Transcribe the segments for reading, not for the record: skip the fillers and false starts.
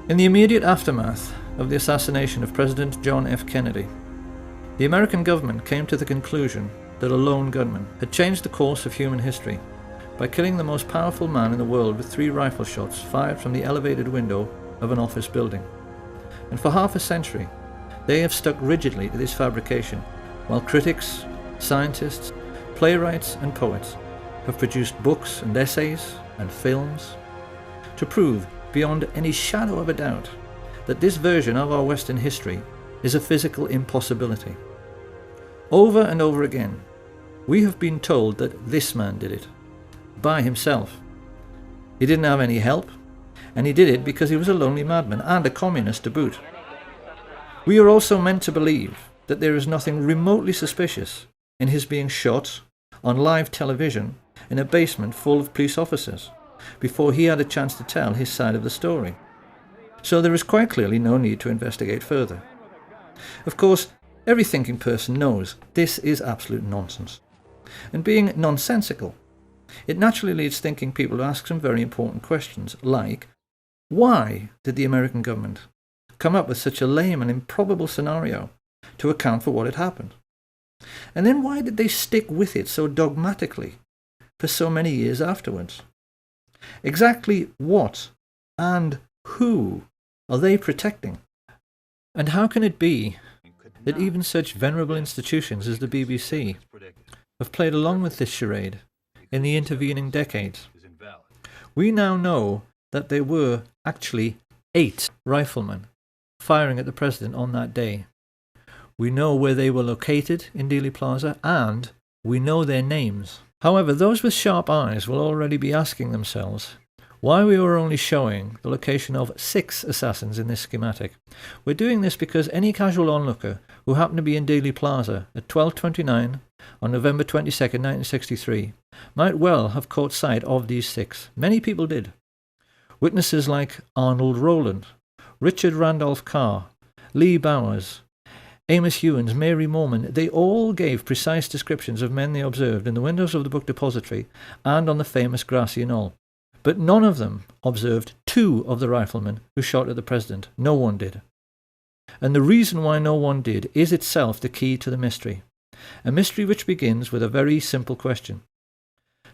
In the immediate aftermath of the assassination of President John F. Kennedy, the American government came to the conclusion that a lone gunman had changed the course of human history by killing the most powerful man in the world with 3 rifle shots fired from the elevated window of an office building. And for half a century, they have stuck rigidly to this fabrication, while critics, scientists, playwrights and poets have produced books and essays and films to prove beyond any shadow of a doubt that this version of our Western history is a physical impossibility. Over and over again, we have been told that this man did it, by himself. He didn't have any help, and he did it because he was a lonely madman and a communist to boot. We are also meant to believe that there is nothing remotely suspicious in his being shot on live television in a basement full of police officers before he had a chance to tell his side of the story. So there is quite clearly no need to investigate further. Of course, every thinking person knows this is absolute nonsense. And being nonsensical, it naturally leads thinking people to ask some very important questions, like, why did the American government come up with such a lame and improbable scenario to account for what had happened? And then why did they stick with it so dogmatically for so many years afterwards? Exactly what and who are they protecting? And how can it be that even such venerable institutions as the BBC have played along with this charade in the intervening decades? We now know that there were actually 8 riflemen firing at the president on that day. We know where they were located in Dealey Plaza, and we know their names. However, those with sharp eyes will already be asking themselves why we were only showing the location of 6 assassins in this schematic. We're doing this because any casual onlooker who happened to be in Dealey Plaza at 12:29 on November 22nd, 1963, might well have caught sight of these 6. Many people did. Witnesses like Arnold Rowland, Richard Randolph Carr, Lee Bowers, Amos Hewins, Mary Morman, they all gave precise descriptions of men they observed in the windows of the book depository and on the famous grassy knoll. But none of them observed 2 of the riflemen who shot at the president. No one did. And the reason why no one did is itself the key to the mystery. A mystery which begins with a very simple question.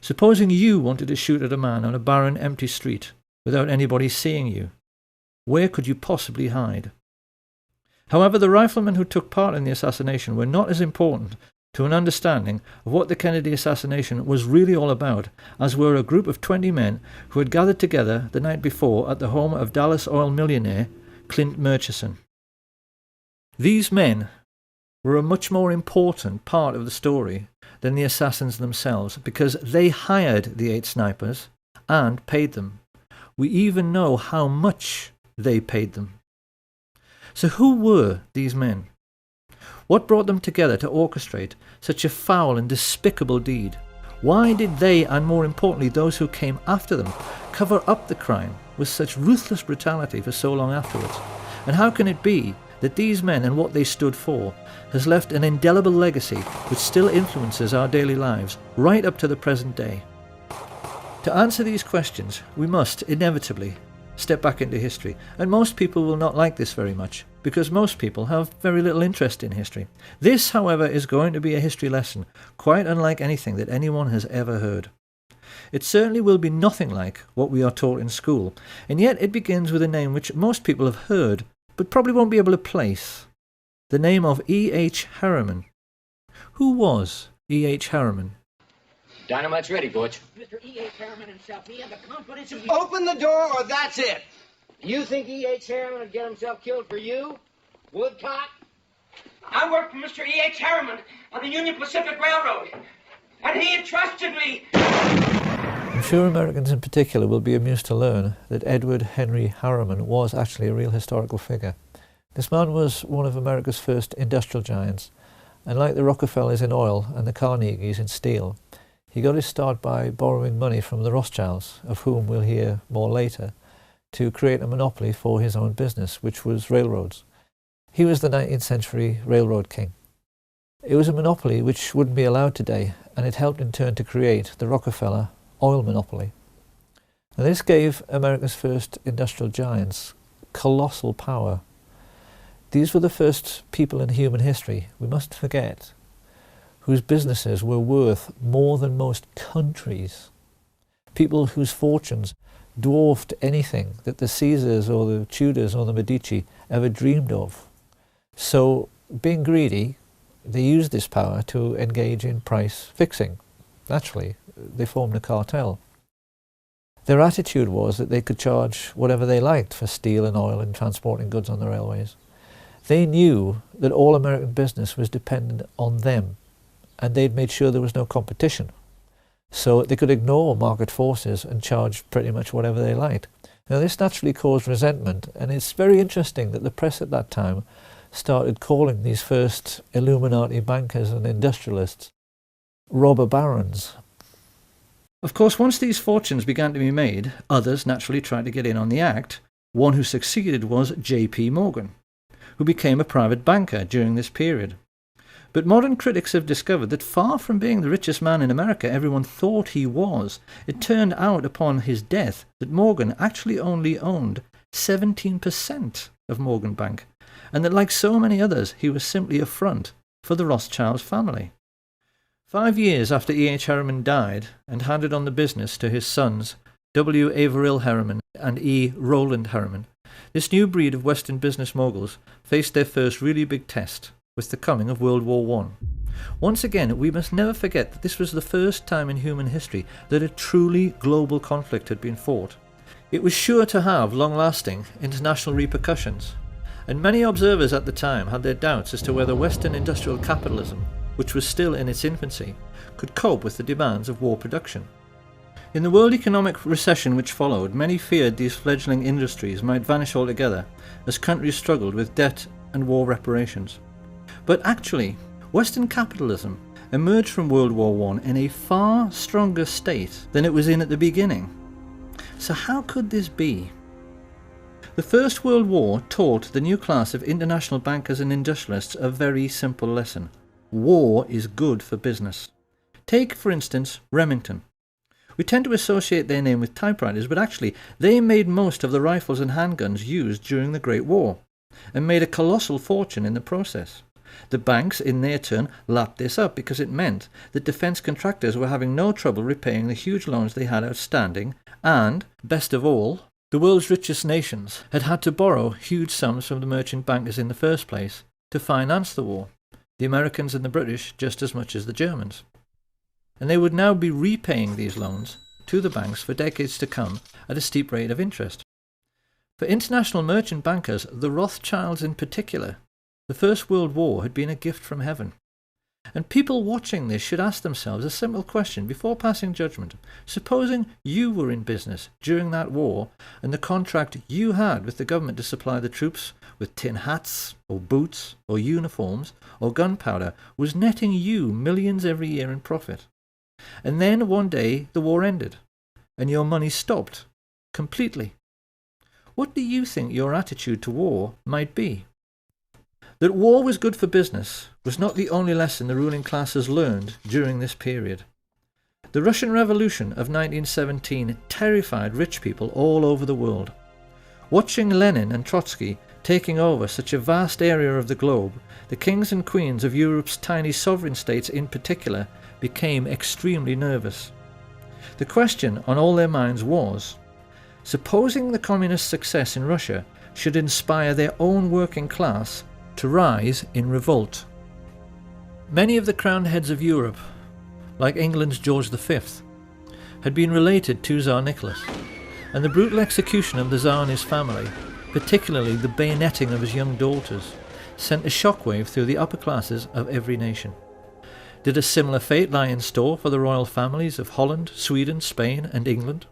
Supposing you wanted to shoot at a man on a barren, empty street without anybody seeing you, where could you possibly hide? However, the riflemen who took part in the assassination were not as important to an understanding of what the Kennedy assassination was really all about as were a group of 20 men who had gathered together the night before at the home of Dallas oil millionaire Clint Murchison. These men were a much more important part of the story than the assassins themselves, because they hired the 8 snipers and paid them. We even know how much they paid them. So who were these men? What brought them together to orchestrate such a foul and despicable deed? Why did they, and more importantly those who came after them, cover up the crime with such ruthless brutality for so long afterwards? And how can it be that these men and what they stood for has left an indelible legacy which still influences our daily lives right up to the present day? To answer these questions, we must inevitably step back into history, and most people will not like this very much, because most people have very little interest in history. This, however, is going to be a history lesson, quite unlike anything that anyone has ever heard. It certainly will be nothing like what we are taught in school, and yet it begins with a name which most people have heard, but probably won't be able to place. The name of E.H. Harriman. Who was E.H. Harriman? Dynamite's ready, Butch. Mr. E.H. Harriman himself, he had the confidence of... Open the door or that's it! You think E.H. Harriman would get himself killed for you? Woodcock? I worked for Mr. E.H. Harriman on the Union Pacific Railroad, and he entrusted me. I'm sure Americans in particular will be amused to learn that Edward Henry Harriman was actually a real historical figure. This man was one of America's first industrial giants, and like the Rockefellers in oil and the Carnegies in steel, he got his start by borrowing money from the Rothschilds, of whom we'll hear more later, to create a monopoly for his own business, which was railroads. He was the 19th century railroad king. It was a monopoly which wouldn't be allowed today, and it helped in turn to create the Rockefeller oil monopoly. Now, this gave America's first industrial giants colossal power. These were the first people in human history, we mustn't forget, whose businesses were worth more than most countries. People whose fortunes dwarfed anything that the Caesars or the Tudors or the Medici ever dreamed of. So, being greedy, they used this power to engage in price fixing. Naturally, they formed a cartel. Their attitude was that they could charge whatever they liked for steel and oil and transporting goods on the railways. They knew that all American business was dependent on them, and they'd made sure there was no competition. So they could ignore market forces and charge pretty much whatever they liked. Now this naturally caused resentment, and it's very interesting that the press at that time started calling these first Illuminati bankers and industrialists robber barons. Of course, once these fortunes began to be made, others naturally tried to get in on the act. One who succeeded was J.P. Morgan, who became a private banker during this period. But modern critics have discovered that far from being the richest man in America everyone thought he was, it turned out upon his death that Morgan actually only owned 17% of Morgan Bank, and that like so many others, he was simply a front for the Rothschild family. 5 years after E.H. Harriman died and handed on the business to his sons, W. Averill Harriman and E. Rowland Harriman, this new breed of Western business moguls faced their first really big test with the coming of World War I. Once again, we must never forget that this was the first time in human history that a truly global conflict had been fought. It was sure to have long-lasting international repercussions, and many observers at the time had their doubts as to whether Western industrial capitalism, which was still in its infancy, could cope with the demands of war production. In the world economic recession which followed, many feared these fledgling industries might vanish altogether as countries struggled with debt and war reparations. But actually, Western capitalism emerged from World War I in a far stronger state than it was in at the beginning. So how could this be? The First World War taught the new class of international bankers and industrialists a very simple lesson. War is good for business. Take, for instance, Remington. We tend to associate their name with typewriters, but actually they made most of the rifles and handguns used during the Great War, and made a colossal fortune in the process. The banks, in their turn, lapped this up because it meant that defence contractors were having no trouble repaying the huge loans they had outstanding, and, best of all, the world's richest nations had had to borrow huge sums from the merchant bankers in the first place to finance the war, the Americans and the British just as much as the Germans. And they would now be repaying these loans to the banks for decades to come at a steep rate of interest. For international merchant bankers, the Rothschilds in particular, the First World War had been a gift from heaven. And people watching this should ask themselves a simple question before passing judgment. Supposing you were in business during that war, and the contract you had with the government to supply the troops with tin hats, or boots, or uniforms, or gunpowder was netting you millions every year in profit. And then one day the war ended, and your money stopped completely. What do you think your attitude to war might be? That war was good for business was not the only lesson the ruling classes learned during this period. The Russian Revolution of 1917 terrified rich people all over the world. Watching Lenin and Trotsky taking over such a vast area of the globe, the kings and queens of Europe's tiny sovereign states in particular became extremely nervous. The question on all their minds was, supposing the communist success in Russia should inspire their own working class to rise in revolt. Many of the crowned heads of Europe, like England's George V, had been related to Tsar Nicholas, and the brutal execution of the Tsar and his family, particularly the bayoneting of his young daughters, sent a shockwave through the upper classes of every nation. Did a similar fate lie in store for the royal families of Holland, Sweden, Spain and England?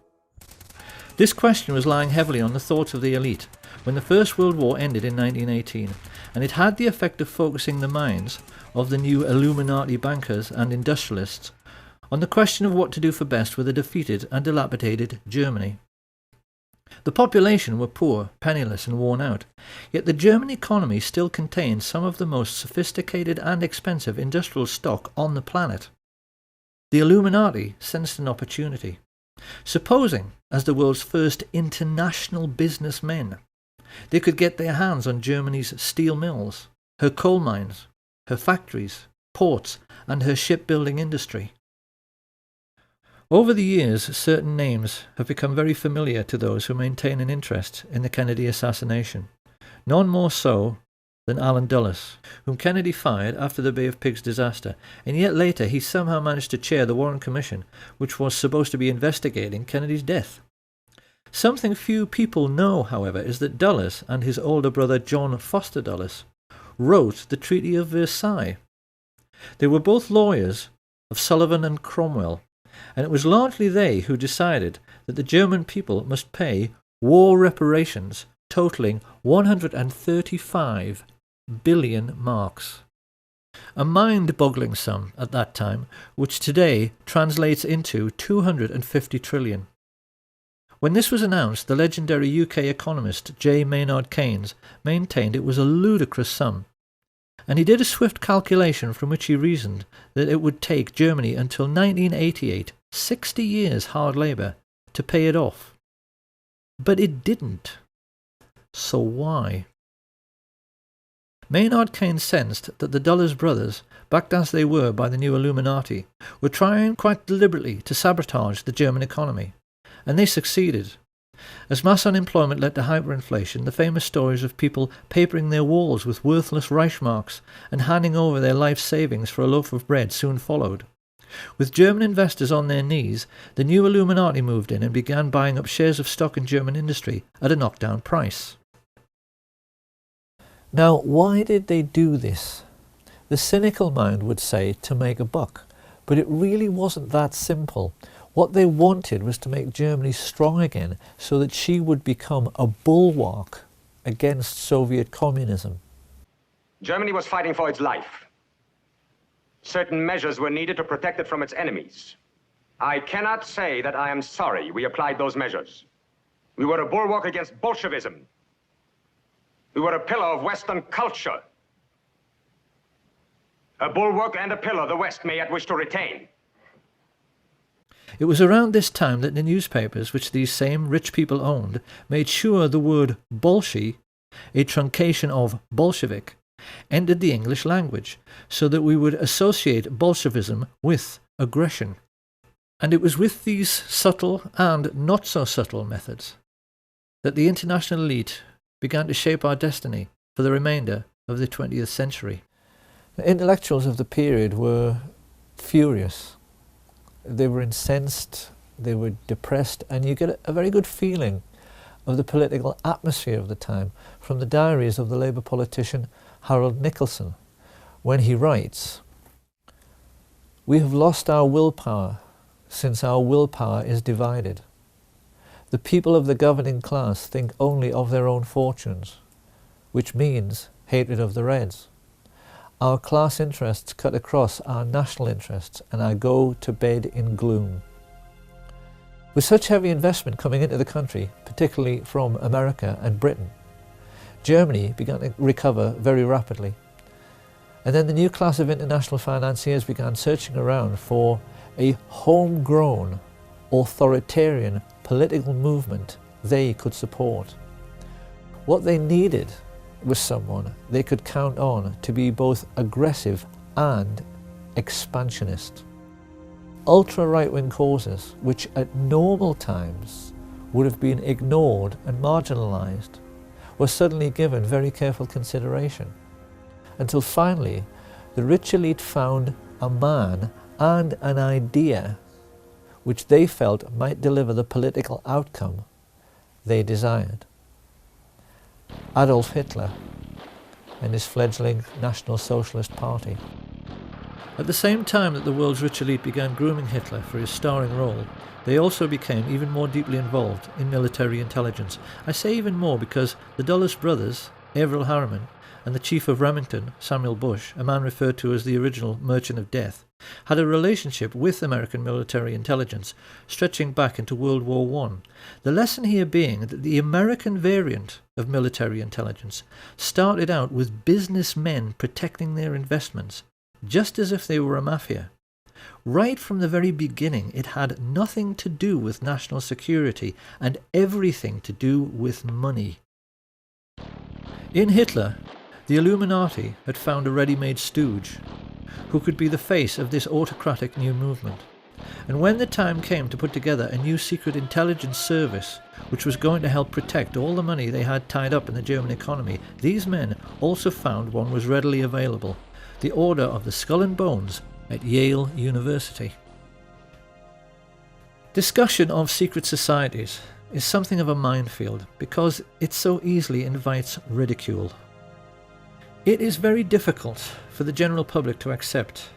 This question was lying heavily on the thoughts of the elite when the First World War ended in 1918, and it had the effect of focusing the minds of the new Illuminati bankers and industrialists on the question of what to do for best with a defeated and dilapidated Germany. The population were poor, penniless and worn out, yet the German economy still contained some of the most sophisticated and expensive industrial stock on the planet. The Illuminati sensed an opportunity. Supposing, as the world's first international businessmen, They could get their hands on Germany's steel mills, her coal mines, her factories, ports, and her shipbuilding industry. Over the years, certain names have become very familiar to those who maintain an interest in the Kennedy assassination, none more so than Allen Dulles, whom Kennedy fired after the Bay of Pigs disaster, and yet later he somehow managed to chair the Warren Commission, which was supposed to be investigating Kennedy's death. Something few people know, however, is that Dulles and his older brother John Foster Dulles wrote the Treaty of Versailles. They were both lawyers of Sullivan and Cromwell, and it was largely they who decided that the German people must pay war reparations totaling 135 billion marks. A mind-boggling sum at that time, which today translates into 250 trillion. When this was announced, the legendary UK economist J. Maynard Keynes maintained it was a ludicrous sum, and he did a swift calculation from which he reasoned that it would take Germany until 1988, 60 years hard labour, to pay it off. But it didn't. So why? Maynard Keynes sensed that the Dulles brothers, backed as they were by the new Illuminati, were trying quite deliberately to sabotage the German economy, and they succeeded. As mass unemployment led to hyperinflation, the famous stories of people papering their walls with worthless Reichsmarks and handing over their life savings for a loaf of bread soon followed. With German investors on their knees, the new Illuminati moved in and began buying up shares of stock in German industry at a knockdown price. Now, why did they do this? The cynical mind would say to make a buck, but it really wasn't that simple. What they wanted was to make Germany strong again so that she would become a bulwark against Soviet communism. Germany was fighting for its life. Certain measures were needed to protect it from its enemies. I cannot say that I am sorry we applied those measures. We were a bulwark against Bolshevism. We were a pillar of Western culture. A bulwark and a pillar the West may yet wish to retain. It was around this time that the newspapers, which these same rich people owned, made sure the word Bolshi, a truncation of Bolshevik, entered the English language, so that we would associate Bolshevism with aggression. And it was with these subtle and not so subtle methods that the international elite began to shape our destiny for the remainder of the 20th century. The intellectuals of the period were furious. They were incensed, they were depressed, and you get a very good feeling of the political atmosphere of the time from the diaries of the Labour politician Harold Nicholson, when he writes, "We have lost our willpower since our willpower is divided. The people of the governing class think only of their own fortunes, which means hatred of the Reds. Our class interests cut across our national interests, and I go to bed in gloom." With such heavy investment coming into the country, particularly from America and Britain, Germany began to recover very rapidly. And then the new class of international financiers began searching around for a homegrown, authoritarian political movement they could support. What they needed was someone they could count on to be both aggressive and expansionist. Ultra-right-wing causes, which at normal times would have been ignored and marginalised, were suddenly given very careful consideration, until finally the rich elite found a man and an idea which they felt might deliver the political outcome they desired. Adolf Hitler and his fledgling National Socialist Party. At the same time that the world's rich elite began grooming Hitler for his starring role, they also became even more deeply involved in military intelligence. I say even more because the Dulles brothers, Averell Harriman, and the chief of Remington, Samuel Bush, a man referred to as the original Merchant of Death, had a relationship with American military intelligence stretching back into World War I. The lesson here being that the American variant of military intelligence started out with businessmen protecting their investments, just as if they were a mafia. Right from the very beginning, it had nothing to do with national security and everything to do with money. In Hitler, the Illuminati had found a ready-made stooge who could be the face of this autocratic new movement. And when the time came to put together a new secret intelligence service which was going to help protect all the money they had tied up in the German economy, these men also found one was readily available: the Order of the Skull and Bones at Yale University. Discussion of secret societies is something of a minefield because it so easily invites ridicule. It is very difficult for the general public to accept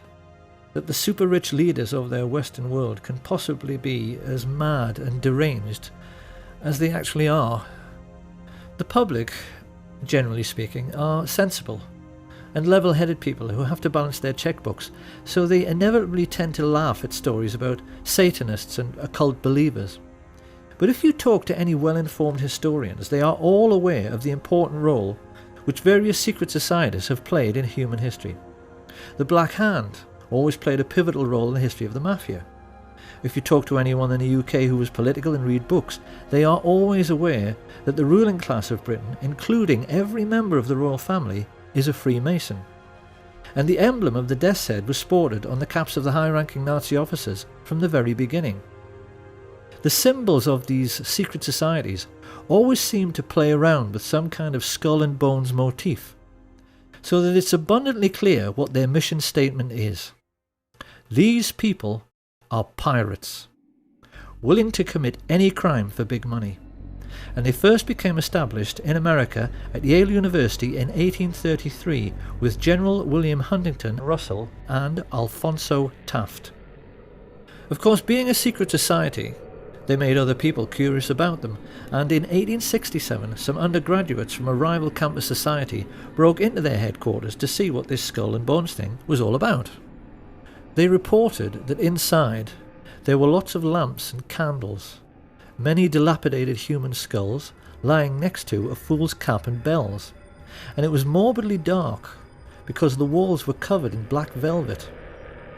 that the super-rich leaders of their Western world can possibly be as mad and deranged as they actually are. The public, generally speaking, are sensible and level-headed people who have to balance their checkbooks, so they inevitably tend to laugh at stories about Satanists and occult believers. But if you talk to any well-informed historians, they are all aware of the important role which various secret societies have played in human history. The Black Hand always played a pivotal role in the history of the mafia. If you talk to anyone in the UK who is political and read books, they are always aware that the ruling class of Britain, including every member of the royal family, is a Freemason. And the emblem of the death's head was sported on the caps of the high-ranking Nazi officers from the very beginning. The symbols of these secret societies always seem to play around with some kind of skull and bones motif, so that it's abundantly clear what their mission statement is. These people are pirates, willing to commit any crime for big money. And they first became established in America at Yale University in 1833 with General William Huntington Russell and Alphonso Taft. Of course, being a secret society, they made other people curious about them, and in 1867 some undergraduates from a rival campus society broke into their headquarters to see what this skull and bones thing was all about. They reported that inside there were lots of lamps and candles, many dilapidated human skulls lying next to a fool's cap and bells, and it was morbidly dark because the walls were covered in black velvet.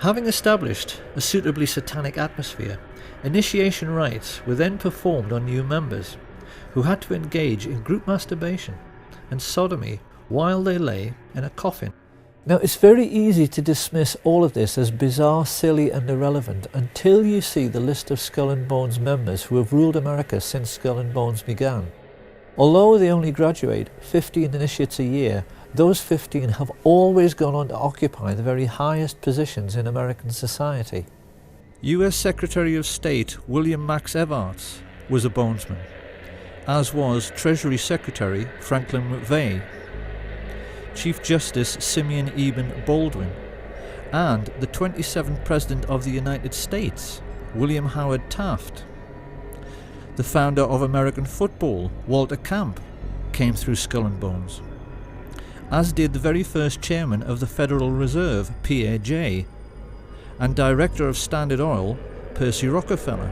Having established a suitably satanic atmosphere, initiation rites were then performed on new members, who had to engage in group masturbation and sodomy while they lay in a coffin. Now, it's very easy to dismiss all of this as bizarre, silly and irrelevant until you see the list of Skull and Bones members who have ruled America since Skull and Bones began. Although they only graduate 15 initiates a year, those 15 have always gone on to occupy the very highest positions in American society. US Secretary of State William Max Evarts was a bonesman, as was Treasury Secretary Franklin McVeigh, Chief Justice Simeon Eben Baldwin, and the 27th President of the United States, William Howard Taft. The founder of American football, Walter Camp, came through Skull and Bones, as did the very first chairman of the Federal Reserve, Pierre Jay, and director of Standard Oil, Percy Rockefeller.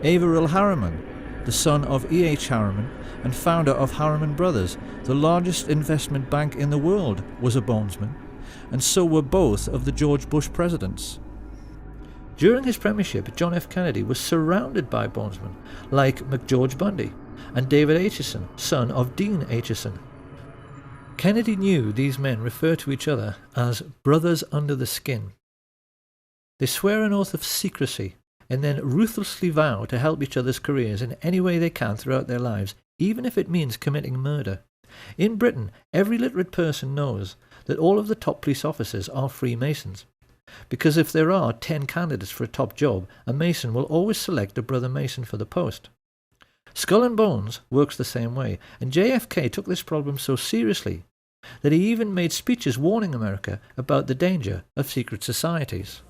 Averell Harriman, the son of E.H. Harriman and founder of Harriman Brothers, the largest investment bank in the world, was a bonesman, and so were both of the George Bush presidents. During his premiership, John F. Kennedy was surrounded by bonesmen like McGeorge Bundy and David Acheson, son of Dean Acheson. Kennedy knew these men refer to each other as brothers under the skin. They swear an oath of secrecy and then ruthlessly vow to help each other's careers in any way they can throughout their lives, even if it means committing murder. In Britain, every literate person knows that all of the top police officers are Freemasons, because if there are 10 candidates for a top job, a Mason will always select a brother Mason for the post. Skull and Bones works the same way, and JFK took this problem so seriously that he even made speeches warning America about the danger of secret societies.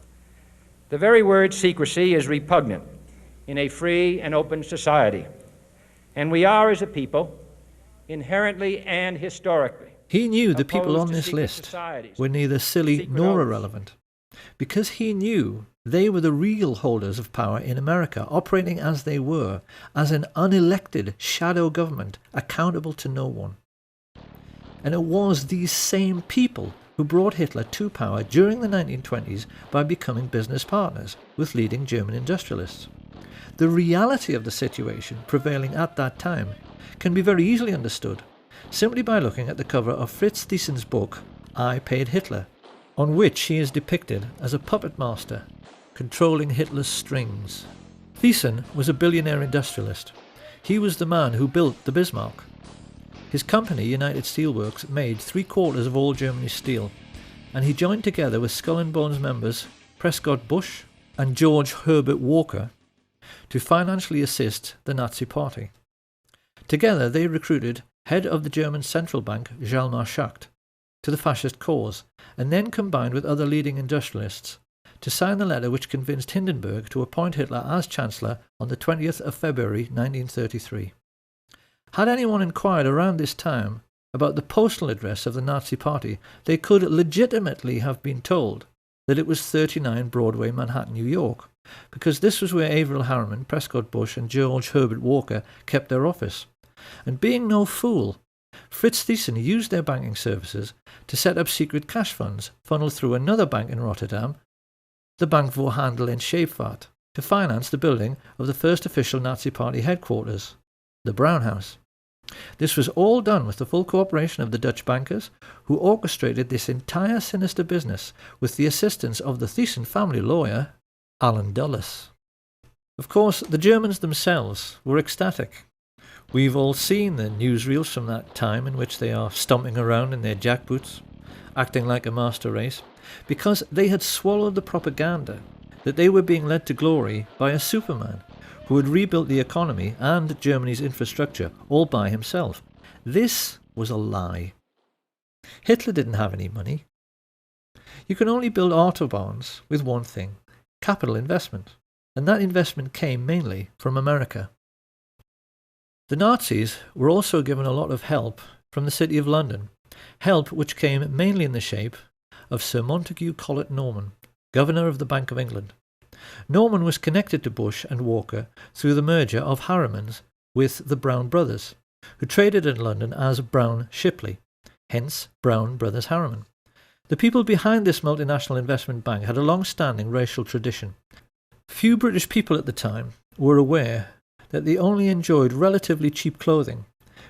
The very word secrecy is repugnant in a free and open society, and we are, as a people, inherently and historically. He knew the people on this list were neither silly nor irrelevant, because he knew they were the real holders of power in America, operating as they were, as an unelected shadow government accountable to no one. And it was these same people who brought Hitler to power during the 1920s by becoming business partners with leading German industrialists. The reality of the situation prevailing at that time can be very easily understood, simply by looking at the cover of Fritz Thiesen's book, I Paid Hitler, on which he is depicted as a puppet master, controlling Hitler's strings. Thiesen was a billionaire industrialist. He was the man who built the Bismarck. His company, United Steelworks, made 3/4 of all Germany's steel, and he joined together with Skull and Bones members Prescott Bush and George Herbert Walker to financially assist the Nazi Party. Together they recruited head of the German central bank Hjalmar Schacht to the fascist cause, and then combined with other leading industrialists to sign the letter which convinced Hindenburg to appoint Hitler as Chancellor on the 20th of February 1933. Had anyone inquired around this time about the postal address of the Nazi Party, they could legitimately have been told that it was 39 Broadway, Manhattan, New York, because this was where Averell Harriman, Prescott Bush and George Herbert Walker kept their office. And being no fool, Fritz Thyssen used their banking services to set up secret cash funds funneled through another bank in Rotterdam, the Bank voor Handel en Scheepvaart, to finance the building of the first official Nazi Party headquarters, the Brown House. This was all done with the full cooperation of the Dutch bankers, who orchestrated this entire sinister business with the assistance of the Thyssen family lawyer, Alan Dulles. Of course, the Germans themselves were ecstatic. We've all seen the newsreels from that time in which they are stomping around in their jackboots, acting like a master race, because they had swallowed the propaganda that they were being led to glory by a Superman who had rebuilt the economy and Germany's infrastructure all by himself. This was a lie. Hitler didn't have any money. You can only build autobahns with one thing: capital investment, and that investment came mainly from America. The Nazis were also given a lot of help from the City of London, help which came mainly in the shape of Sir Montague Collett Norman, Governor of the Bank of England. Norman was connected to Bush and Walker through the merger of Harriman's with the Brown brothers, who traded in London as Brown Shipley, hence Brown Brothers Harriman. The people behind this multinational investment bank had a long-standing racial tradition. Few British people at the time were aware that they only enjoyed relatively cheap clothing,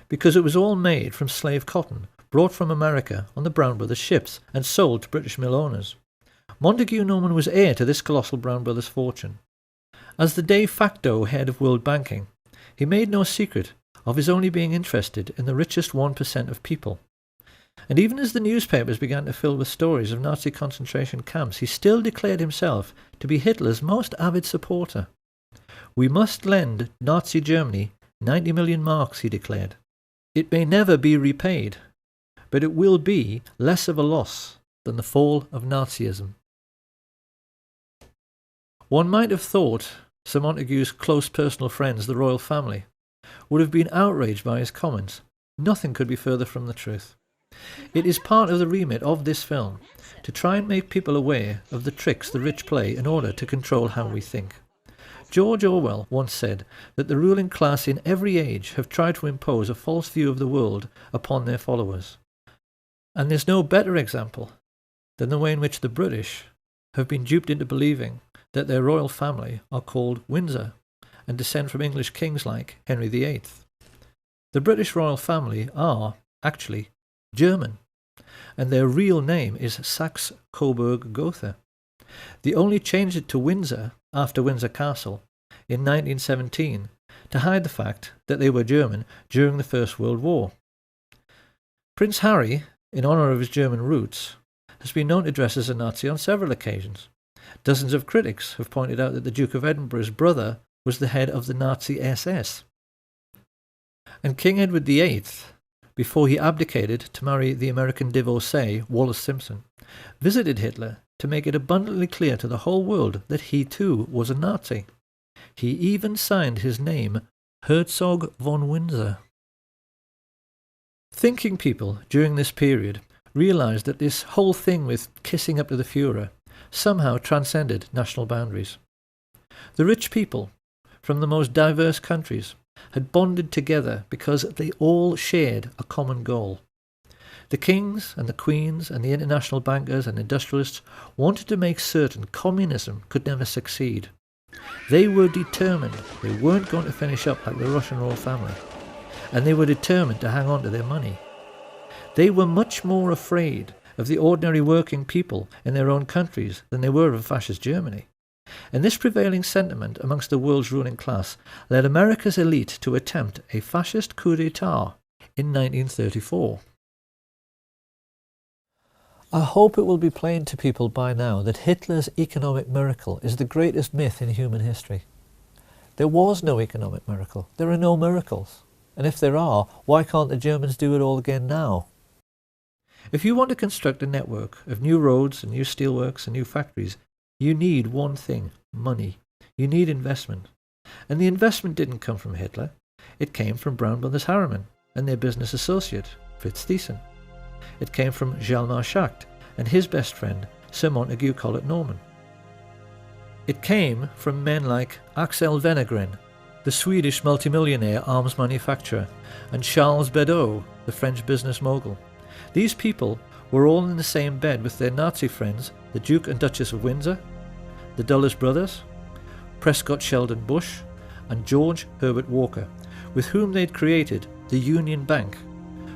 because it was all made from slave cotton brought from America on the Brown Brothers ships and sold to British mill owners. Montague Norman was heir to this colossal Brown Brothers fortune. As the de facto head of world banking, he made no secret of his only being interested in the richest 1% of people. And even as the newspapers began to fill with stories of Nazi concentration camps, he still declared himself to be Hitler's most avid supporter. "We must lend Nazi Germany 90 million marks," he declared. "It may never be repaid, but it will be less of a loss than the fall of Nazism." One might have thought Sir Montague's close personal friends, the royal family, would have been outraged by his comments. Nothing could be further from the truth. It is part of the remit of this film to try and make people aware of the tricks the rich play in order to control how we think. George Orwell once said that the ruling class in every age have tried to impose a false view of the world upon their followers. And there's no better example than the way in which the British have been duped into believing that their royal family are called Windsor and descend from English kings like Henry VIII. The British royal family are, actually, German, and their real name is Saxe-Coburg-Gotha. They only changed it to Windsor after Windsor Castle in 1917 to hide the fact that they were German during the First World War. Prince Harry, in honour of his German roots, has been known to dress as a Nazi on several occasions. Dozens of critics have pointed out that the Duke of Edinburgh's brother was the head of the Nazi SS. And King Edward VIII, before he abdicated to marry the American divorcee Wallis Simpson, visited Hitler to make it abundantly clear to the whole world that he too was a Nazi. He even signed his name Herzog von Windsor. Thinking people during this period realised that this whole thing with kissing up to the Führer somehow transcended national boundaries. The rich people from the most diverse countries had bonded together because they all shared a common goal. The kings and the queens and the international bankers and industrialists wanted to make certain communism could never succeed. They were determined they weren't going to finish up like the Russian royal family. and they were determined to hang on to their money. They were much more afraid of the ordinary working people in their own countries than they were of fascist Germany. And this prevailing sentiment amongst the world's ruling class led America's elite to attempt a fascist coup d'etat in 1934. I hope it will be plain to people by now that Hitler's economic miracle is the greatest myth in human history. There was no economic miracle. There are no miracles. And if there are, why can't the Germans do it all again now? If you want to construct a network of new roads and new steelworks and new factories, you need one thing: money. You need investment. And the investment didn't come from Hitler. It came from Brown Brothers Harriman and their business associate, Fritz Thyssen. It came from Hjalmar Schacht and his best friend, Sir Montague Collett Norman. It came from men like Axel Wenner-Gren, the Swedish multimillionaire arms manufacturer, and Charles Beddoes, the French business mogul. These people were all in the same bed with their Nazi friends, the Duke and Duchess of Windsor, the Dulles brothers, Prescott Sheldon Bush, and George Herbert Walker, with whom they'd created the Union Bank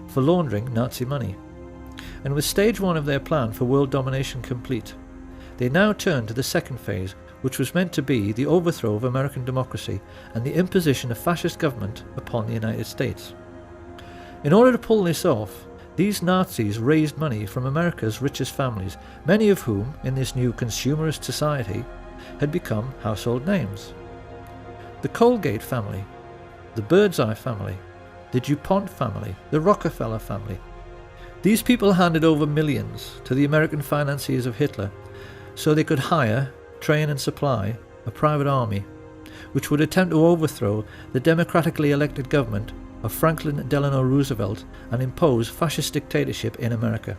for laundering Nazi money. And with stage one of their plan for world domination complete, they now turned to the second phase, which was meant to be the overthrow of American democracy and the imposition of fascist government upon the United States. In order to pull this off, these Nazis raised money from America's richest families, many of whom, in this new consumerist society, had become household names. The Colgate family, the Birdseye family, the DuPont family, the Rockefeller family. These people handed over millions to the American financiers of Hitler so they could hire, train and supply a private army which would attempt to overthrow the democratically elected government of Franklin Delano Roosevelt and impose fascist dictatorship in America.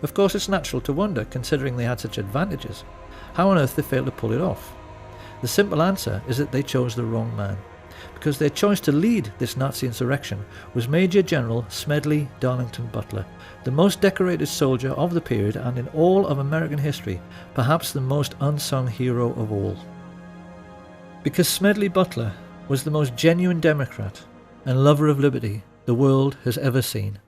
Of course, it's natural to wonder, considering they had such advantages, how on earth they failed to pull it off. The simple answer is that they chose the wrong man, because their choice to lead this Nazi insurrection was Major General Smedley Darlington Butler, the most decorated soldier of the period and in all of American history, perhaps the most unsung hero of all. Because Smedley Butler was the most genuine Democrat and lover of liberty the world has ever seen.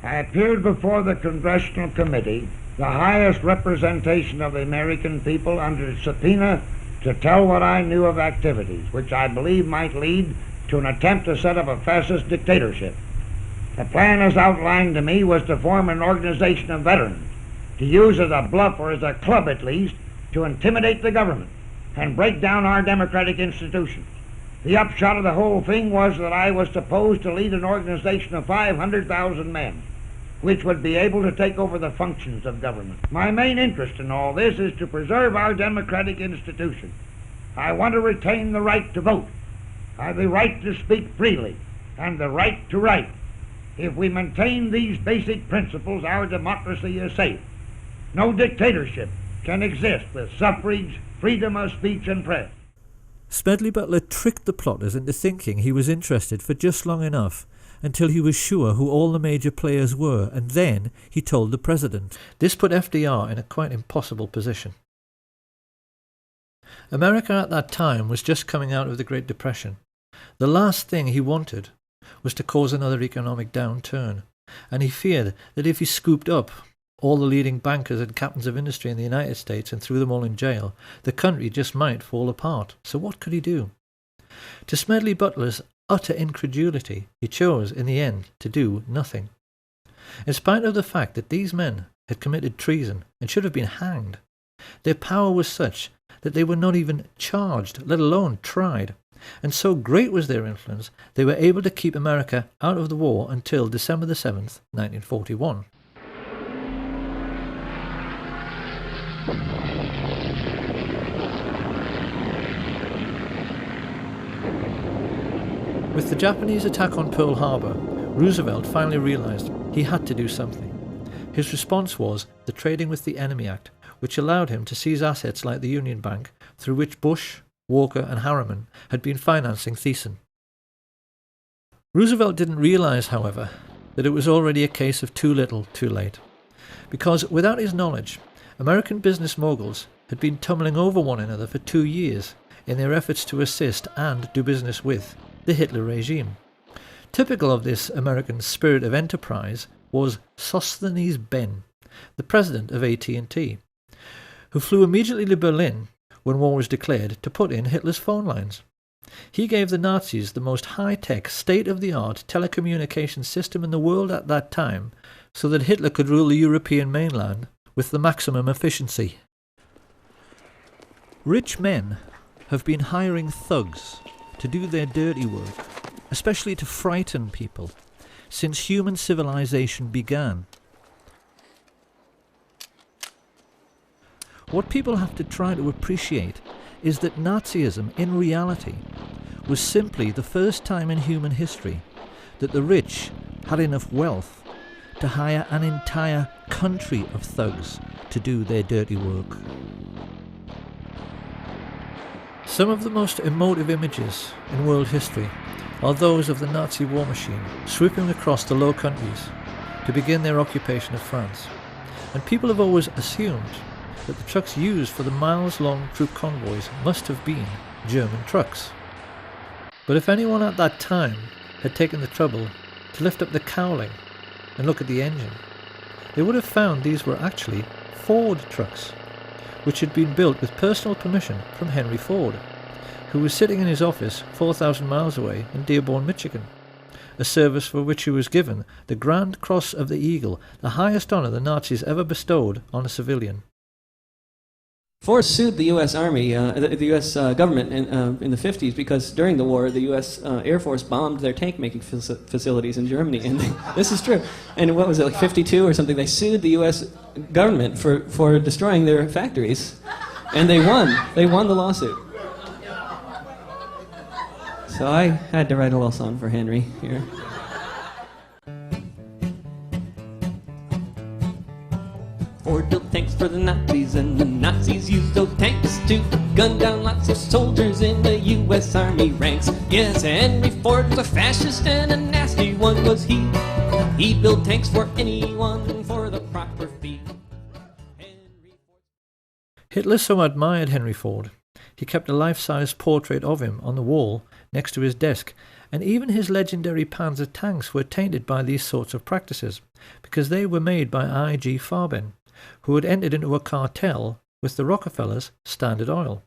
I appeared before the Congressional Committee, the highest representation of the American people, under subpoena to tell what I knew of activities which I believe might lead to an attempt to set up a fascist dictatorship. The plan as outlined to me was to form an organization of veterans, to use as a bluff, or as a club at least, to intimidate the government and break down our democratic institutions. The upshot of the whole thing was that I was supposed to lead an organization of 500,000 men, which would be able to take over the functions of government. My main interest in all this is to preserve our democratic institutions. I want to retain the right to vote, the right to speak freely, and the right to write. If we maintain these basic principles, our democracy is safe. No dictatorship can exist with suffrage, freedom of speech and press. Smedley Butler tricked the plotters into thinking he was interested for just long enough until he was sure who all the major players were, and then he told the president. This put FDR in a quite impossible position. America at that time was just coming out of the Great Depression. The last thing he wanted was to cause another economic downturn, and he feared that if he scooped up all the leading bankers and captains of industry in the United States and threw them all in jail, the country just might fall apart. So what could he do? To Smedley Butler's utter incredulity, he chose in the end to do nothing. In spite of the fact that these men had committed treason and should have been hanged, their power was such that they were not even charged, let alone tried. And so great was their influence, they were able to keep America out of the war until December the 7th, 1941. With the Japanese attack on Pearl Harbor, Roosevelt finally realized he had to do something. His response was the Trading with the Enemy Act, which allowed him to seize assets like the Union Bank, through which Bush, Walker and Harriman had been financing Thyssen. Roosevelt didn't realize, however, that it was already a case of too little, too late. Because without his knowledge, American business moguls had been tumbling over one another for 2 years in their efforts to assist and do business with the Hitler regime. Typical of this American spirit of enterprise was Sosthenes Ben, the president of AT&T, who flew immediately to Berlin when war was declared to put in Hitler's phone lines. He gave the Nazis the most high-tech, state-of-the-art telecommunications system in the world at that time, so that Hitler could rule the European mainland with the maximum efficiency. Rich men have been hiring thugs to do their dirty work, especially to frighten people, since human civilization began. What people have to try to appreciate is that Nazism, in reality, was simply the first time in human history that the rich had enough wealth to hire an entire country of thugs to do their dirty work. Some of the most emotive images in world history are those of the Nazi war machine sweeping across the Low Countries to begin their occupation of France, and people have always assumed that the trucks used for the miles-long troop convoys must have been German trucks. But if anyone at that time had taken the trouble to lift up the cowling and look at the engine, they would have found these were actually Ford trucks, which had been built with personal permission from Henry Ford, who was sitting in his office 4,000 miles away in Dearborn, Michigan, a service for which he was given the Grand Cross of the Eagle, the highest honor the Nazis ever bestowed on a civilian. Ford sued the U.S. Army, the U.S. government in the 50s because during the war the U.S. Air Force bombed their tank-making facilities in Germany. And this is true. And what was it, like 52 or something? They sued the U.S. government for destroying their factories. And they won. They won the lawsuit. So I had to write a little song for Henry here. Ford built tanks for the Nazis, and the Nazis used those tanks to gun down lots of soldiers in the U.S. Army ranks. Yes, Henry Ford was a fascist, and a nasty one was he. He built tanks for anyone for the proper fee. Hitler so admired Henry Ford, he kept a life-size portrait of him on the wall next to his desk, and even his legendary Panzer tanks were tainted by these sorts of practices, because they were made by I.G. Farben, who had entered into a cartel with the Rockefellers' Standard Oil.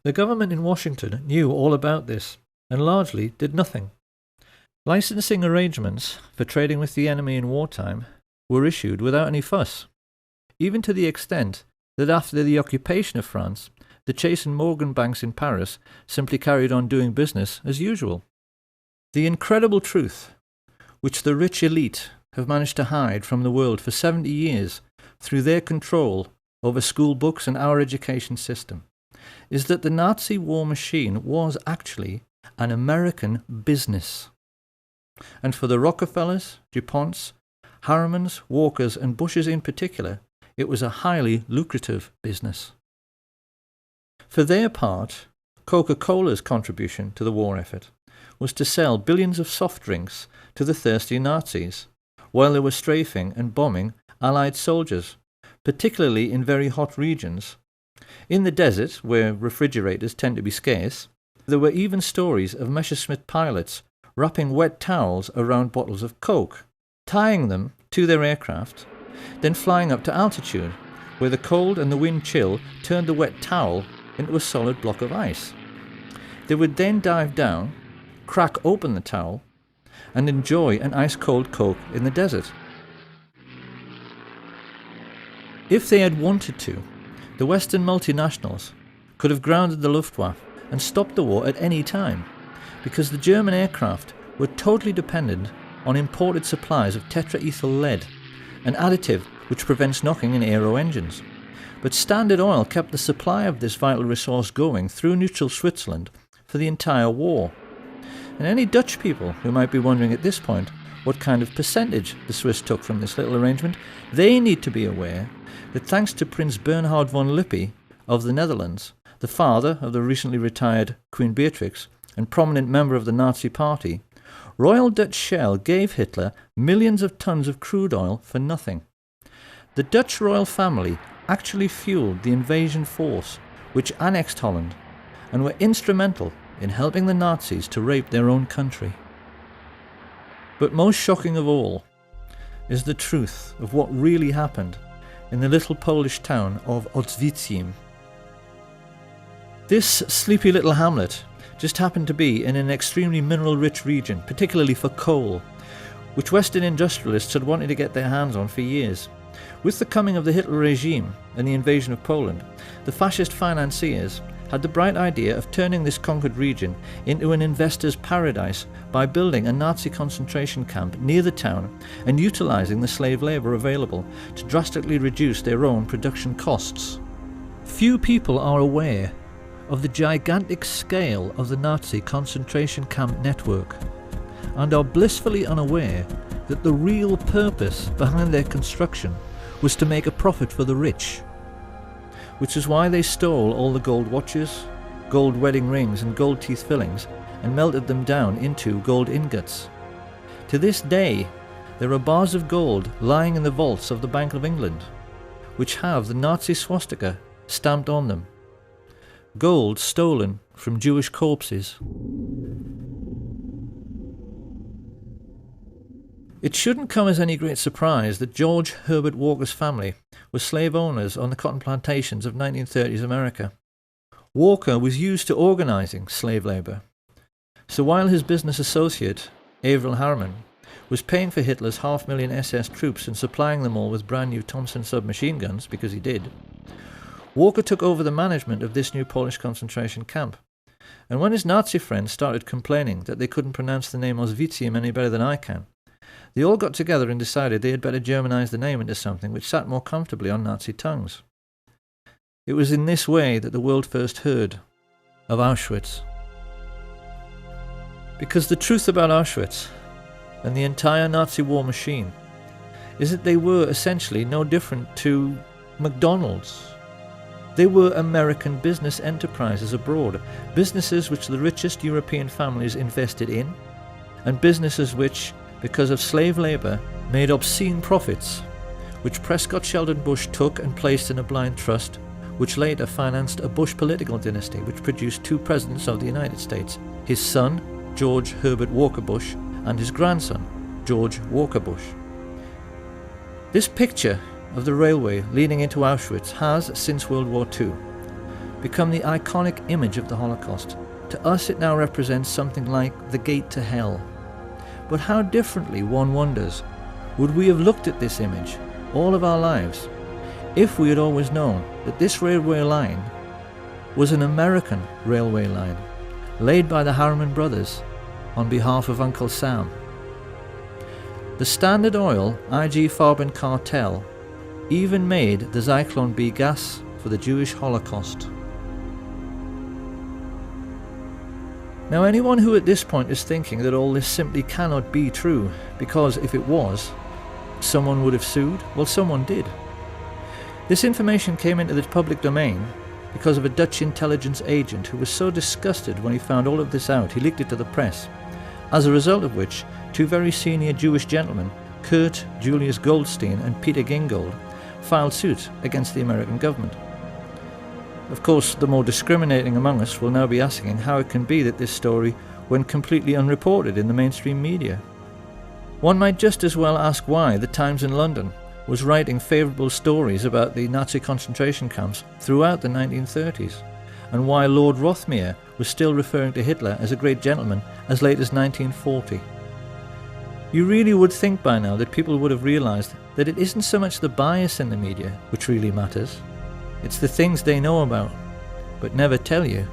The government in Washington knew all about this, and largely did nothing. Licensing arrangements for trading with the enemy in wartime were issued without any fuss, even to the extent that after the occupation of France, the Chase and Morgan banks in Paris simply carried on doing business as usual. The incredible truth, which the rich elite have managed to hide from the world for 70 years through their control over school books and our education system, is that the Nazi war machine was actually an American business. And for the Rockefellers, DuPonts, Harrimans, Walkers and Bushes in particular, it was a highly lucrative business. For their part, Coca-Cola's contribution to the war effort was to sell billions of soft drinks to the thirsty Nazis, while they were strafing and bombing Allied soldiers, particularly in very hot regions. In the desert, where refrigerators tend to be scarce, there were even stories of Messerschmitt pilots wrapping wet towels around bottles of Coke, tying them to their aircraft, then flying up to altitude, where the cold and the wind chill turned the wet towel into a solid block of ice. They would then dive down, crack open the towel, and enjoy an ice-cold Coke in the desert. If they had wanted to, the Western multinationals could have grounded the Luftwaffe and stopped the war at any time, because the German aircraft were totally dependent on imported supplies of tetraethyl lead, an additive which prevents knocking in aero engines. But Standard Oil kept the supply of this vital resource going through neutral Switzerland for the entire war. And any Dutch people who might be wondering at this point what kind of percentage the Swiss took from this little arrangement, they need to be aware that thanks to Prince Bernhard von Lippe of the Netherlands, the father of the recently retired Queen Beatrix and prominent member of the Nazi Party, Royal Dutch Shell gave Hitler millions of tons of crude oil for nothing. The Dutch royal family actually fueled the invasion force which annexed Holland and were instrumental in helping the Nazis to rape their own country. But most shocking of all is the truth of what really happened in the little Polish town of Auschwitz. This sleepy little hamlet just happened to be in an extremely mineral-rich region, particularly for coal, which Western industrialists had wanted to get their hands on for years. With the coming of the Hitler regime and the invasion of Poland, the fascist financiers had the bright idea of turning this conquered region into an investor's paradise by building a Nazi concentration camp near the town and utilising the slave labour available to drastically reduce their own production costs. Few people are aware of the gigantic scale of the Nazi concentration camp network and are blissfully unaware that the real purpose behind their construction was to make a profit for the rich, which is why they stole all the gold watches, gold wedding rings and gold teeth fillings and melted them down into gold ingots. To this day, there are bars of gold lying in the vaults of the Bank of England, which have the Nazi swastika stamped on them. Gold stolen from Jewish corpses. It shouldn't come as any great surprise that George Herbert Walker's family were slave owners on the cotton plantations of 1930s America. Walker was used to organising slave labour. So while his business associate, Averell Harriman, was paying for Hitler's 500,000 SS troops and supplying them all with brand new Thompson submachine guns, because he did, Walker took over the management of this new Polish concentration camp. And when his Nazi friends started complaining that they couldn't pronounce the name Auschwitz any better than I can, they all got together and decided they had better Germanize the name into something which sat more comfortably on Nazi tongues. It was in this way that the world first heard of Auschwitz. Because the truth about Auschwitz and the entire Nazi war machine is that they were essentially no different to McDonald's. They were American business enterprises abroad, businesses which the richest European families invested in, and businesses which, because of slave labour, made obscene profits, which Prescott Sheldon Bush took and placed in a blind trust, which later financed a Bush political dynasty which produced two presidents of the United States, his son, George Herbert Walker Bush, and his grandson, George Walker Bush. This picture of the railway leading into Auschwitz has, since World War II, become the iconic image of the Holocaust. To us it now represents something like the gate to hell. But how differently, one wonders, would we have looked at this image all of our lives if we had always known that this railway line was an American railway line laid by the Harriman brothers on behalf of Uncle Sam. The Standard Oil IG Farben cartel even made the Zyklon B gas for the Jewish Holocaust. Now, anyone who at this point is thinking that all this simply cannot be true, because if it was, someone would have sued, well, someone did. This information came into the public domain because of a Dutch intelligence agent who was so disgusted when he found all of this out, he leaked it to the press, as a result of which two very senior Jewish gentlemen, Kurt Julius Goldstein and Peter Gingold, filed suit against the American government. Of course, the more discriminating among us will now be asking how it can be that this story went completely unreported in the mainstream media. One might just as well ask why the Times in London was writing favourable stories about the Nazi concentration camps throughout the 1930s, and why Lord Rothermere was still referring to Hitler as a great gentleman as late as 1940. You really would think by now that people would have realised that it isn't so much the bias in the media which really matters, it's the things they know about, but never tell you,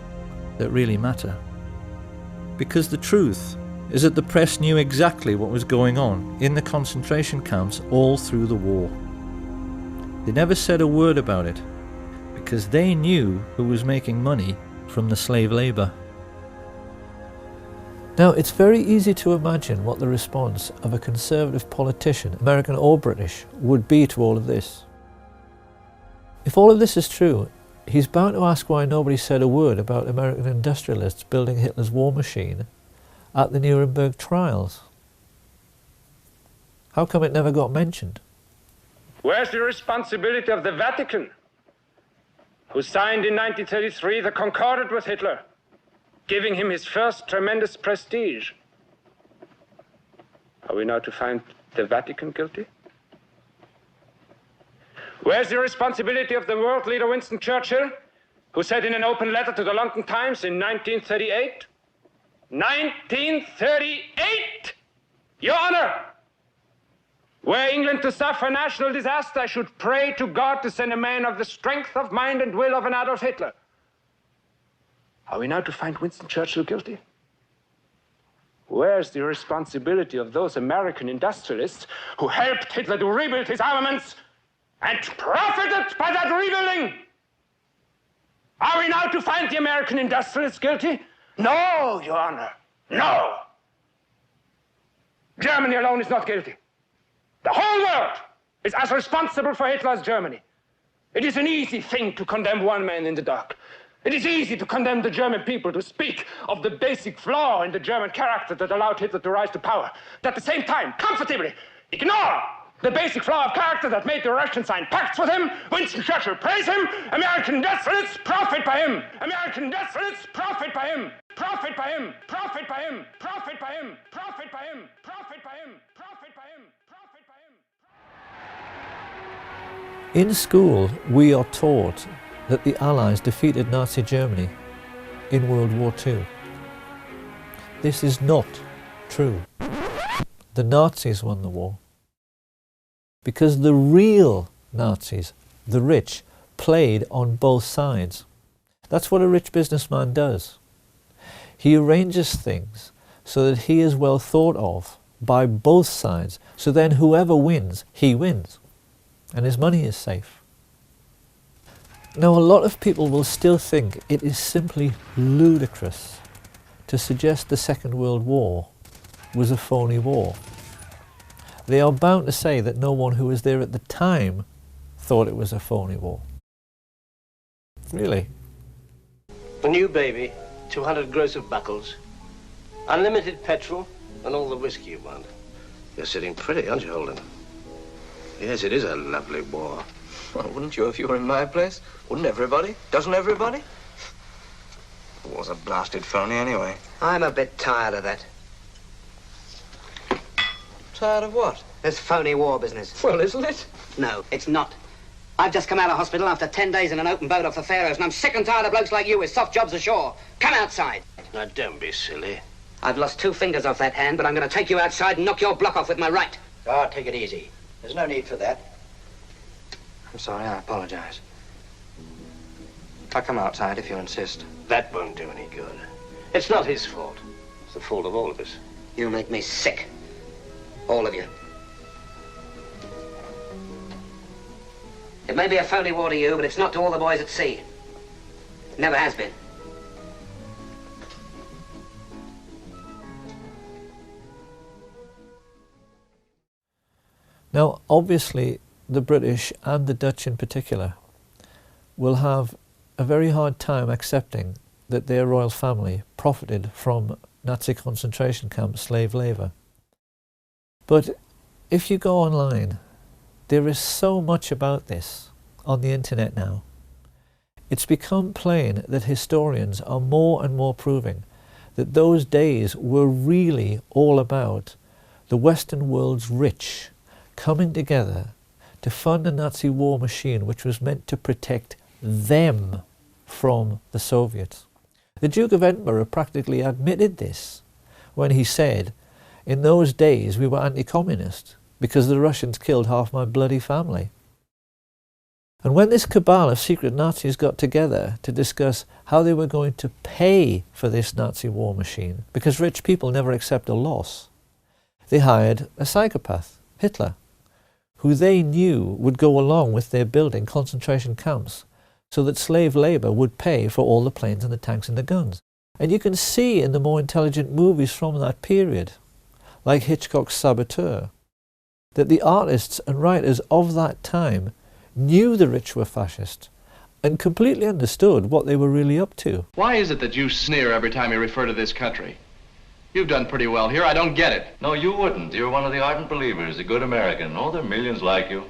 that really matter. Because the truth is that the press knew exactly what was going on in the concentration camps all through the war. They never said a word about it, because they knew who was making money from the slave labour. Now, it's very easy to imagine what the response of a conservative politician, American or British, would be to all of this. If all of this is true, he's bound to ask why nobody said a word about American industrialists building Hitler's war machine at the Nuremberg trials. How come it never got mentioned? Where's the responsibility of the Vatican, who signed in 1933 the Concordat with Hitler? giving him his first tremendous prestige. Are we now to find the Vatican guilty? Where's the responsibility of the world leader Winston Churchill, who said in an open letter to the London Times in 1938, 1938, Your Honor, were England to suffer national disaster, I should pray to God to send a man of the strength of mind and will of an Adolf Hitler. Are we now to find Winston Churchill guilty? Where's the responsibility of those American industrialists who helped Hitler to rebuild his armaments and profited by that rebuilding? Are we now to find the American industrialists guilty? No, Your Honor, no. Germany alone is not guilty. The whole world is as responsible for Hitler as Germany. It is an easy thing to condemn one man in the dark. It is easy to condemn the German people, to speak of the basic flaw in the German character that allowed Hitler to rise to power. But at the same time, comfortably ignore the basic flaw of character that made the Russians sign pacts with him. Winston Churchill praise him. American industrialists profit by him. American industrialists profit by him. Profit by him. Profit by him. Profit by him. Profit by him. Profit by him. Profit by him. Profit by him. In school, we are taught that the Allies defeated Nazi Germany in World War II. This is not true. The Nazis won the war because the real Nazis, the rich, played on both sides. That's what a rich businessman does. He arranges things so that he is well thought of by both sides, so then whoever wins, he wins, and his money is safe. Now, a lot of people will still think it is simply ludicrous to suggest the Second World War was a phony war. They are bound to say that no one who was there at the time thought it was a phony war. Really? A new baby, 200 gross of buckles, unlimited petrol, and all the whiskey you want. You're sitting pretty, aren't you, Holden? Yes, it is a lovely war. Well, wouldn't you if you were in my place? Wouldn't everybody? Doesn't everybody? The war's a blasted phony anyway. I'm a bit tired of that. Tired of what? This phony war business. Well, isn't it? No, it's not. I've just come out of hospital after 10 days in an open boat off the Faroes, and I'm sick and tired of blokes like you with soft jobs ashore. Come outside. Now, don't be silly. I've lost 2 fingers off that hand, but I'm going to take you outside and knock your block off with my right. Ah, take it easy. There's no need for that. I'm sorry, I apologize. I'll come outside if you insist. That won't do any good. It's not his fault. It's the fault of all of us. You make me sick. All of you. It may be a phony war to you, but it's not to all the boys at sea. It never has been. Now, obviously, the British and the Dutch in particular will have a very hard time accepting that their royal family profited from Nazi concentration camp slave labour. But if you go online, there is so much about this on the internet now. It's become plain that historians are more and more proving that those days were really all about the Western world's rich coming together to fund a Nazi war machine which was meant to protect them from the Soviets. The Duke of Edinburgh practically admitted this when he said, "In those days we were anti-communist because the Russians killed half my bloody family." And when this cabal of secret Nazis got together to discuss how they were going to pay for this Nazi war machine, because rich people never accept a loss, they hired a psychopath, Hitler, who they knew would go along with their building concentration camps so that slave labour would pay for all the planes and the tanks and the guns. And you can see in the more intelligent movies from that period, like Hitchcock's Saboteur, that the artists and writers of that time knew the rich were fascist and completely understood what they were really up to. Why is it that you sneer every time you refer to this country? You've done pretty well here. I don't get it. No, you wouldn't. You're one of the ardent believers, a good American. Oh, there are millions like you.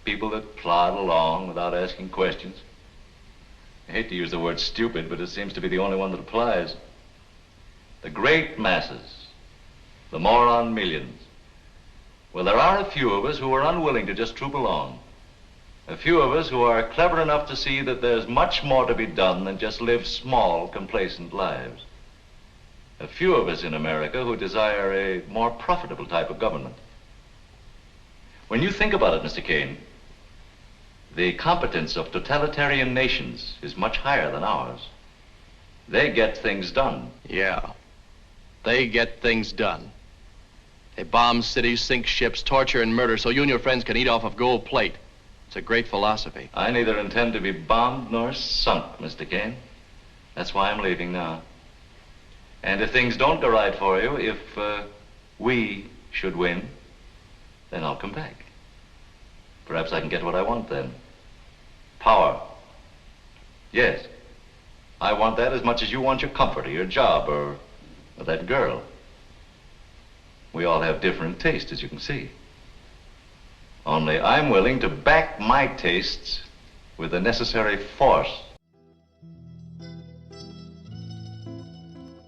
People that plod along without asking questions. I hate to use the word stupid, but it seems to be the only one that applies. the great masses, the moron millions. Well, there are a few of us who are unwilling to just troop along. A few of us who are clever enough to see that there's much more to be done than just live small, complacent lives. A few of us in America who desire a more profitable type of government. When you think about it, Mr. Kane, the competence of totalitarian nations is much higher than ours. They get things done. Yeah, they get things done. They bomb cities, sink ships, torture and murder so you and your friends can eat off of gold plate. It's a great philosophy. I neither intend to be bombed nor sunk, Mr. Kane. That's why I'm leaving now. And if things don't go right for you, if we should win, then I'll come back. Perhaps I can get what I want then. Power. Yes. I want that as much as you want your comfort or your job or that girl. We all have different tastes, as you can see. Only I'm willing to back my tastes with the necessary force.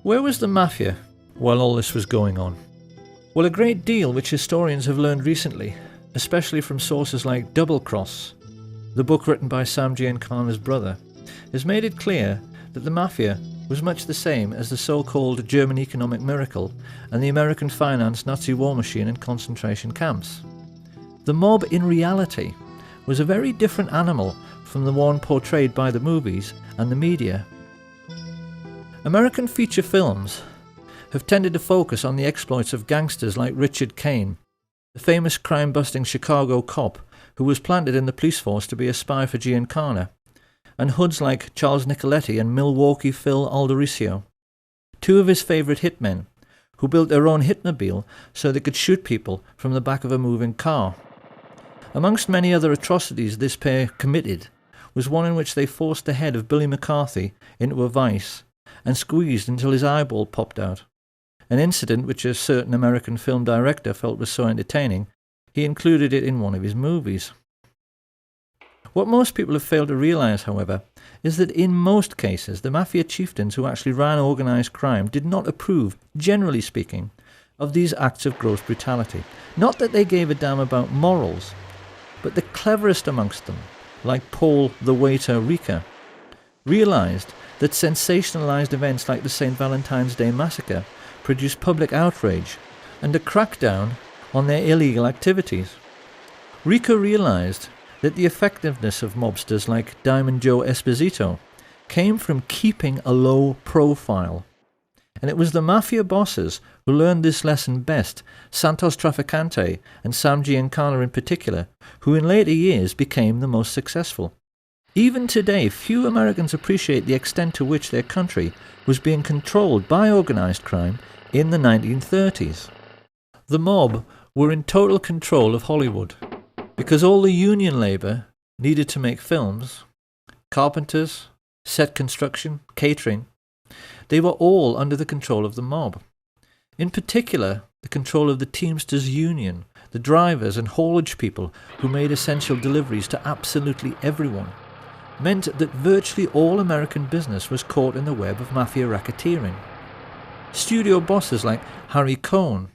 Where was the mafia while all this was going on? Well, a great deal which historians have learned recently, especially from sources like Double Cross, the book written by Sam Giancana's brother, has made it clear that the mafia was much the same as the so-called German economic miracle and the American finance Nazi war machine in concentration camps. The mob in reality was a very different animal from the one portrayed by the movies and the media. American feature films have tended to focus on the exploits of gangsters like Richard Kane, the famous crime-busting Chicago cop who was planted in the police force to be a spy for Giancana, and hoods like Charles Nicoletti and Milwaukee Phil Aldericio, two of his favourite hitmen, who built their own hitmobile so they could shoot people from the back of a moving car. Amongst many other atrocities this pair committed was one in which they forced the head of Billy McCarthy into a vice and squeezed until his eyeball popped out, an incident which a certain American film director felt was so entertaining he included it in one of his movies. What most people have failed to realise, however, is that in most cases the mafia chieftains who actually ran organised crime did not approve, generally speaking, of these acts of gross brutality. Not that they gave a damn about morals, but the cleverest amongst them, like Paul the waiter Rika, realised that sensationalised events like the St. Valentine's Day massacre produced public outrage and a crackdown on their illegal activities. Rika realised that the effectiveness of mobsters like Diamond Joe Esposito came from keeping a low profile. And it was the mafia bosses who learned this lesson best, Santos Trafficante and Sam Giancana in particular, who in later years became the most successful. Even today, few Americans appreciate the extent to which their country was being controlled by organised crime in the 1930s. The mob were in total control of Hollywood, because all the union labour needed to make films, carpenters, set construction, catering, they were all under the control of the mob. In particular, the control of the Teamsters Union, the drivers and haulage people who made essential deliveries to absolutely everyone, meant that virtually all American business was caught in the web of mafia racketeering. Studio bosses like Harry Cohn,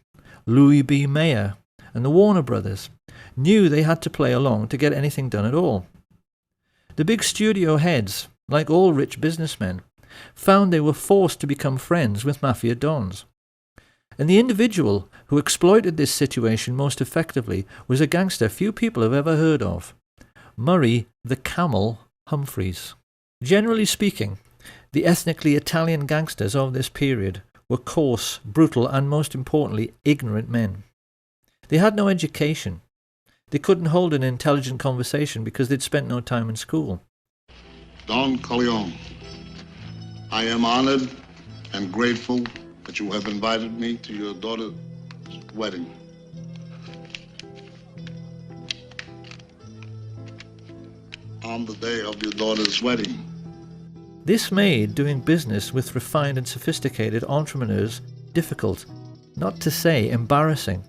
Louis B. Mayer, and the Warner Brothers knew they had to play along to get anything done at all. The big studio heads, like all rich businessmen, found they were forced to become friends with mafia dons. And the individual who exploited this situation most effectively was a gangster few people have ever heard of, Murray the Camel Humphreys. Generally speaking, the ethnically Italian gangsters of this period were coarse, brutal, and most importantly, ignorant men. They had no education. They couldn't hold an intelligent conversation because they'd spent no time in school. Don Corleone, I am honored and grateful that you have invited me to your daughter's wedding. On the day of your daughter's wedding. This made doing business with refined and sophisticated entrepreneurs difficult, not to say embarrassing.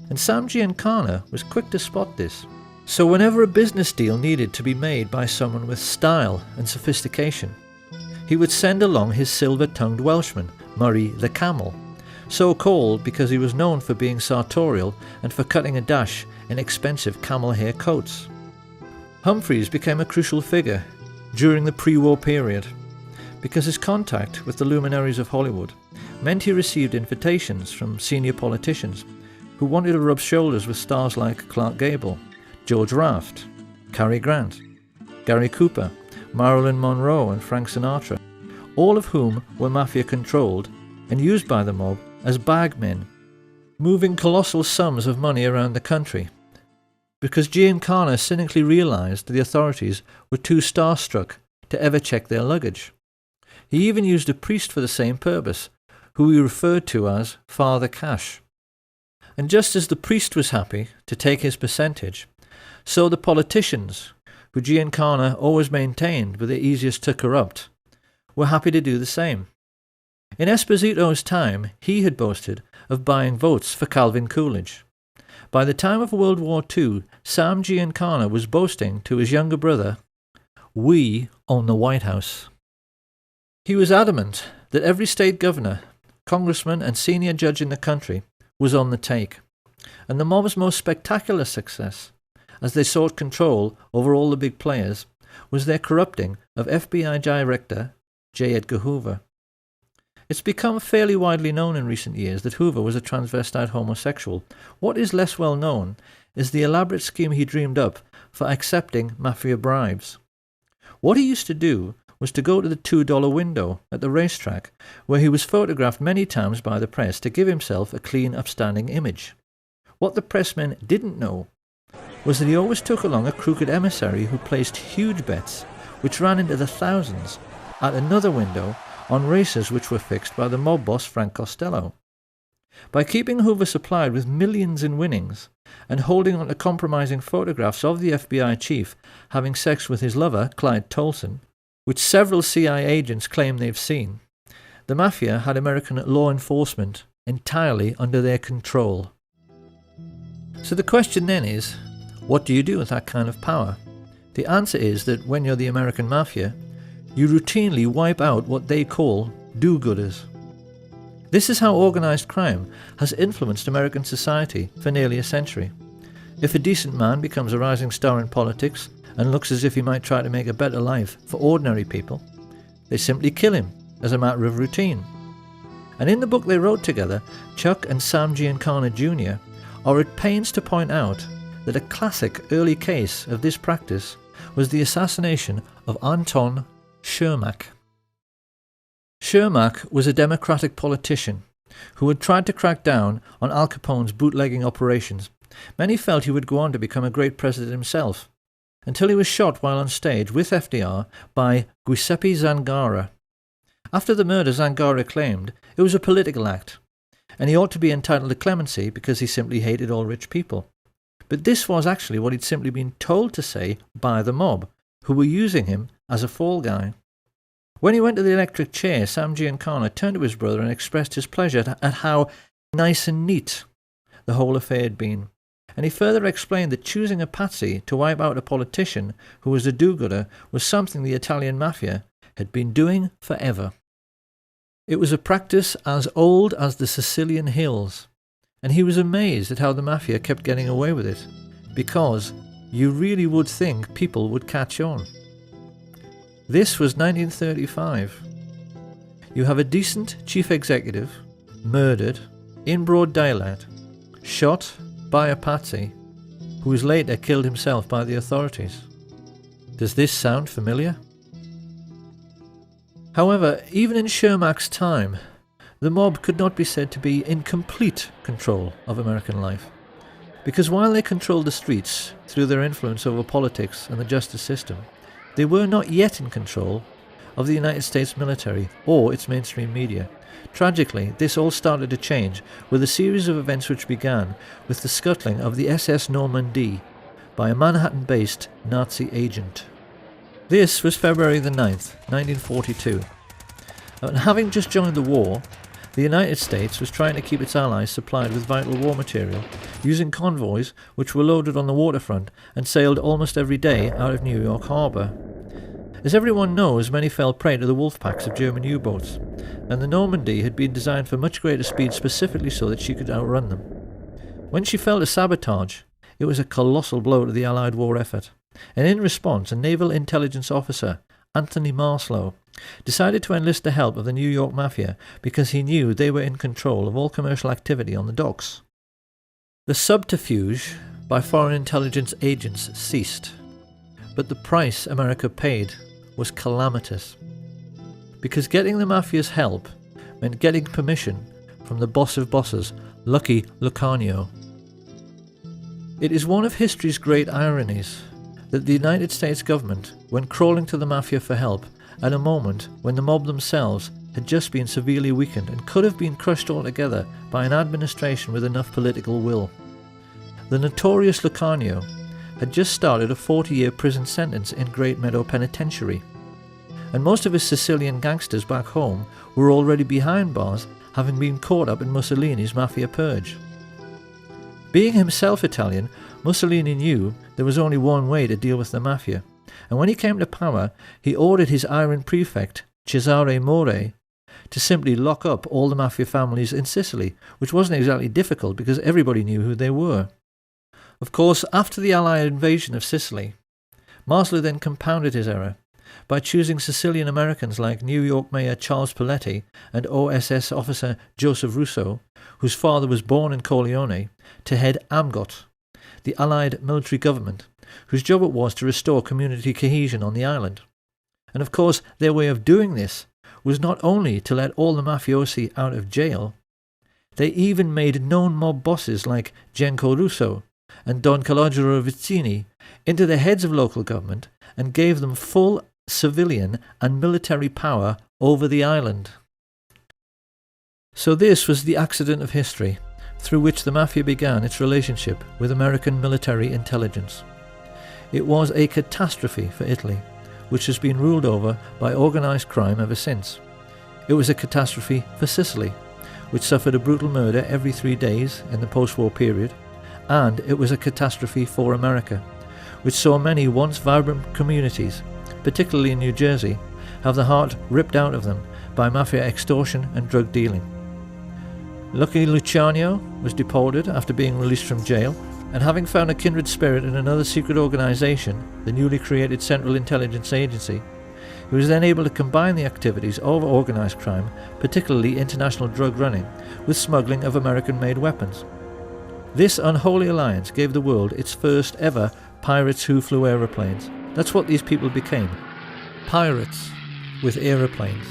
And Sam Giancana was quick to spot this. So whenever a business deal needed to be made by someone with style and sophistication, he would send along his silver-tongued Welshman, Murray the Camel, so called because he was known for being sartorial and for cutting a dash in expensive camel hair coats. Humphreys became a crucial figure during the pre-war period because his contact with the luminaries of Hollywood meant he received invitations from senior politicians who wanted to rub shoulders with stars like Clark Gable, George Raft, Cary Grant, Gary Cooper, Marilyn Monroe and Frank Sinatra, all of whom were mafia-controlled and used by the mob as bagmen, moving colossal sums of money around the country, because Giancana cynically realized the authorities were too starstruck to ever check their luggage. He even used a priest for the same purpose, who he referred to as Father Cash. And just as the priest was happy to take his percentage, so the politicians, who Giancana always maintained were the easiest to corrupt, were happy to do the same. In Esposito's time, he had boasted of buying votes for Calvin Coolidge. By the time of World War II, Sam Giancana was boasting to his younger brother, "We own the White House." He was adamant that every state governor, congressman and senior judge in the country was on the take, and the mob's most spectacular success, as they sought control over all the big players, was their corrupting of FBI Director J. Edgar Hoover. It's become fairly widely known in recent years that Hoover was a transvestite homosexual. What is less well known is the elaborate scheme he dreamed up for accepting mafia bribes. What he used to do was to go to the $2 window at the racetrack, where he was photographed many times by the press to give himself a clean, upstanding image. What the pressmen didn't know was that he always took along a crooked emissary who placed huge bets, which ran into the thousands, at another window on races which were fixed by the mob boss Frank Costello. By keeping Hoover supplied with millions in winnings and holding on to compromising photographs of the FBI chief having sex with his lover, Clyde Tolson, which several CIA agents claim they've seen, the mafia had American law enforcement entirely under their control. So the question then is, what do you do with that kind of power? The answer is that when you're the American mafia, you routinely wipe out what they call do-gooders. This is how organized crime has influenced American society for nearly a century. If a decent man becomes a rising star in politics and looks as if he might try to make a better life for ordinary people, they simply kill him as a matter of routine. And in the book they wrote together, Chuck and Sam Giancana Jr. are at pains to point out that a classic early case of this practice was the assassination of Anton Shermack. Shermack was a Democratic politician who had tried to crack down on Al Capone's bootlegging operations. Many felt he would go on to become a great president himself, until he was shot while on stage with FDR by Giuseppe Zangara. After the murder, Zangara claimed it was a political act, and he ought to be entitled to clemency because he simply hated all rich people. But this was actually what he'd simply been told to say by the mob, who were using him as a fall guy. When he went to the electric chair, Sam Giancana turned to his brother and expressed his pleasure at how nice and neat the whole affair had been. And he further explained that choosing a patsy to wipe out a politician who was a do-gooder was something the Italian mafia had been doing forever. It was a practice as old as the Sicilian hills, and he was amazed at how the mafia kept getting away with it, because you really would think people would catch on. This was 1935. You have a decent chief executive murdered in broad daylight, shot by a patsy who was later killed himself by the authorities. Does this sound familiar? However, even in Shermack's time, the mob could not be said to be in complete control of American life, because while they controlled the streets through their influence over politics and the justice system, they were not yet in control of the United States military or its mainstream media. Tragically, this all started to change with a series of events which began with the scuttling of the SS Normandie by a Manhattan-based Nazi agent. This was February the 9th, 1942. And having just joined the war, the United States was trying to keep its allies supplied with vital war material, using convoys which were loaded on the waterfront and sailed almost every day out of New York Harbor. As everyone knows, many fell prey to the wolf packs of German U-boats, and the Normandy had been designed for much greater speed specifically so that she could outrun them. When she fell to sabotage, it was a colossal blow to the Allied war effort, and in response a naval intelligence officer, Anthony Marslow, decided to enlist the help of the New York Mafia because he knew they were in control of all commercial activity on the docks. The subterfuge by foreign intelligence agents ceased, but the price America paid was calamitous, because getting the Mafia's help meant getting permission from the boss of bosses, Lucky Lucanio. It is one of history's great ironies that the United States government went crawling to the Mafia for help at a moment when the mob themselves had just been severely weakened and could have been crushed altogether by an administration with enough political will. The notorious Lucanio had just started a 40-year prison sentence in Great Meadow Penitentiary, and most of his Sicilian gangsters back home were already behind bars, having been caught up in Mussolini's Mafia purge. Being himself Italian, Mussolini knew there was only one way to deal with the Mafia, and when he came to power, he ordered his iron prefect, Cesare More, to simply lock up all the Mafia families in Sicily, which wasn't exactly difficult because everybody knew who they were. Of course, after the Allied invasion of Sicily, Marslow then compounded his error by choosing Sicilian Americans like New York Mayor Charles Paletti and OSS officer Joseph Russo, whose father was born in Corleone, to head AMGOT, the Allied military government, whose job it was to restore community cohesion on the island. And of course, their way of doing this was not only to let all the mafiosi out of jail, they even made known mob bosses like Genco Russo and Don Calogero Vizzini into the heads of local government and gave them full civilian and military power over the island. So this was the accident of history through which the Mafia began its relationship with American military intelligence. It was a catastrophe for Italy, which has been ruled over by organised crime ever since. It was a catastrophe for Sicily, which suffered a brutal murder every 3 days in the post-war period, and it was a catastrophe for America, which saw many once vibrant communities, particularly in New Jersey, have the heart ripped out of them by Mafia extortion and drug dealing. Lucky Luciano was deported after being released from jail, and having found a kindred spirit in another secret organisation, the newly created Central Intelligence Agency, he was then able to combine the activities of organised crime, particularly international drug running, with smuggling of American-made weapons. This unholy alliance gave the world its first ever pirates who flew aeroplanes. That's what these people became. Pirates with aeroplanes.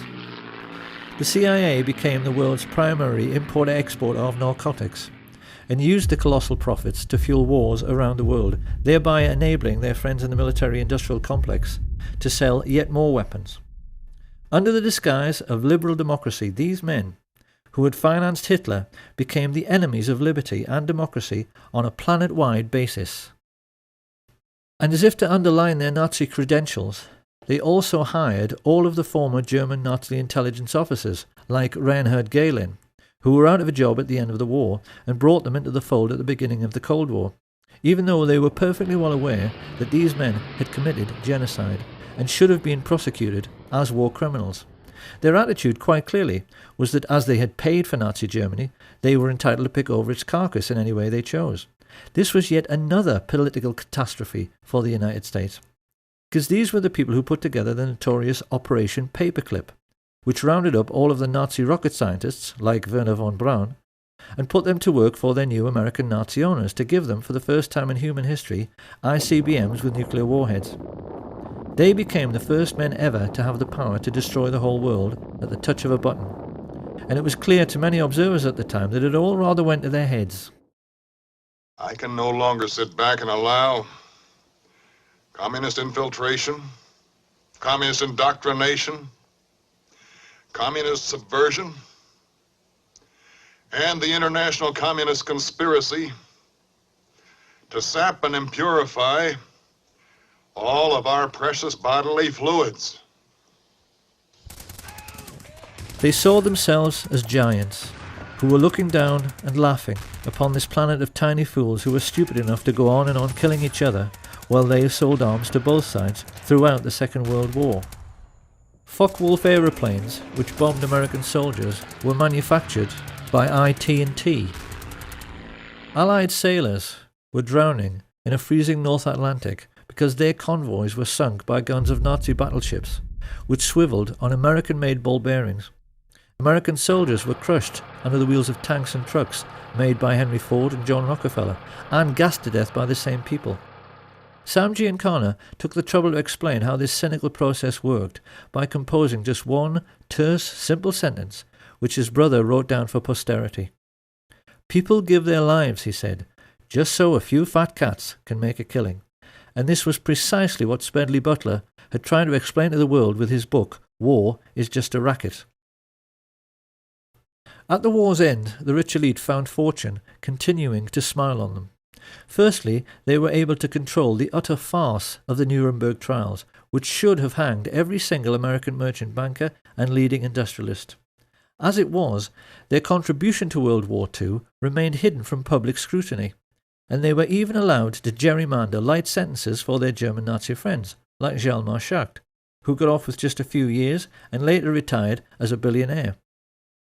The CIA became the world's primary import-exporter of narcotics, and used the colossal profits to fuel wars around the world, thereby enabling their friends in the military-industrial complex to sell yet more weapons. Under the disguise of liberal democracy, these men, who had financed Hitler, became the enemies of liberty and democracy on a planet-wide basis. And as if to underline their Nazi credentials, they also hired all of the former German Nazi intelligence officers, like Reinhard Gehlen, who were out of a job at the end of the war, and brought them into the fold at the beginning of the Cold War, even though they were perfectly well aware that these men had committed genocide and should have been prosecuted as war criminals. Their attitude, quite clearly, was that as they had paid for Nazi Germany, they were entitled to pick over its carcass in any way they chose. This was yet another political catastrophe for the United States, because these were the people who put together the notorious Operation Paperclip, which rounded up all of the Nazi rocket scientists, like Werner von Braun, and put them to work for their new American Nazi owners to give them, for the first time in human history, ICBMs with nuclear warheads. They became the first men ever to have the power to destroy the whole world at the touch of a button, and it was clear to many observers at the time that it all rather went to their heads. I can no longer sit back and allow communist infiltration, communist indoctrination, communist subversion, and the international communist conspiracy to sap and impurify all of our precious bodily fluids. They saw themselves as giants, who were looking down and laughing upon this planet of tiny fools who were stupid enough to go on and on killing each other while they sold arms to both sides throughout the Second World War. Focke-Wulf aeroplanes, which bombed American soldiers, were manufactured by IT&T. Allied sailors were drowning in a freezing North Atlantic because their convoys were sunk by guns of Nazi battleships, which swiveled on American-made ball bearings. American soldiers were crushed under the wheels of tanks and trucks made by Henry Ford and John Rockefeller, and gassed to death by the same people. Sam Giancana took the trouble to explain how this cynical process worked by composing just one terse, simple sentence, which his brother wrote down for posterity. "People give their lives," he said, "just so a few fat cats can make a killing." And this was precisely what Smedley Butler had tried to explain to the world with his book, War is Just a Racket. At the war's end, the rich elite found fortune continuing to smile on them. Firstly, they were able to control the utter farce of the Nuremberg trials, which should have hanged every single American merchant banker and leading industrialist. As it was, their contribution to World War II remained hidden from public scrutiny, and they were even allowed to gerrymander light sentences for their German Nazi friends, like Hjalmar Schacht, who got off with just a few years and later retired as a billionaire.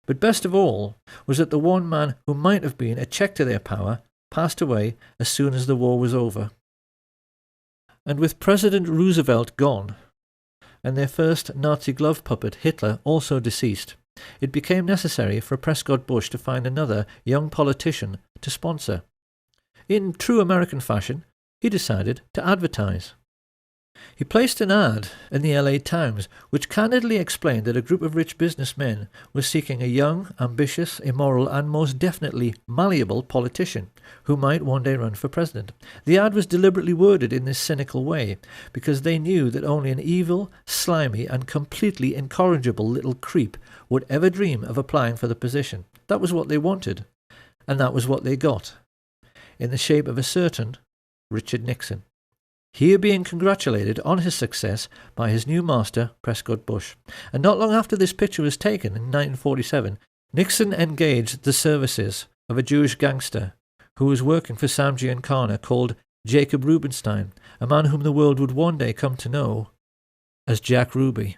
But best of all was that the one man who might have been a check to their power passed away as soon as the war was over. And with President Roosevelt gone, and their first Nazi glove puppet Hitler also deceased, it became necessary for Prescott Bush to find another young politician to sponsor. In true American fashion, he decided to advertise. He placed an ad in the LA Times which candidly explained that a group of rich businessmen was seeking a young, ambitious, immoral and most definitely malleable politician who might one day run for president. The ad was deliberately worded in this cynical way because they knew that only an evil, slimy and completely incorrigible little creep would ever dream of applying for the position. That was what they wanted, and that was what they got, in the shape of a certain Richard Nixon. Here being congratulated on his success by his new master, Prescott Bush. And not long after this picture was taken in 1947, Nixon engaged the services of a Jewish gangster who was working for Sam Giancana called Jacob Rubenstein, a man whom the world would one day come to know as Jack Ruby.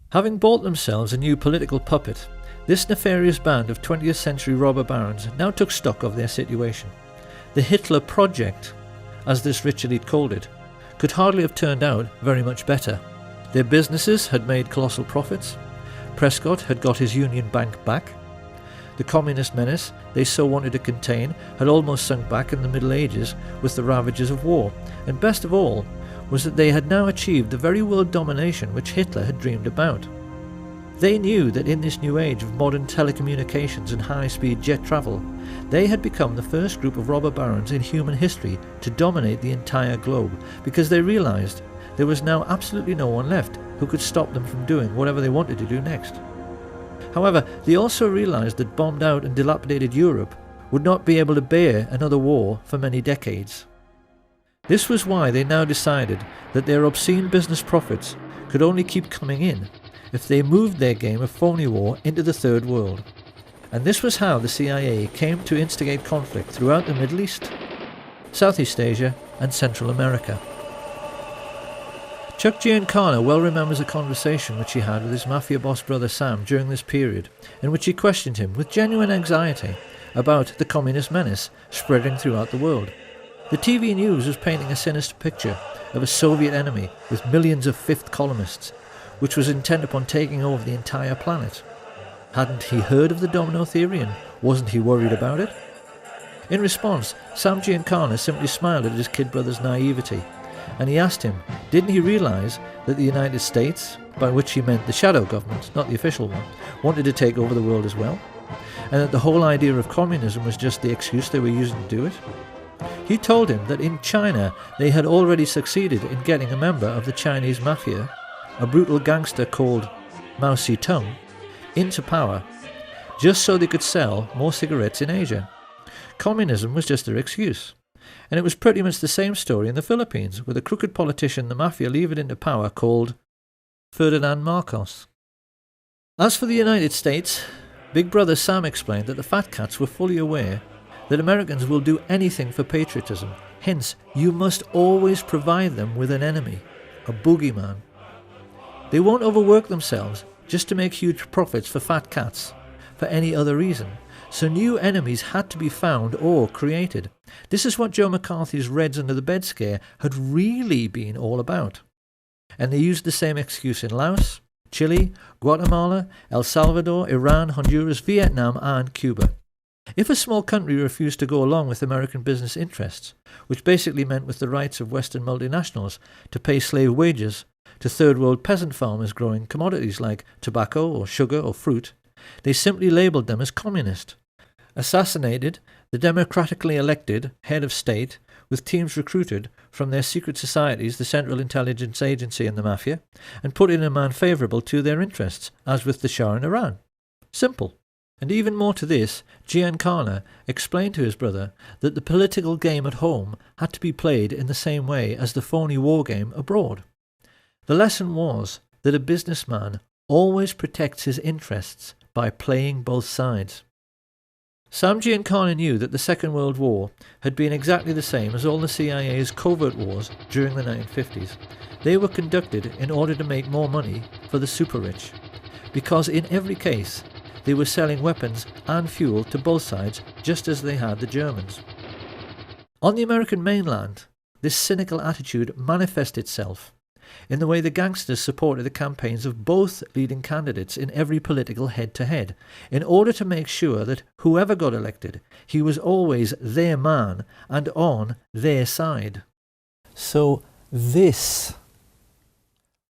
Having bought themselves a new political puppet, this nefarious band of 20th century robber barons now took stock of their situation. The Hitler Project, as this rich elite called it, could hardly have turned out very much better. Their businesses had made colossal profits. Prescott had got his Union Bank back. The communist menace they so wanted to contain had almost sunk back in the Middle Ages with the ravages of war. And best of all was that they had now achieved the very world domination which Hitler had dreamed about. They knew that in this new age of modern telecommunications and high-speed jet travel, they had become the first group of robber barons in human history to dominate the entire globe, because they realized there was now absolutely no one left who could stop them from doing whatever they wanted to do next. However, they also realized that bombed out and dilapidated Europe would not be able to bear another war for many decades. This was why they now decided that their obscene business profits could only keep coming in if they moved their game of phony war into the Third World. And this was how the CIA came to instigate conflict throughout the Middle East, Southeast Asia and Central America. Chuck Giancana well remembers a conversation which he had with his mafia boss brother Sam during this period, in which he questioned him with genuine anxiety about the communist menace spreading throughout the world. The TV news was painting a sinister picture of a Soviet enemy with millions of fifth columnists, which was intent upon taking over the entire planet. Hadn't he heard of the domino theory, and wasn't he worried about it? In response, Sam Giancana simply smiled at his kid brother's naivety, and he asked him, didn't he realize that the United States, by which he meant the shadow government, not the official one, wanted to take over the world as well, and that the whole idea of communism was just the excuse they were using to do it? He told him that in China they had already succeeded in getting a member of the Chinese mafia, a brutal gangster called Mao Zedong, into power, just so they could sell more cigarettes in Asia. Communism was just their excuse. And it was pretty much the same story in the Philippines, with a crooked politician the mafia levered into power called Ferdinand Marcos. As for the United States, Big Brother Sam explained that the fat cats were fully aware that Americans will do anything for patriotism. Hence, you must always provide them with an enemy. a boogeyman. They won't overwork themselves just to make huge profits for fat cats, for any other reason. So new enemies had to be found or created. This is what Joe McCarthy's Reds Under the Bed scare had really been all about. And they used the same excuse in Laos, Chile, Guatemala, El Salvador, Iran, Honduras, Vietnam and Cuba. If a small country refused to go along with American business interests, which basically meant with the rights of Western multinationals to pay slave wages to third world peasant farmers growing commodities like tobacco or sugar or fruit, they simply labelled them as communist, assassinated the democratically elected head of state with teams recruited from their secret societies, the Central Intelligence Agency and the Mafia, and put in a man favourable to their interests, as with the Shah in Iran. Simple. And even more to this, Giancana explained to his brother that the political game at home had to be played in the same way as the phony war game abroad. The lesson was that a businessman always protects his interests by playing both sides. Sam Giancana knew that the Second World War had been exactly the same as all the CIA's covert wars during the 1950s. They were conducted in order to make more money for the super-rich, because in every case they were selling weapons and fuel to both sides just as they had the Germans. On the American mainland, this cynical attitude manifested itself in the way the gangsters supported the campaigns of both leading candidates in every political head-to-head, in order to make sure that whoever got elected, he was always their man and on their side. So this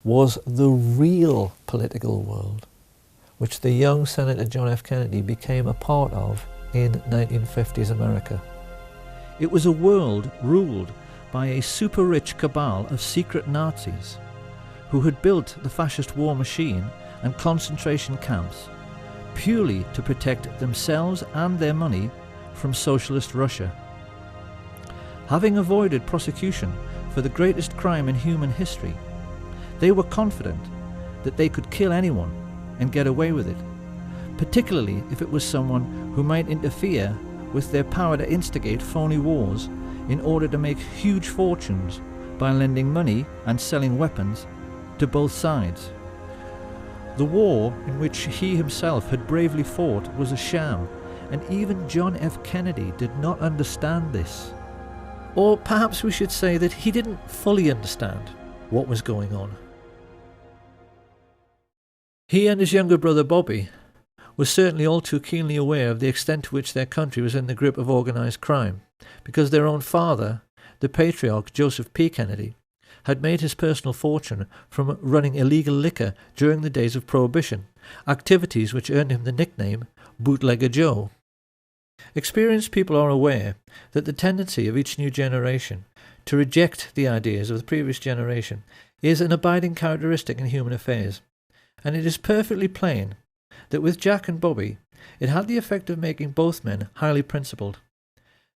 was the real political world which the young Senator John F. Kennedy became a part of in 1950s America. It was a world ruled by a super-rich cabal of secret Nazis who had built the fascist war machine and concentration camps purely to protect themselves and their money from socialist Russia. Having avoided prosecution for the greatest crime in human history, they were confident that they could kill anyone and get away with it, particularly if it was someone who might interfere with their power to instigate phony wars in order to make huge fortunes by lending money and selling weapons to both sides. The war in which he himself had bravely fought was a sham, and even John F. Kennedy did not understand this. Or perhaps we should say that he didn't fully understand what was going on. He and his younger brother Bobby were certainly all too keenly aware of the extent to which their country was in the grip of organised crime, because their own father, the patriarch Joseph P. Kennedy, had made his personal fortune from running illegal liquor during the days of Prohibition, activities which earned him the nickname Bootlegger Joe. Experienced people are aware that the tendency of each new generation to reject the ideas of the previous generation is an abiding characteristic in human affairs, and it is perfectly plain that with Jack and Bobby it had the effect of making both men highly principled.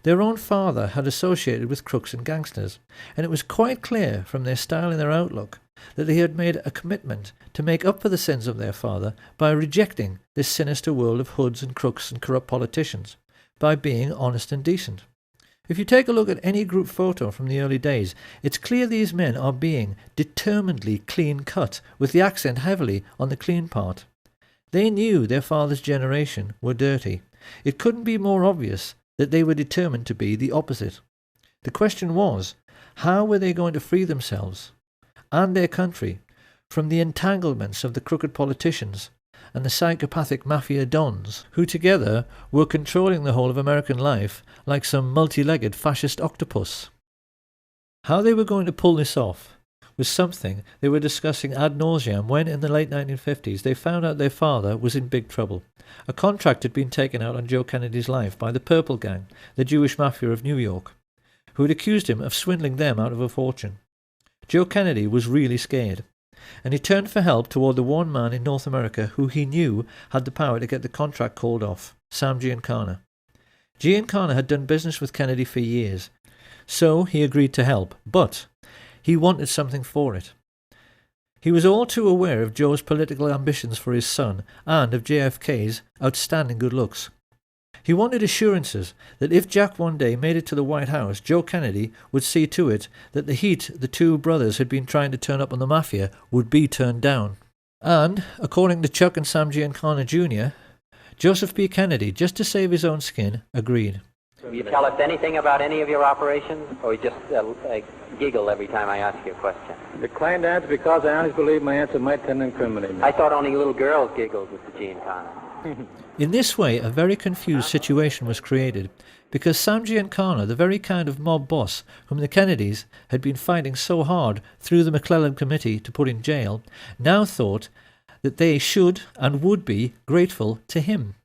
Their own father had associated with crooks and gangsters, and it was quite clear from their style and their outlook that they had made a commitment to make up for the sins of their father by rejecting this sinister world of hoods and crooks and corrupt politicians, by being honest and decent. If you take a look at any group photo from the early days, it's clear these men are being determinedly clean-cut, with the accent heavily on the clean part. They knew their father's generation were dirty. It couldn't be more obvious that they were determined to be the opposite. The question was, how were they going to free themselves and their country from the entanglements of the crooked politicians and the psychopathic mafia dons, who together were controlling the whole of American life like some multi-legged fascist octopus? How they were going to pull this off was something they were discussing ad nauseam when, in the late 1950s, they found out their father was in big trouble. A contract had been taken out on Joe Kennedy's life by the Purple Gang, the Jewish mafia of New York, who had accused him of swindling them out of a fortune. Joe Kennedy was really scared, and he turned for help toward the one man in North America who he knew had the power to get the contract called off, Sam Giancana. Giancana had done business with Kennedy for years, so he agreed to help, but he wanted something for it. He was all too aware of Joe's political ambitions for his son and of JFK's outstanding good looks. He wanted assurances that if Jack one day made it to the White House, Joe Kennedy would see to it that the heat the two brothers had been trying to turn up on the mafia would be turned down. And, according to Chuck and Sam Giancana Jr., Joseph B. Kennedy, just to save his own skin, agreed. Will you tell us anything about any of your operations, or you just giggle every time I ask you a question? I decline to answer because I honestly believe my answer might tend to incriminate me. I thought only little girls giggled with the Giancana. In this way, a very confused situation was created, because Sam Giancana, the very kind of mob boss whom the Kennedys had been fighting so hard through the McClellan Committee to put in jail, now thought that they should and would be grateful to him.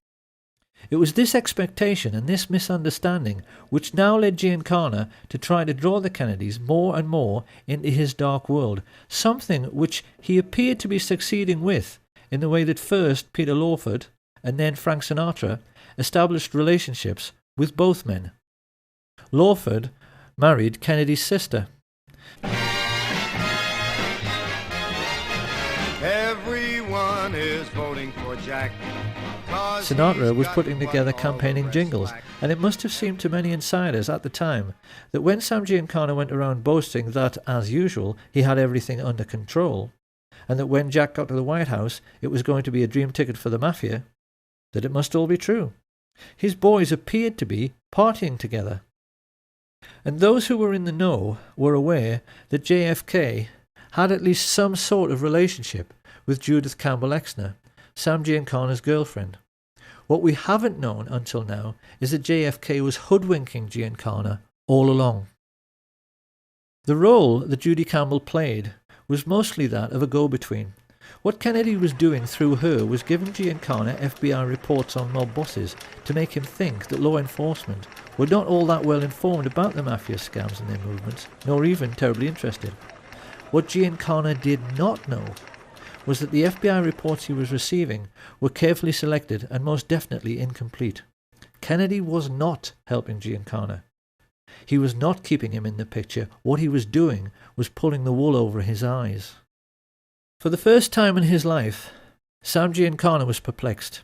It was this expectation and this misunderstanding which now led Giancana to try to draw the Kennedys more and more into his dark world, something which he appeared to be succeeding with in the way that first Peter Lawford and then Frank Sinatra established relationships with both men. Lawford married Kennedy's sister. Everyone is voting for Jack. Sinatra was putting together campaigning jingles, and it must have seemed to many insiders at the time that when Sam Giancana went around boasting that, as usual, he had everything under control, and that when Jack got to the White House it was going to be a dream ticket for the mafia, that it must all be true. His boys appeared to be partying together. And those who were in the know were aware that JFK had at least some sort of relationship with Judith Campbell Exner, Sam Giancana's girlfriend. What we haven't known until now is that JFK was hoodwinking Giancana all along. The role that Judy Campbell played was mostly that of a go-between. What Kennedy was doing through her was giving Giancana FBI reports on mob bosses to make him think that law enforcement were not all that well informed about the mafia scams and their movements, nor even terribly interested. What Giancana did not know was that the FBI reports he was receiving were carefully selected and most definitely incomplete. Kennedy was not helping Giancana. He was not keeping him in the picture. What he was doing was pulling the wool over his eyes. For the first time in his life, Sam Giancana was perplexed,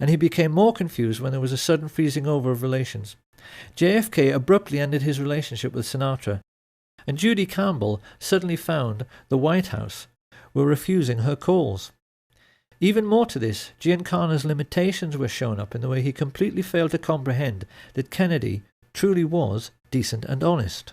and he became more confused when there was a sudden freezing over of relations. JFK abruptly ended his relationship with Sinatra, and Judy Campbell suddenly found the White House were refusing her calls. Even more to this, Giancana's limitations were shown up in the way he completely failed to comprehend that Kennedy truly was decent and honest.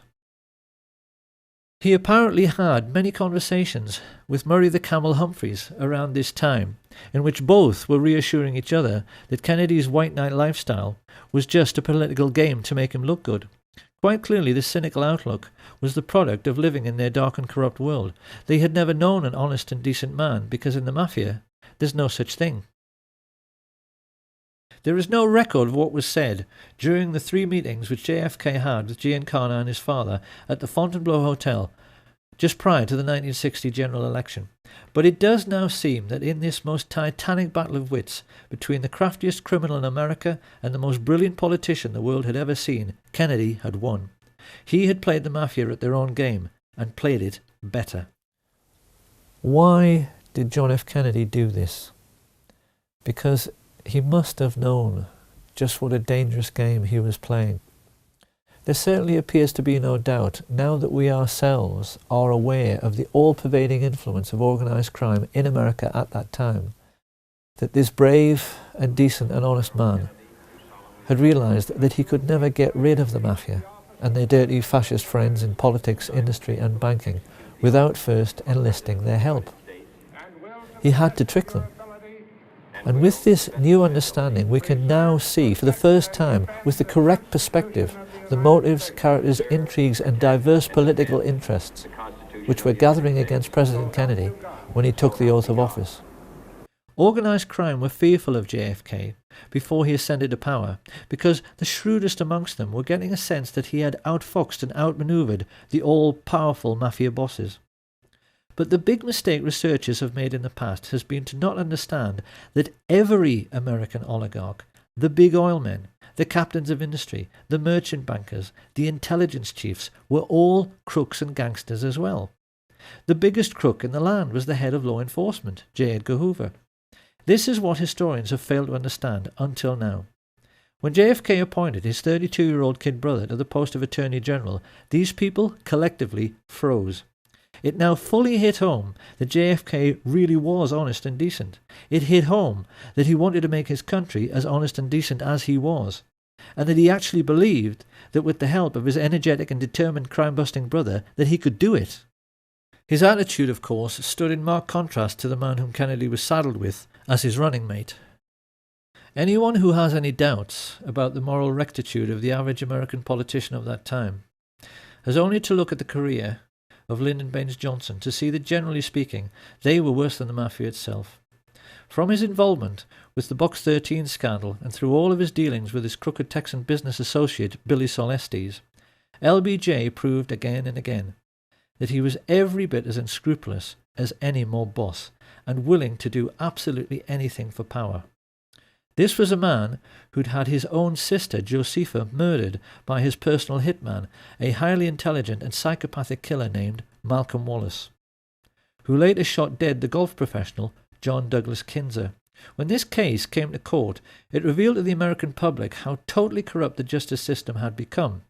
He apparently had many conversations with Murray the Camel Humphreys around this time, in which both were reassuring each other that Kennedy's white knight lifestyle was just a political game to make him look good. Quite clearly, this cynical outlook was the product of living in their dark and corrupt world. They had never known an honest and decent man, because in the mafia, there's no such thing. There is no record of what was said during the 3 meetings which JFK had with Giancana and his father at the Fontainebleau Hotel just prior to the 1960 general election. But it does now seem that in this most titanic battle of wits between the craftiest criminal in America and the most brilliant politician the world had ever seen, Kennedy had won. He had played the mafia at their own game, and played it better. Why did John F. Kennedy do this? Because he must have known just what a dangerous game he was playing. There certainly appears to be no doubt, now that we ourselves are aware of the all-pervading influence of organised crime in America at that time, that this brave and decent and honest man had realised that he could never get rid of the mafia and their dirty fascist friends in politics, industry and banking without first enlisting their help. He had to trick them. And with this new understanding, we can now see for the first time, with the correct perspective, the motives, characters, intrigues and diverse political interests which were gathering against President Kennedy when he took the oath of office. Organised crime were fearful of JFK before he ascended to power, because the shrewdest amongst them were getting a sense that he had outfoxed and outmanoeuvred the all-powerful mafia bosses. But the big mistake researchers have made in the past has been to not understand that every American oligarch, the big oil men, the captains of industry, the merchant bankers, the intelligence chiefs, were all crooks and gangsters as well. The biggest crook in the land was the head of law enforcement, J. Edgar Hoover. This is what historians have failed to understand until now. When JFK appointed his 32-year-old kid brother to the post of Attorney General, these people collectively froze. It now fully hit home that JFK really was honest and decent. It hit home that he wanted to make his country as honest and decent as he was, and that he actually believed that with the help of his energetic and determined crime-busting brother that he could do it. His attitude, of course, stood in marked contrast to the man whom Kennedy was saddled with as his running mate. Anyone who has any doubts about the moral rectitude of the average American politician of that time has only to look at the career of Lyndon Baines Johnson to see that, generally speaking, they were worse than the Mafia itself. From his involvement with the Box 13 scandal and through all of his dealings with his crooked Texan business associate Billy Solestes, LBJ proved again and again that he was every bit as unscrupulous as any mob boss and willing to do absolutely anything for power. This was a man who'd had his own sister, Josepha, murdered by his personal hitman, a highly intelligent and psychopathic killer named Malcolm Wallace, who later shot dead the golf professional John Douglas Kinzer. When this case came to court, it revealed to the American public how totally corrupt the justice system had become,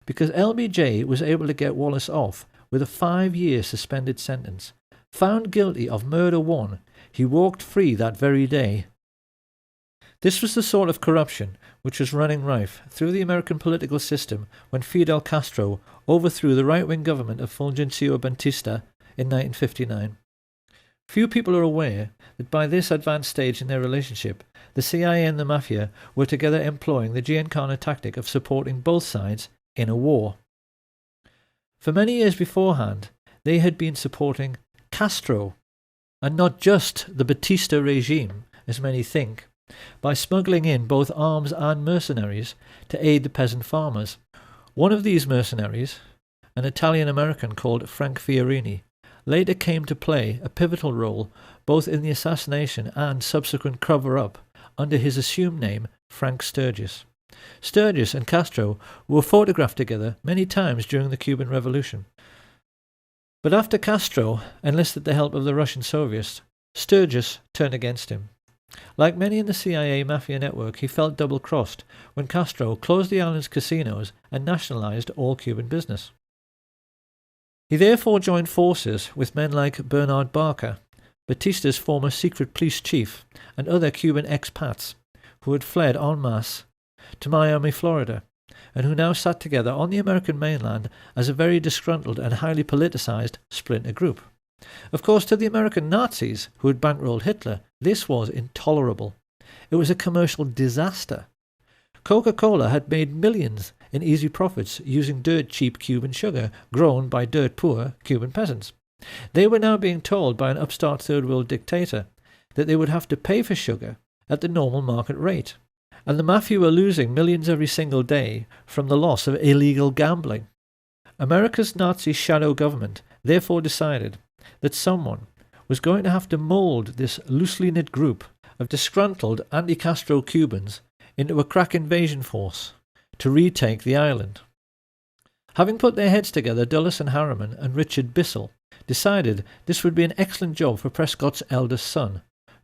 because LBJ was able to get Wallace off with a 5-year suspended sentence. Found guilty of murder one, he walked free that very day. This was the sort of corruption which was running rife through the American political system when Fidel Castro overthrew the right-wing government of Fulgencio Batista in 1959. Few people are aware that by this advanced stage in their relationship, the CIA and the Mafia were together employing the Giancana tactic of supporting both sides in a war. For many years beforehand, they had been supporting Castro, and not just the Batista regime, as many think, by smuggling in both arms and mercenaries to aid the peasant farmers. One of these mercenaries, an Italian-American called Frank Fiorini, later came to play a pivotal role both in the assassination and subsequent cover-up under his assumed name Frank Sturgis. Sturgis and Castro were photographed together many times during the Cuban Revolution. But after Castro enlisted the help of the Russian Soviets, Sturgis turned against him. Like many in the CIA Mafia network, he felt double-crossed when Castro closed the island's casinos and nationalized all Cuban business. He therefore joined forces with men like Bernard Barker, Batista's former secret police chief, and other Cuban expats who had fled en masse to Miami, Florida, and who now sat together on the American mainland as a very disgruntled and highly politicized splinter group. Of course, to the American Nazis who had bankrolled Hitler, this was intolerable. It was a commercial disaster. Coca-Cola had made millions in easy profits using dirt-cheap Cuban sugar grown by dirt-poor Cuban peasants. They were now being told by an upstart third-world dictator that they would have to pay for sugar at the normal market rate, and the Mafia were losing millions every single day from the loss of illegal gambling. America's Nazi shadow government therefore decided that someone was going to have to mould this loosely knit group of disgruntled anti-Castro Cubans into a crack invasion force to retake the island. Having put their heads together, Dulles and Harriman and Richard Bissell decided this would be an excellent job for Prescott's eldest son,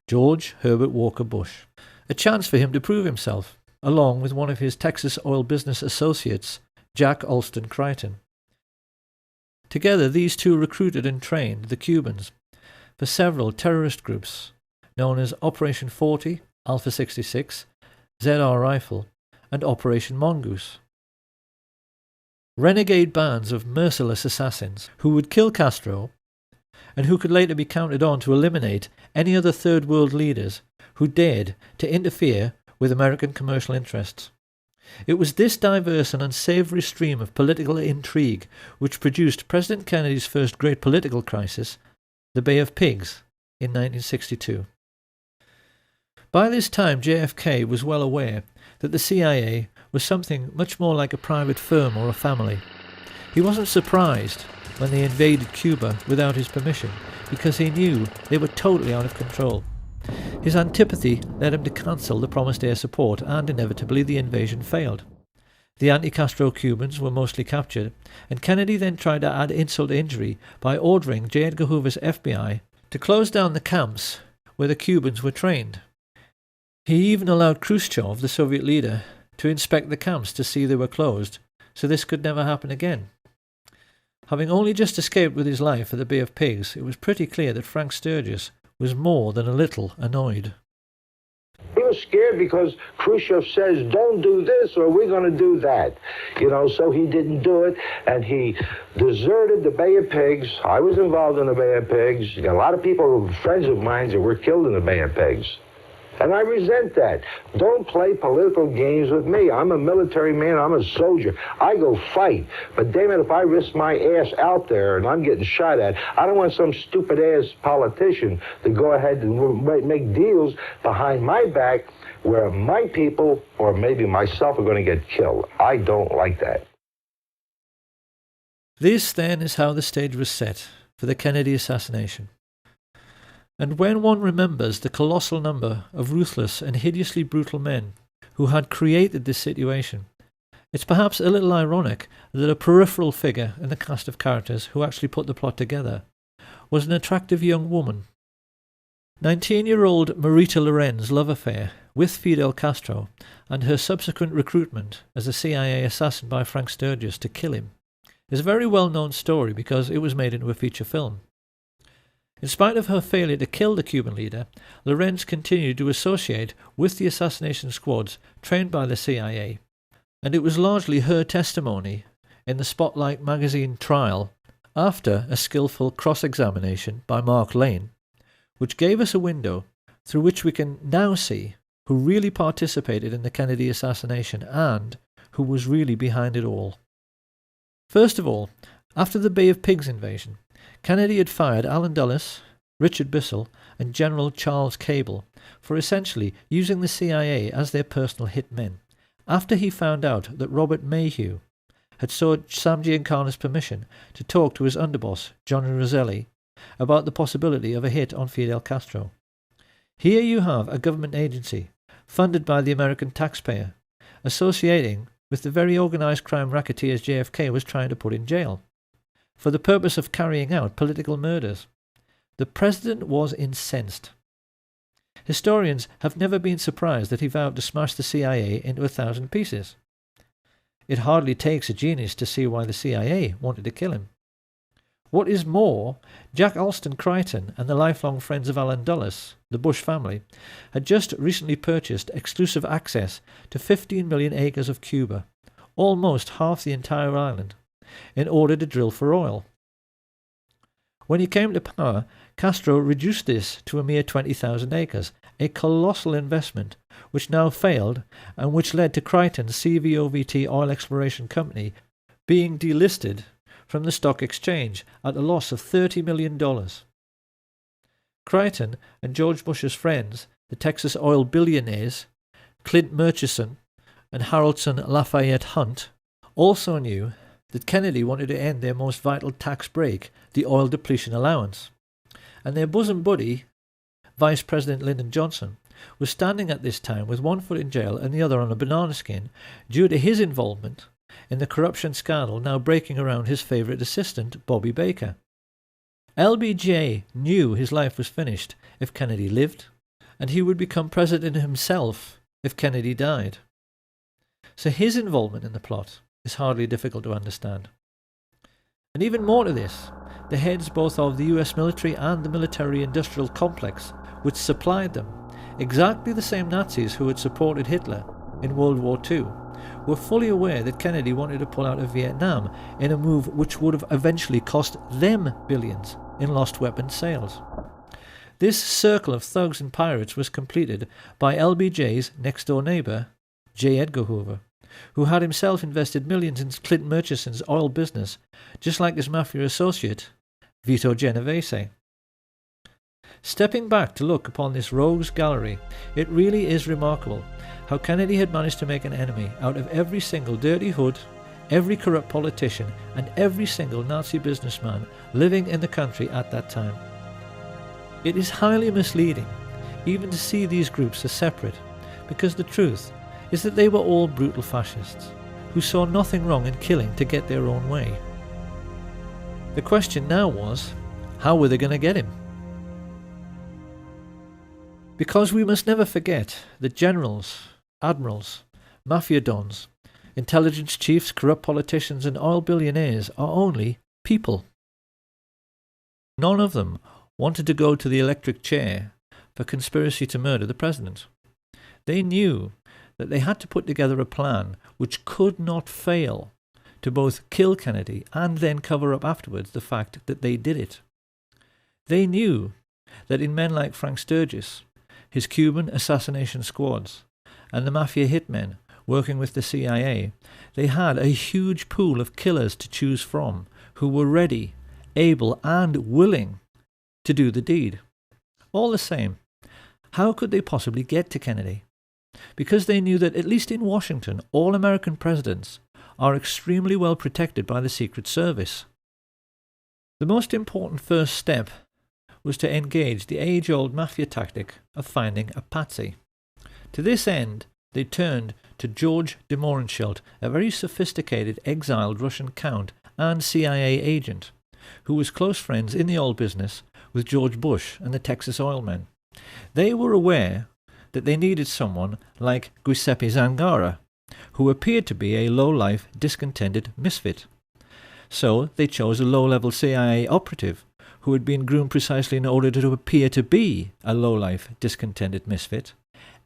George Herbert Walker Bush, a chance for him to prove himself, along with one of his Texas oil business associates, Jack Alston Crichton. Together, these two recruited and trained the Cubans for several terrorist groups known as Operation 40, Alpha 66, ZR Rifle, and Operation Mongoose. Renegade bands of merciless assassins who would kill Castro and who could later be counted on to eliminate any other third world leaders who dared to interfere with American commercial interests. It was this diverse and unsavory stream of political intrigue which produced President Kennedy's first great political crisis, the Bay of Pigs, in 1962. By this time, JFK was well aware that the CIA was something much more like a private firm or a family. He wasn't surprised when they invaded Cuba without his permission, because he knew they were totally out of control. His antipathy led him to cancel the promised air support, and inevitably the invasion failed. The anti-Castro Cubans were mostly captured, and Kennedy then tried to add insult to injury by ordering J. Edgar Hoover's FBI to close down the camps where the Cubans were trained. He even allowed Khrushchev, the Soviet leader, to inspect the camps to see they were closed, so this could never happen again. Having only just escaped with his life at the Bay of Pigs, it was pretty clear that Frank Sturgis was more than a little annoyed. He was scared because Khrushchev says, don't do this or we're going to do that. You know, so he didn't do it, and he deserted the Bay of Pigs. I was involved in the Bay of Pigs. You got a lot of people, friends of mine, that were killed in the Bay of Pigs. And I resent that. Don't play political games with me. I'm a military man. I'm a soldier. I go fight. But damn it, if I risk my ass out there and I'm getting shot at, I don't want some stupid-ass politician to go ahead and make deals behind my back where my people, or maybe myself, are going to get killed. I don't like that. This, then, is how the stage was set for the Kennedy assassination. And when one remembers the colossal number of ruthless and hideously brutal men who had created this situation, it's perhaps a little ironic that a peripheral figure in the cast of characters who actually put the plot together was an attractive young woman. 19-year-old Marita Loren's love affair with Fidel Castro and her subsequent recruitment as a CIA assassin by Frank Sturgis to kill him is a very well-known story because it was made into a feature film. In spite of her failure to kill the Cuban leader, Lorenz continued to associate with the assassination squads trained by the CIA, and it was largely her testimony in the Spotlight magazine trial after a skillful cross-examination by Mark Lane, which gave us a window through which we can now see who really participated in the Kennedy assassination and who was really behind it all. First of all, after the Bay of Pigs invasion, Kennedy had fired Allen Dulles, Richard Bissell, and General Charles Cable for essentially using the CIA as their personal hitmen, after he found out that Robert Mayhew had sought Sam Giancana's permission to talk to his underboss, Johnny Roselli, about the possibility of a hit on Fidel Castro. Here you have a government agency, funded by the American taxpayer, associating with the very organised crime racketeers JFK was trying to put in jail, for the purpose of carrying out political murders. The president was incensed. Historians have never been surprised that he vowed to smash the CIA into 1,000 pieces. It hardly takes a genius to see why the CIA wanted to kill him. What is more, Jack Alston Crichton and the lifelong friends of Allen Dulles, the Bush family, had just recently purchased exclusive access to 15 million acres of Cuba, almost half the entire island, in order to drill for oil. When he came to power, Castro reduced this to a mere 20,000 acres, a colossal investment which now failed and which led to Crichton's CVOVT Oil Exploration Company being delisted from the stock exchange at a loss of $30 million. Crichton and George Bush's friends, the Texas oil billionaires, Clint Murchison and Haroldson Lafayette Hunt, also knew that Kennedy wanted to end their most vital tax break, the oil depletion allowance, and their bosom buddy, Vice President Lyndon Johnson, was standing at this time with one foot in jail and the other on a banana skin due to his involvement in the corruption scandal now breaking around his favourite assistant, Bobby Baker. LBJ knew his life was finished if Kennedy lived, and he would become president himself if Kennedy died. So his involvement in the plot is hardly difficult to understand. And even more to this, the heads both of the US military and the military-industrial complex which supplied them, exactly the same Nazis who had supported Hitler in World War II, were fully aware that Kennedy wanted to pull out of Vietnam in a move which would have eventually cost them billions in lost weapons sales. This circle of thugs and pirates was completed by LBJ's next-door neighbour, J. Edgar Hoover, who had himself invested millions in Clint Murchison's oil business, just like his mafia associate, Vito Genovese. Stepping back to look upon this rogues gallery, it really is remarkable how Kennedy had managed to make an enemy out of every single dirty hood, every corrupt politician, and every single Nazi businessman living in the country at that time. It is highly misleading even to see these groups as separate, because the truth is that they were all brutal fascists who saw nothing wrong in killing to get their own way. The question now was, how were they going to get him? Because we must never forget that generals, admirals, mafia dons, intelligence chiefs, corrupt politicians and oil billionaires are only people. None of them wanted to go to the electric chair for conspiracy to murder the president. They knew that they had to put together a plan which could not fail to both kill Kennedy and then cover up afterwards the fact that they did it. They knew that in men like Frank Sturgis, his Cuban assassination squads, and the mafia hitmen working with the CIA, they had a huge pool of killers to choose from who were ready, able and willing to do the deed. All the same, how could they possibly get to Kennedy? Because they knew that, at least in Washington, all American presidents are extremely well protected by the Secret Service. The most important first step was to engage the age-old mafia tactic of finding a patsy. To this end, they turned to George de Mohrenschildt, a very sophisticated exiled Russian count and CIA agent, who was close friends in the oil business with George Bush and the Texas oil men. They were aware that they needed someone like Giuseppe Zangara, who appeared to be a low-life, discontented misfit. So they chose a low-level CIA operative who had been groomed precisely in order to appear to be a low-life, discontented misfit,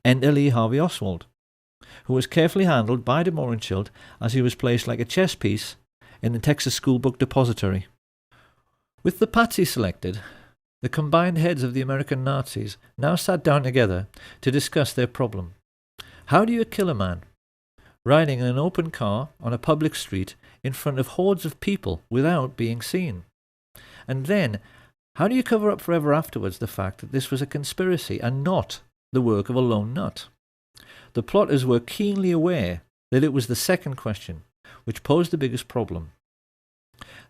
Enter Lee Harvey Oswald, who was carefully handled by de Mohrenschildt as he was placed like a chess piece in the Texas School Book Depository. With the patsy selected, the combined heads of the American Nazis now sat down together to discuss their problem. How do you kill a man? Riding in an open car on a public street in front of hordes of people without being seen. And then, how do you cover up forever afterwards the fact that this was a conspiracy and not the work of a lone nut? The plotters were keenly aware that it was the second question which posed the biggest problem.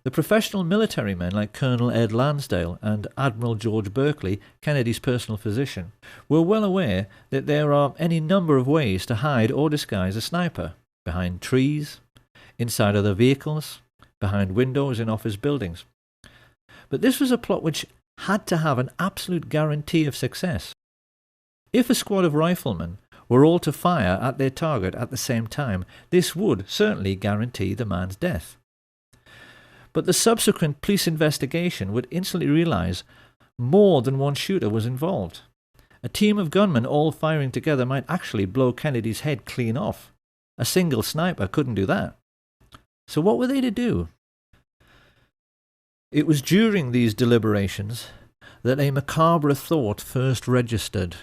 The professional military men like Colonel Ed Lansdale and Admiral George Berkeley, Kennedy's personal physician, were well aware that there are any number of ways to hide or disguise a sniper: behind trees, inside other vehicles, behind windows in office buildings. But this was a plot which had to have an absolute guarantee of success. If a squad of riflemen were all to fire at their target at the same time, this would certainly guarantee the man's death. But the subsequent police investigation would instantly realize more than one shooter was involved. A team of gunmen all firing together might actually blow Kennedy's head clean off. A single sniper couldn't do that. So what were they to do? It was during these deliberations that a macabre thought first registered.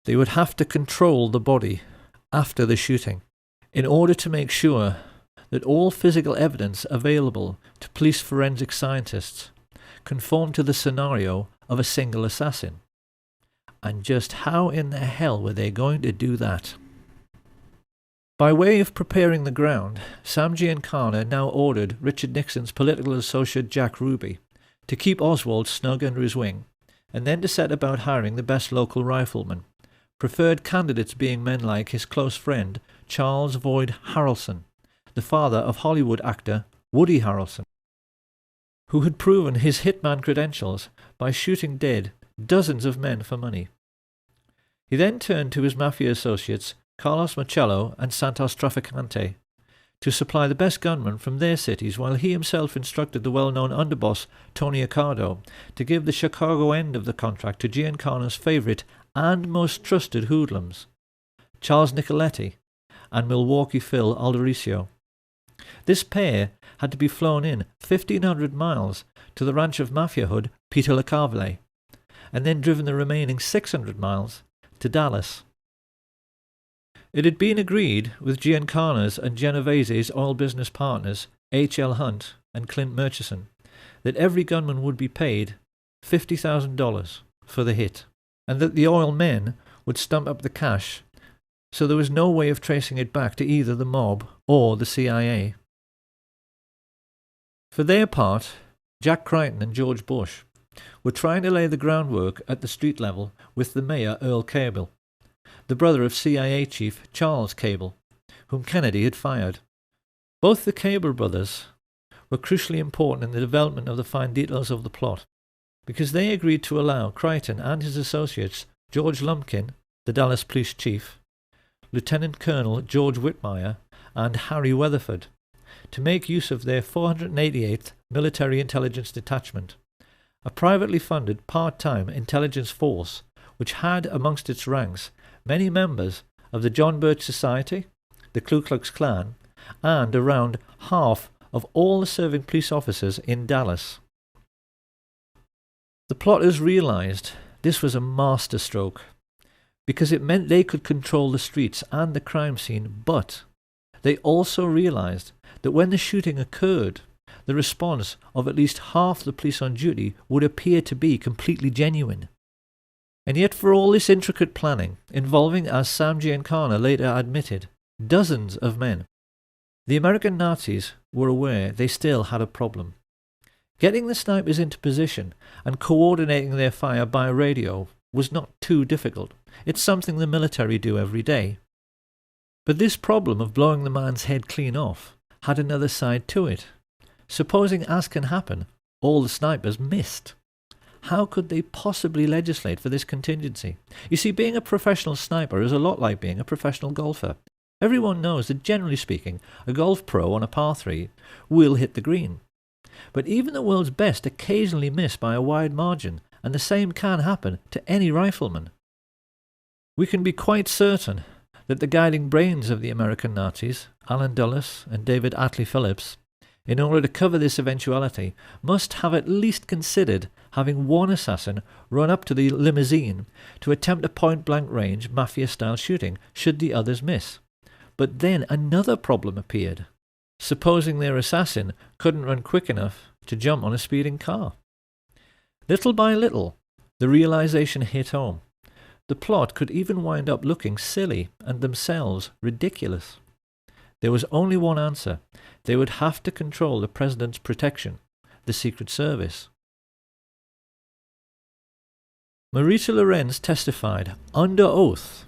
They would have to control the body after the shooting in order to make sure that all physical evidence available to police forensic scientists conformed to the scenario of a single assassin. And just how in the hell were they going to do that? By way of preparing the ground, Sam Giancana now ordered Richard Nixon's political associate Jack Ruby to keep Oswald snug under his wing, and then to set about hiring the best local riflemen, preferred candidates being men like his close friend Charles Boyd Harrelson, the father of Hollywood actor Woody Harrelson, who had proven his hitman credentials by shooting dead dozens of men for money. He then turned to his mafia associates Carlos Marcello and Santos Trafficante to supply the best gunmen from their cities, while he himself instructed the well-known underboss Tony Accardo to give the Chicago end of the contract to Giancana's favourite and most trusted hoodlums, Charles Nicoletti and Milwaukee Phil Aldericio. This pair had to be flown in 1,500 miles to the ranch of mafia hood Peter LeCarvelet, and then driven the remaining 600 miles to Dallas. It had been agreed with Giancana's and Genovese's oil business partners H.L. Hunt and Clint Murchison that every gunman would be paid $50,000 for the hit, and that the oil men would stump up the cash, so there was no way of tracing it back to either the mob or the CIA. For their part, Jack Crichton and George Bush were trying to lay the groundwork at the street level with the mayor Earl Cable, the brother of CIA chief Charles Cable, whom Kennedy had fired. Both the Cable brothers were crucially important in the development of the fine details of the plot, because they agreed to allow Crichton and his associates, George Lumpkin, the Dallas police chief, Lieutenant Colonel George Whitmire and Harry Weatherford, to make use of their 488th Military Intelligence Detachment, a privately funded part-time intelligence force which had amongst its ranks many members of the John Birch Society, the Ku Klux Klan, and around half of all the serving police officers in Dallas. The plotters realized this was a masterstroke, because it meant they could control the streets and the crime scene, but they also realized that when the shooting occurred, the response of at least half the police on duty would appear to be completely genuine. And yet for all this intricate planning, involving, as Sam Giancana later admitted, dozens of men, the American Nazis were aware they still had a problem. Getting the snipers into position and coordinating their fire by radio was not too difficult. It's something the military do every day. But this problem of blowing the man's head clean off had another side to it. Supposing, as can happen, all the snipers missed. How could they possibly legislate for this contingency? You see, being a professional sniper is a lot like being a professional golfer. Everyone knows that, generally speaking, a golf pro on a par 3 will hit the green. But even the world's best occasionally miss by a wide margin, and the same can happen to any rifleman. We can be quite certain that the guiding brains of the American Nazis, Allen Dulles and David Atlee Phillips, in order to cover this eventuality, must have at least considered having one assassin run up to the limousine to attempt a point-blank range mafia-style shooting should the others miss. But then another problem appeared. Supposing their assassin couldn't run quick enough to jump on a speeding car. Little by little, the realization hit home. The plot could even wind up looking silly and themselves ridiculous. There was only one answer. They would have to control the president's protection, the Secret Service. Marita Lorenz testified under oath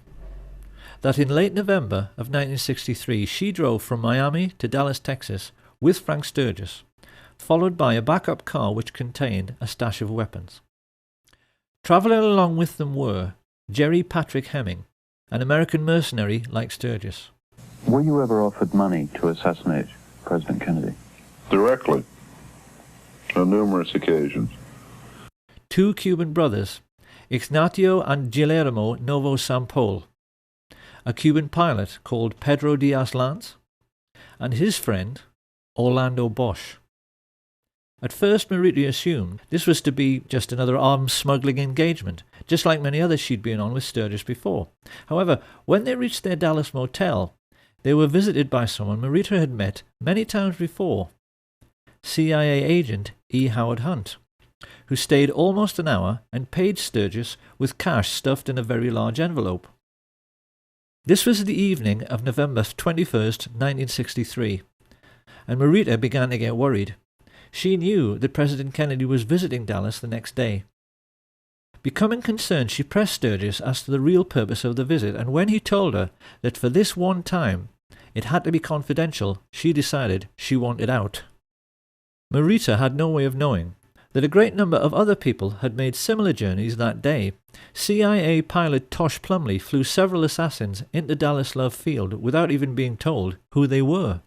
that in late November of 1963 she drove from Miami to Dallas, Texas with Frank Sturgis, followed by a backup car which contained a stash of weapons. Travelling along with them were Jerry Patrick Hemming, an American mercenary like Sturgis. Were you ever offered money to assassinate President Kennedy? Directly. On numerous occasions. Two Cuban brothers, Ignacio and Guillermo Novo Sampol, a Cuban pilot called Pedro Diaz-Lance, and his friend, Orlando Bosch. At first, Marita assumed this was to be just another arms smuggling engagement, just like many others she'd been on with Sturgis before. However, when they reached their Dallas motel, they were visited by someone Marita had met many times before, CIA agent E. Howard Hunt, who stayed almost an hour and paid Sturgis with cash stuffed in a very large envelope. This was the evening of November 21st, 1963, and Marita began to get worried. She knew that President Kennedy was visiting Dallas the next day. Becoming concerned, she pressed Sturgis as to the real purpose of the visit, and when he told her that for this one time it had to be confidential, she decided she wanted out. Marita had no way of knowing that a great number of other people had made similar journeys that day. CIA pilot Tosh Plumley flew several assassins into Dallas Love Field without even being told who they were.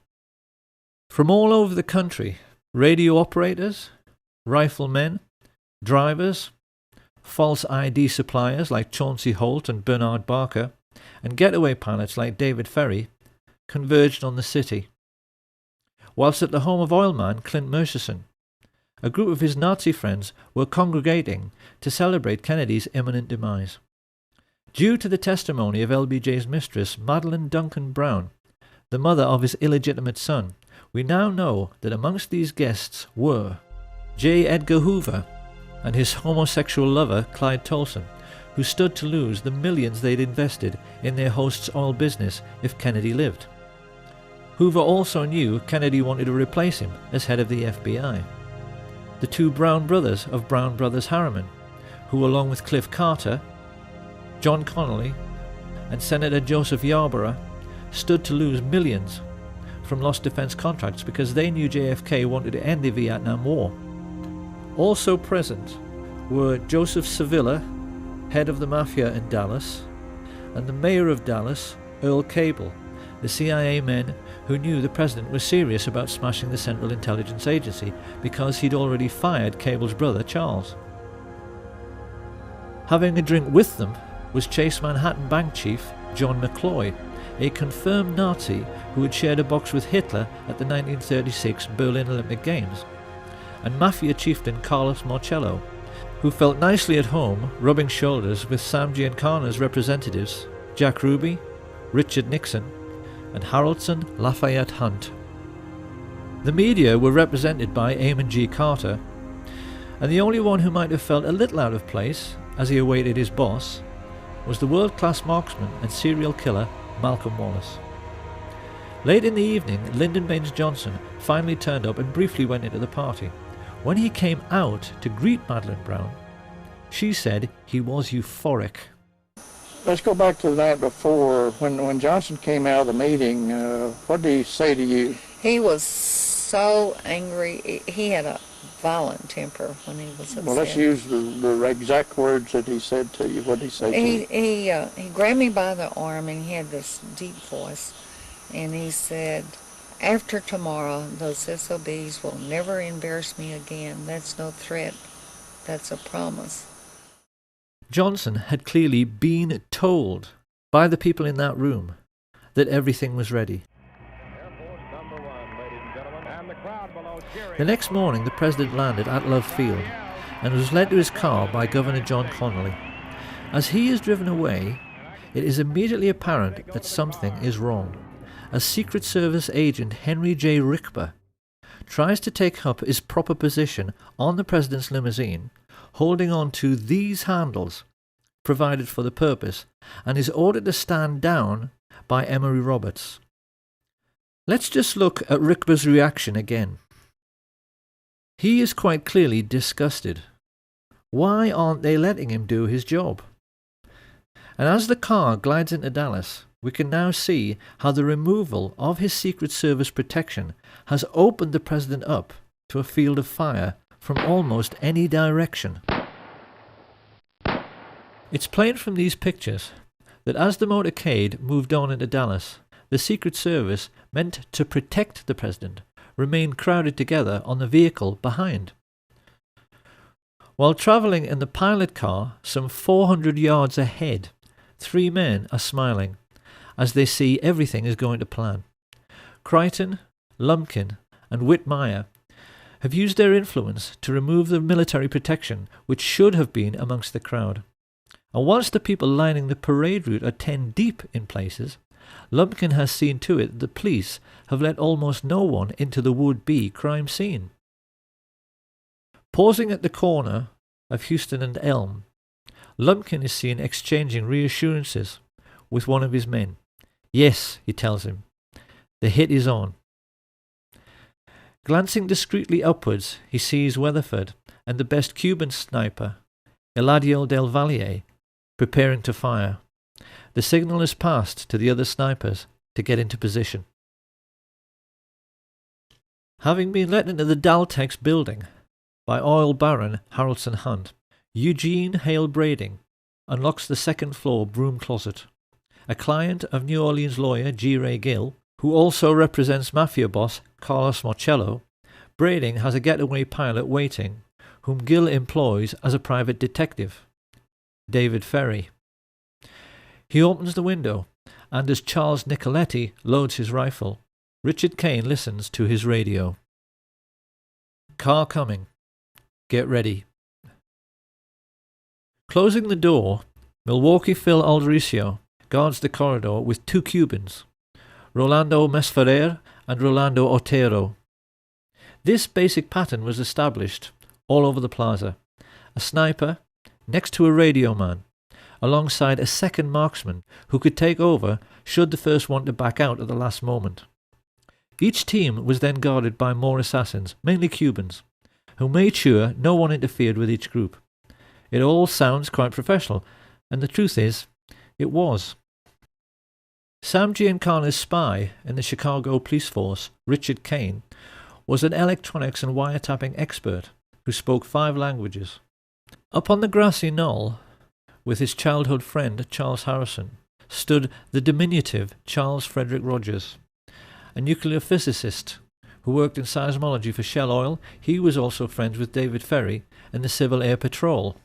From all over the country, radio operators, riflemen, drivers, false ID suppliers like Chauncey Holt and Bernard Barker, and getaway pilots like David Ferry converged on the city. Whilst at the home of oilman Clint Murchison, a group of his Nazi friends were congregating to celebrate Kennedy's imminent demise. Due to the testimony of LBJ's mistress, Madeline Duncan Brown, the mother of his illegitimate son, we now know that amongst these guests were J. Edgar Hoover and his homosexual lover Clyde Tolson, who stood to lose the millions they'd invested in their host's oil business if Kennedy lived. Hoover also knew Kennedy wanted to replace him as head of the FBI. The two Brown brothers of Brown Brothers Harriman, who along with Cliff Carter, John Connolly, and Senator Joseph Yarborough stood to lose millions from lost defense contracts because they knew JFK wanted to end the Vietnam War. Also present were Joseph Sevilla, head of the Mafia in Dallas, and the mayor of Dallas, Earl Cable, the CIA men who knew the president was serious about smashing the Central Intelligence Agency because he'd already fired Cable's brother, Charles. Having a drink with them was Chase Manhattan Bank chief John McCloy, a confirmed Nazi who had shared a box with Hitler at the 1936 Berlin Olympic Games, and Mafia chieftain Carlos Marcello, who felt nicely at home rubbing shoulders with Sam Giancana's representatives Jack Ruby, Richard Nixon, and Harrelson Lafayette Hunt. The media were represented by Eamon G. Carter, and the only one who might have felt a little out of place as he awaited his boss was the world-class marksman and serial killer Malcolm Wallace. Late in the evening, Lyndon Baines Johnson finally turned up and briefly went into the party. When he came out to greet Madeline Brown, she said he was euphoric. Let's go back to the night before. When Johnson came out of the meeting, what did he say to you? He was so angry. He had a violent temper when he was upset. Well, let's use the exact words that he said to you. What did he say to you? He grabbed me by the arm, and he had this deep voice, and he said, "After tomorrow, those SOBs will never embarrass me again. That's no threat. That's a promise." Johnson had clearly been told by the people in that room that everything was ready. The next morning, the president landed at Love Field and was led to his car by Governor John Connolly. As he is driven away, it is immediately apparent that something is wrong, as Secret Service agent Henry J. Rickber tries to take up his proper position on the president's limousine, holding on to these handles provided for the purpose, and is ordered to stand down by Emory Roberts. Let's just look at Rickber's reaction again. He is quite clearly disgusted. Why aren't they letting him do his job? And as the car glides into Dallas, we can now see how the removal of his Secret Service protection has opened the president up to a field of fire from almost any direction. It's plain from these pictures that as the motorcade moved on into Dallas, the Secret Service, meant to protect the president, remained crowded together on the vehicle behind. While travelling in the pilot car some 400 yards ahead, 3 men are smiling as they see everything is going to plan. Crichton, Lumpkin, and Whitmire have used their influence to remove the military protection which should have been amongst the crowd. And whilst the people lining the parade route are 10 deep in places, Lumpkin has seen to it that the police have let almost no one into the would-be crime scene. Pausing at the corner of Houston and Elm, Lumpkin is seen exchanging reassurances with one of his men. Yes, he tells him, the hit is on. Glancing discreetly upwards, he sees Weatherford and the best Cuban sniper, Eladio del Valle, preparing to fire. The signal is passed to the other snipers to get into position. Having been let into the Daltex building by oil baron Harrelson Hunt, Eugene Hale Brading unlocks the second-floor broom closet. A client of New Orleans lawyer G. Ray Gill, who also represents mafia boss Carlos Marcello, Brading has a getaway pilot waiting, whom Gill employs as a private detective, David Ferry. He opens the window, and as Charles Nicoletti loads his rifle, Richard Kane listens to his radio. Car coming. Get ready. Closing the door, Milwaukee Phil Aldericio guards the corridor with 2 Cubans, Rolando Mesferrer and Rolando Otero. This basic pattern was established all over the plaza. A sniper next to a radio man, alongside a second marksman who could take over should the first want to back out at the last moment. Each team was then guarded by more assassins, mainly Cubans, who made sure no one interfered with each group. It all sounds quite professional, and the truth is, it was. Sam Giancana's spy in the Chicago police force, Richard Kane, was an electronics and wiretapping expert who spoke 5 languages. Up on the grassy knoll, with his childhood friend Charles Harrison, stood the diminutive Charles Frederick Rogers, a nuclear physicist who worked in seismology for Shell Oil. He was also friends with David Ferry and the Civil Air Patrol.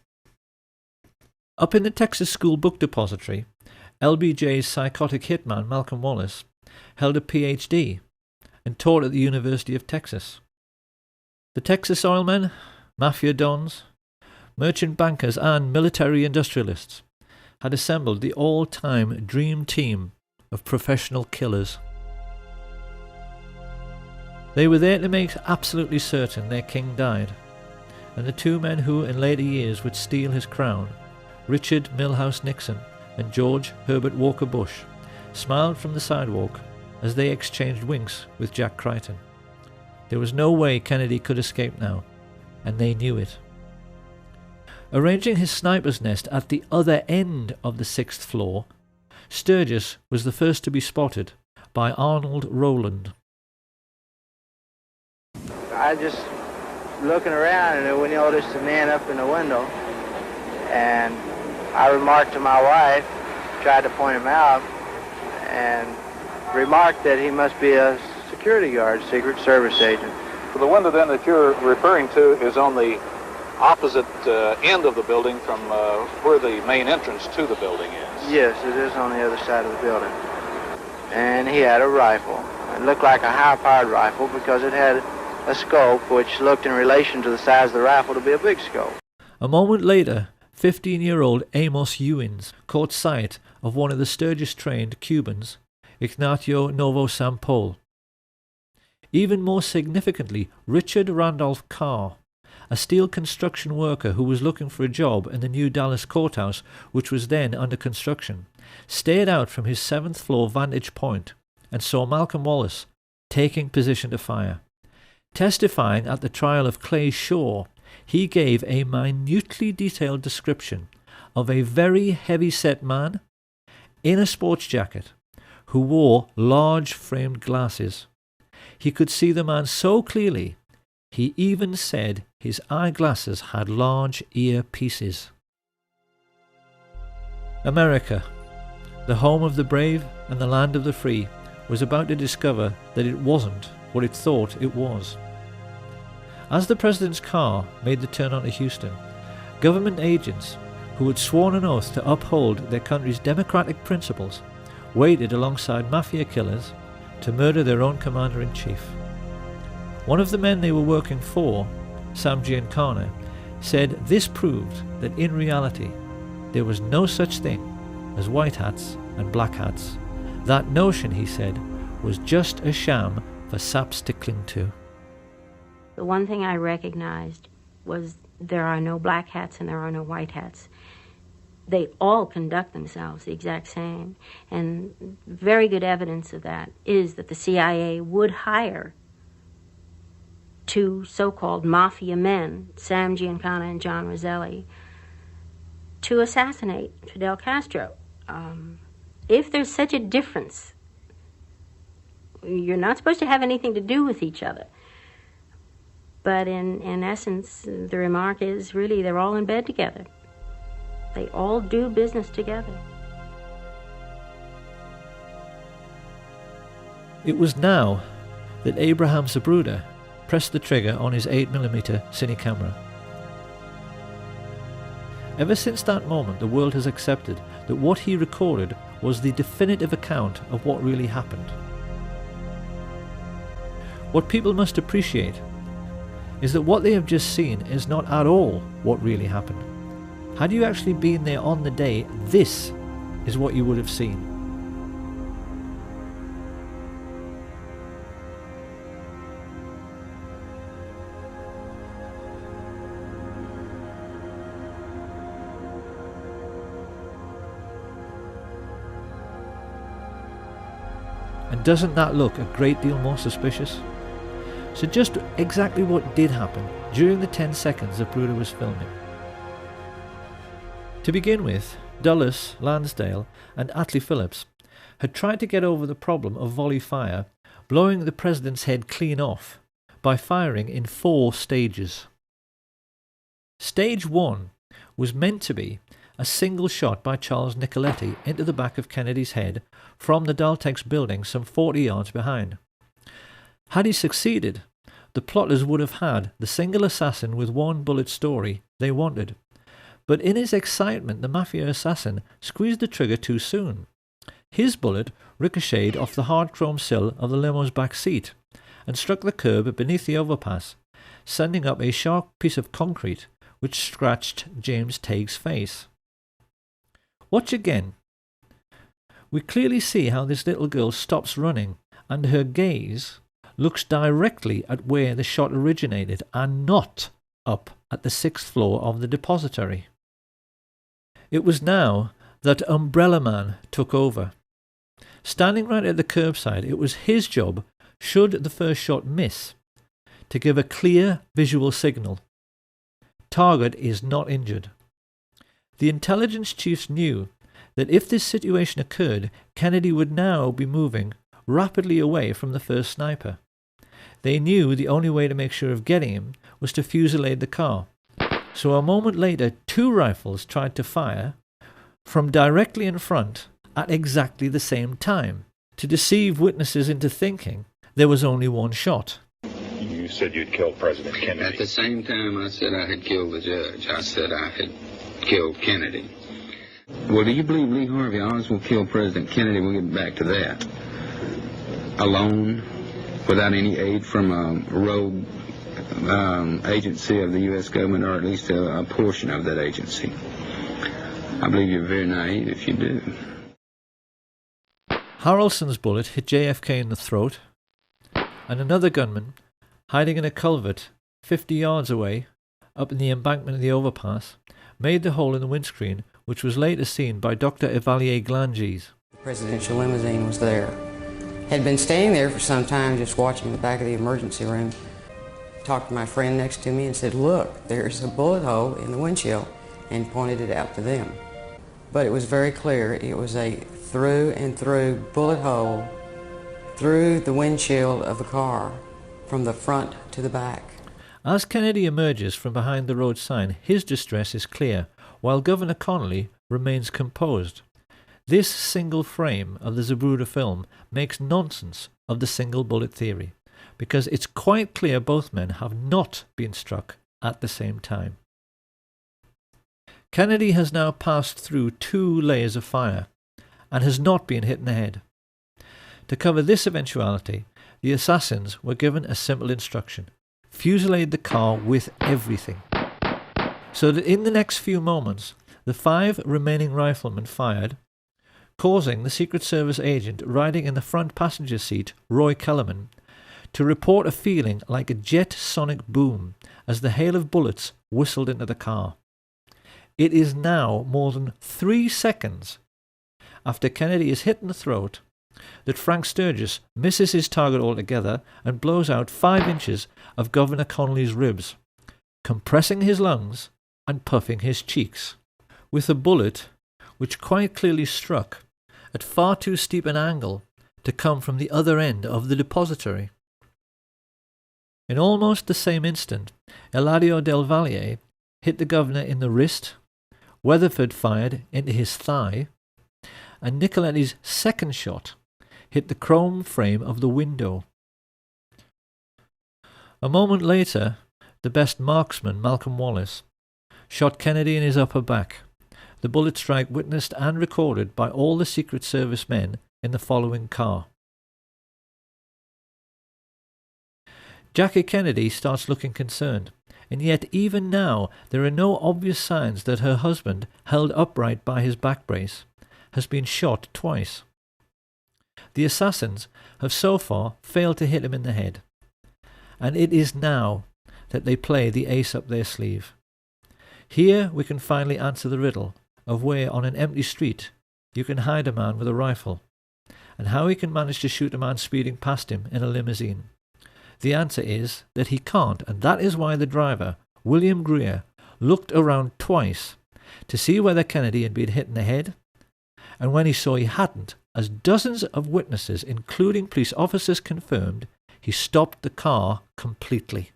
Up in the Texas School Book Depository, LBJ's psychotic hitman Malcolm Wallace held a PhD and taught at the University of Texas. The Texas oilmen, mafia dons, merchant bankers and military industrialists had assembled the all-time dream team of professional killers. They were there to make absolutely certain their king died, and the two men who in later years would steal his crown, Richard Milhous Nixon and George Herbert Walker Bush, smiled from the sidewalk as they exchanged winks with Jack Crichton. There was no way Kennedy could escape now, and they knew it. Arranging his sniper's nest at the other end of the 6th floor, Sturgis was the first to be spotted by Arnold Rowland. I just looking around and we noticed a man up in the window, and I remarked to my wife, tried to point him out, and remarked that he must be a security guard, Secret Service agent. The window then that you're referring to is on the opposite end of the building from where the main entrance to the building is. Yes, it is on the other side of the building. And he had a rifle. It looked like a high-powered rifle because it had a scope which looked in relation to the size of the rifle to be a big scope. A moment later, 15-year-old Amos Ewins caught sight of one of the Sturgis-trained Cubans, Ignacio Novo Sampol. Even more significantly, Richard Randolph Carr, a steel construction worker who was looking for a job in the new Dallas courthouse, which was then under construction, stared out from his 7th floor vantage point and saw Malcolm Wallace taking position to fire. Testifying at the trial of Clay Shaw, he gave a minutely detailed description of a very heavy-set man in a sports jacket who wore large framed glasses. He could see the man so clearly, he even said his eyeglasses had large ear-pieces. America, the home of the brave and the land of the free, was about to discover that it wasn't what it thought it was. As the president's car made the turn onto Houston, government agents who had sworn an oath to uphold their country's democratic principles waited alongside mafia killers to murder their own commander-in-chief. One of the men they were working for, Sam Giancana, said this proved that in reality there was no such thing as white hats and black hats. That notion, he said, was just a sham for saps to cling to. The one thing I recognized was there are no black hats and there are no white hats. They all conduct themselves the exact same. And very good evidence of that is that the CIA would hire two so-called mafia men, Sam Giancana and John Roselli, to assassinate Fidel Castro. If there's such a difference, you're not supposed to have anything to do with each other. But in essence, the remark is really they're all in bed together. They all do business together. It was now that Abraham Zapruder pressed the trigger on his 8mm cine camera. Ever since that moment, the world has accepted that what he recorded was the definitive account of what really happened. What people must appreciate is that what they have just seen is not at all what really happened. Had you actually been there on the day, this is what you would have seen. And doesn't that look a great deal more suspicious? So just exactly what did happen during the 10 seconds Zapruder was filming. To begin with, Dulles, Lansdale and Atlee Phillips had tried to get over the problem of volley fire, blowing the president's head clean off by firing in 4 stages. Stage 1 was meant to be a single shot by Charles Nicoletti into the back of Kennedy's head from the Daltex building some 40 yards behind. Had he succeeded, the plotters would have had the single assassin with one bullet story they wanted. But in his excitement, the mafia assassin squeezed the trigger too soon. His bullet ricocheted off the hard chrome sill of the limo's back seat and struck the curb beneath the overpass, sending up a sharp piece of concrete which scratched James Tague's face. Watch again. We clearly see how this little girl stops running and her gaze looks directly at where the shot originated and not up at the 6th floor of the depository. It was now that Umbrella Man took over. Standing right at the curbside, it was his job, should the first shot miss, to give a clear visual signal. Target is not injured. The intelligence chiefs knew that if this situation occurred, Kennedy would now be moving rapidly away from the first sniper. They knew the only way to make sure of getting him was to fusillade the car. So a moment later, 2 rifles tried to fire from directly in front at exactly the same time, to deceive witnesses into thinking there was only one shot. You said you'd killed President Kennedy. At the same time I said I had killed the judge, I said I had killed Kennedy. Well, do you believe Lee Harvey Oswald killed President Kennedy? We'll get back to that. Alone, without any aid from a rogue agency of the U.S. government, or at least a portion of that agency. I believe you're very naive if you do. Harrelson's bullet hit JFK in the throat, and another gunman, hiding in a culvert 50 yards away, up in the embankment of the overpass, made the hole in the windscreen, which was later seen by Dr. Evalier Glanges. The presidential limousine was there. Had been staying there for some time, just watching the back of the emergency room. Talked to my friend next to me and said, "Look, there's a bullet hole in the windshield," and pointed it out to them. But it was very clear. It was a through and through bullet hole through the windshield of the car, from the front to the back. As Kennedy emerges from behind the road sign, his distress is clear, while Governor Connolly remains composed. This single frame of the Zapruder film makes nonsense of the single bullet theory, because it's quite clear both men have not been struck at the same time. Kennedy has now passed through 2 layers of fire and has not been hit in the head. To cover this eventuality, the assassins were given a simple instruction: fusillade the car with everything. So that in the next few moments, the 5 remaining riflemen fired, causing the Secret Service agent riding in the front passenger seat, Roy Kellerman, to report a feeling like a jet sonic boom as the hail of bullets whistled into the car. It is now more than 3 seconds after Kennedy is hit in the throat that Frank Sturgis misses his target altogether and blows out 5 inches of Governor Connolly's ribs, compressing his lungs and puffing his cheeks, with a bullet which quite clearly struck at far too steep an angle to come from the other end of the depository. In almost the same instant, Eladio Del Valle hit the governor in the wrist, Weatherford fired into his thigh, and Nicoletti's second shot hit the chrome frame of the window. A moment later, the best marksman, Malcolm Wallace, shot Kennedy in his upper back, the bullet strike witnessed and recorded by all the Secret Service men in the following car. Jackie Kennedy starts looking concerned, and yet even now there are no obvious signs that her husband, held upright by his back brace, has been shot twice. The assassins have so far failed to hit him in the head, and it is now that they play the ace up their sleeve. Here we can finally answer the riddle of where on an empty street you can hide a man with a rifle, and how he can manage to shoot a man speeding past him in a limousine. The answer is that he can't, and that is why the driver, William Greer, looked around twice to see whether Kennedy had been hit in the head, and when he saw he hadn't, as dozens of witnesses, including police officers, confirmed, he stopped the car completely.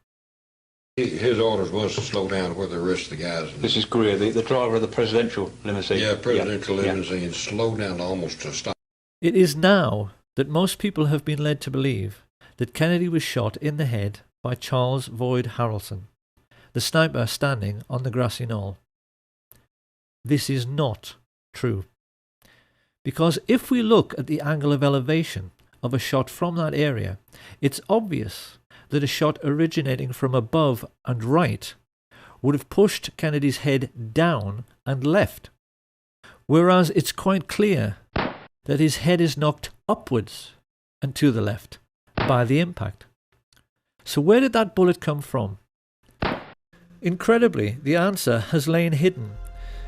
His orders was to slow down where the rest of the guys. This is Greer, the driver of the presidential limousine. Yeah, presidential limousine. Slow down almost to stop. It is now that most people have been led to believe that Kennedy was shot in the head by Charles Boyd Harrelson, the sniper standing on the grassy knoll. This is not true. Because if we look at the angle of elevation of a shot from that area, it's obvious that a shot originating from above and right would have pushed Kennedy's head down and left, whereas it's quite clear that his head is knocked upwards and to the left by the impact. So where did that bullet come from? Incredibly, the answer has lain hidden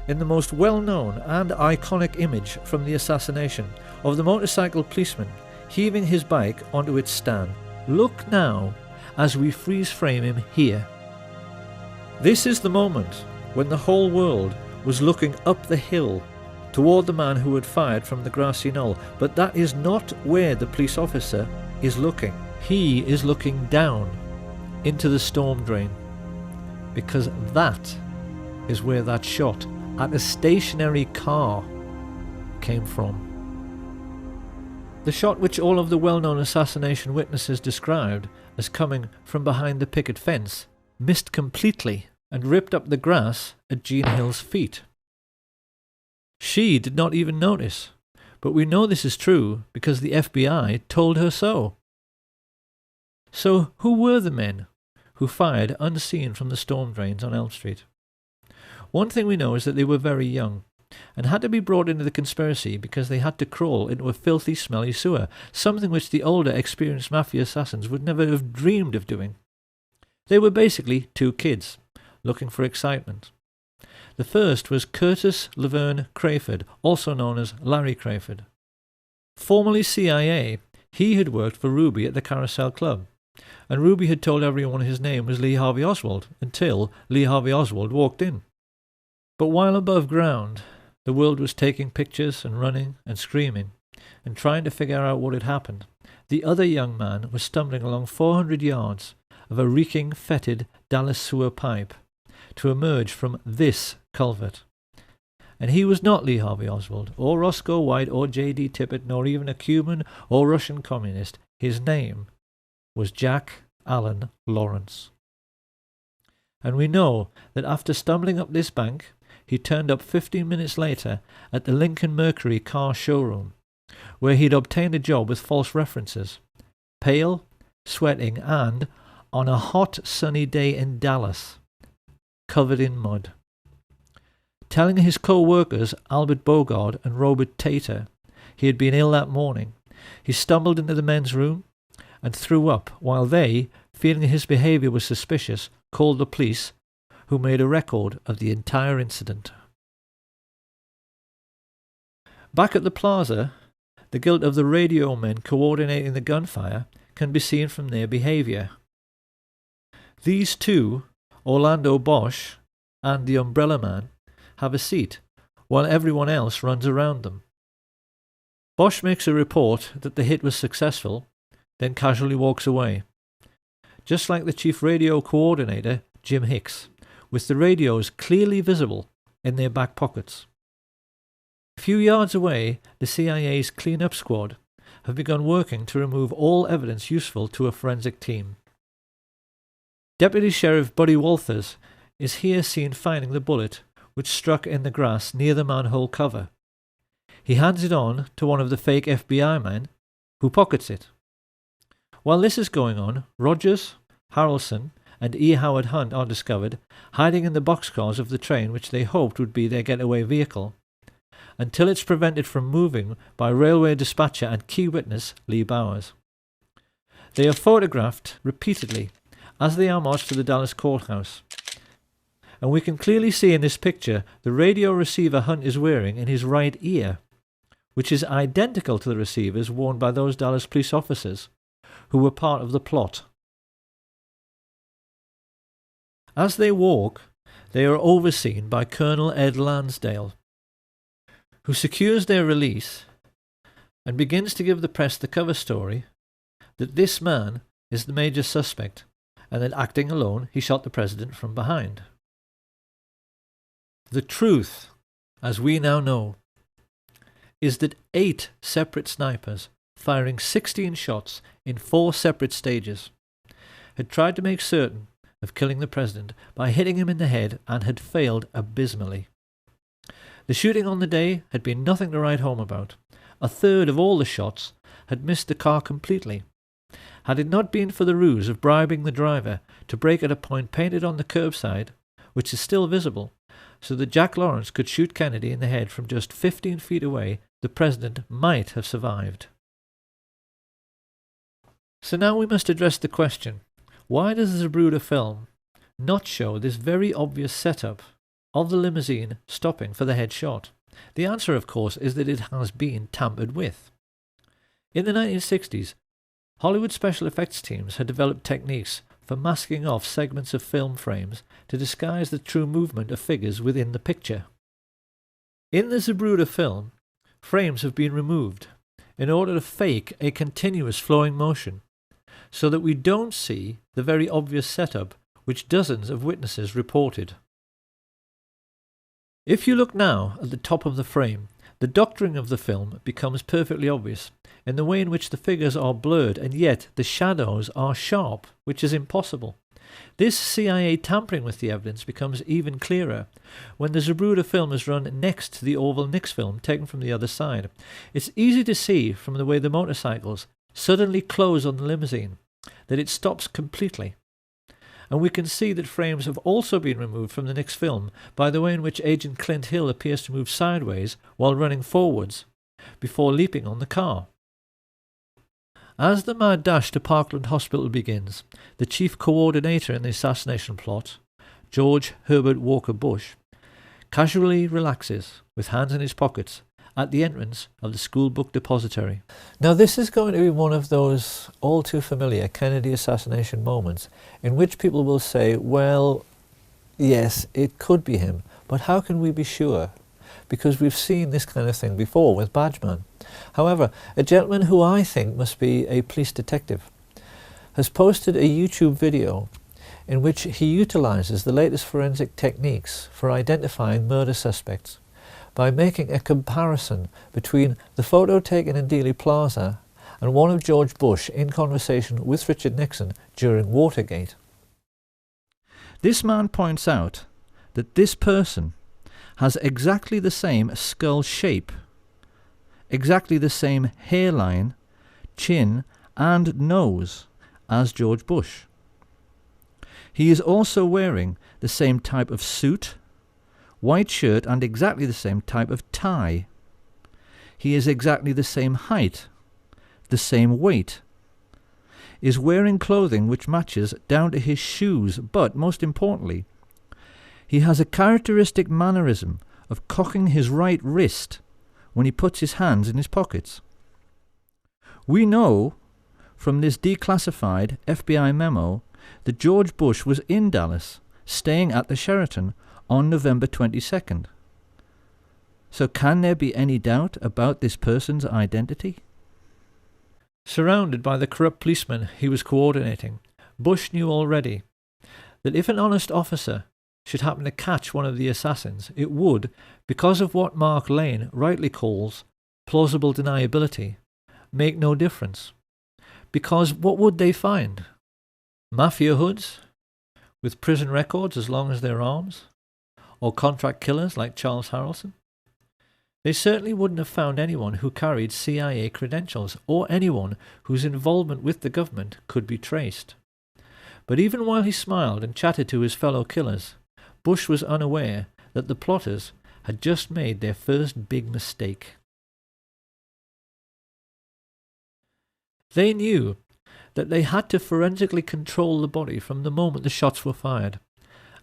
in the most well-known and iconic image from the assassination of the motorcycle policeman heaving his bike onto its stand. Look now as we freeze frame him here. This is the moment when the whole world was looking up the hill toward the man who had fired from the grassy knoll, but that is not where the police officer is looking. He is looking down into the storm drain, because that is where that shot at a stationary car came from. The shot which all of the well-known assassination witnesses described as coming from behind the picket fence missed completely and ripped up the grass at Jean Hill's feet. She did not even notice, but we know this is true because the FBI told her so. So who were the men who fired unseen from the storm drains on Elm Street? One thing we know is that they were very young and had to be brought into the conspiracy because they had to crawl into a filthy, smelly sewer, something which the older, experienced mafia assassins would never have dreamed of doing. They were basically two kids looking for excitement. The first was Curtis Laverne Crayford, also known as Larry Crayford. Formerly CIA, he had worked for Ruby at the Carousel Club, and Ruby had told everyone his name was Lee Harvey Oswald until Lee Harvey Oswald walked in. But while above ground, the world was taking pictures and running and screaming and trying to figure out what had happened, the other young man was stumbling along 400 yards of a reeking, fetid Dallas sewer pipe to emerge from this culvert. And he was not Lee Harvey Oswald, or Roscoe White, or J.D. Tippit, nor even a Cuban or Russian communist. His name was Jack Allen Lawrence. And we know that after stumbling up this bank, he turned up 15 minutes later at the Lincoln Mercury car showroom, where he'd obtained a job with false references, pale, sweating, and, on a hot sunny day in Dallas, covered in mud. Telling his co-workers Albert Bogard and Robert Tater he had been ill that morning, he stumbled into the men's room and threw up while they, feeling his behaviour was suspicious, called the police, who made a record of the entire incident. Back at the plaza, the guilt of the radio men coordinating the gunfire can be seen from their behaviour. These two, Orlando Bosch and the Umbrella Man, have a seat, while everyone else runs around them. Bosch makes a report that the hit was successful, then casually walks away, just like the chief radio coordinator, Jim Hicks, with the radios clearly visible in their back pockets. A few yards away, the CIA's clean-up squad have begun working to remove all evidence useful to a forensic team. Deputy Sheriff Buddy Walters is here seen finding the bullet which struck in the grass near the manhole cover. He hands it on to one of the fake FBI men, who pockets it. While this is going on, Rogers, Harrelson, and E. Howard Hunt are discovered hiding in the boxcars of the train which they hoped would be their getaway vehicle, until it's prevented from moving by railway dispatcher and key witness Lee Bowers. They are photographed repeatedly as they are marched to the Dallas courthouse, and we can clearly see in this picture the radio receiver Hunt is wearing in his right ear, which is identical to the receivers worn by those Dallas police officers who were part of the plot. As they walk, they are overseen by Colonel Ed Lansdale, who secures their release and begins to give the press the cover story that this man is the major suspect and then acting alone, he shot the president from behind. The truth, as we now know, is that 8 separate snipers, firing 16 shots in 4 separate stages, had tried to make certain of killing the president by hitting him in the head and had failed abysmally. The shooting on the day had been nothing to write home about. A third of all the shots had missed the car completely. Had it not been for the ruse of bribing the driver to brake at a point painted on the curbside, which is still visible, so that Jack Lawrence could shoot Kennedy in the head from just 15 feet away, the president might have survived. So now we must address the question, why does the Zapruder film not show this very obvious setup of the limousine stopping for the headshot? The answer, of course, is that it has been tampered with. In the 1960s, Hollywood special effects teams had developed techniques for masking off segments of film frames to disguise the true movement of figures within the picture. In the Zapruder film, frames have been removed in order to fake a continuous flowing motion, so that we don't see the very obvious setup which dozens of witnesses reported. If you look now at the top of the frame, the doctoring of the film becomes perfectly obvious in the way in which the figures are blurred and yet the shadows are sharp, which is impossible. This CIA tampering with the evidence becomes even clearer when the Zapruder film is run next to the Orville Nix film taken from the other side. It's easy to see from the way the motorcycles suddenly close on the limousine that it stops completely. And we can see that frames have also been removed from the Nix film by the way in which Agent Clint Hill appears to move sideways while running forwards before leaping on the car. As the mad dash to Parkland Hospital begins, the chief coordinator in the assassination plot, George Herbert Walker Bush, casually relaxes with hands in his pockets at the entrance of the school book depository. Now this is going to be one of those all too familiar Kennedy assassination moments in which people will say, well, yes, it could be him, but how can we be sure? Because we've seen this kind of thing before with Badgeman. However, a gentleman who I think must be a police detective has posted a YouTube video in which he utilizes the latest forensic techniques for identifying murder suspects by making a comparison between the photo taken in Dealey Plaza and one of George Bush in conversation with Richard Nixon during Watergate. This man points out that this person has exactly the same skull shape, exactly the same hairline, chin and nose as George Bush. He is also wearing the same type of suit, white shirt and exactly the same type of tie. He is exactly the same height, the same weight, is wearing clothing which matches down to his shoes, but most importantly, he has a characteristic mannerism of cocking his right wrist when he puts his hands in his pockets. We know from this declassified FBI memo that George Bush was in Dallas, staying at the Sheraton on November 22nd. So can there be any doubt about this person's identity? Surrounded by the corrupt policemen he was coordinating, Bush knew already that if an honest officer should happen to catch one of the assassins, it would, because of what Mark Lane rightly calls plausible deniability, make no difference. Because what would they find? Mafia hoods with prison records as long as their arms? Or contract killers like Charles Harrelson? They certainly wouldn't have found anyone who carried CIA credentials or anyone whose involvement with the government could be traced. But even while he smiled and chatted to his fellow killers, Bush was unaware that the plotters had just made their first big mistake. They knew that they had to forensically control the body from the moment the shots were fired,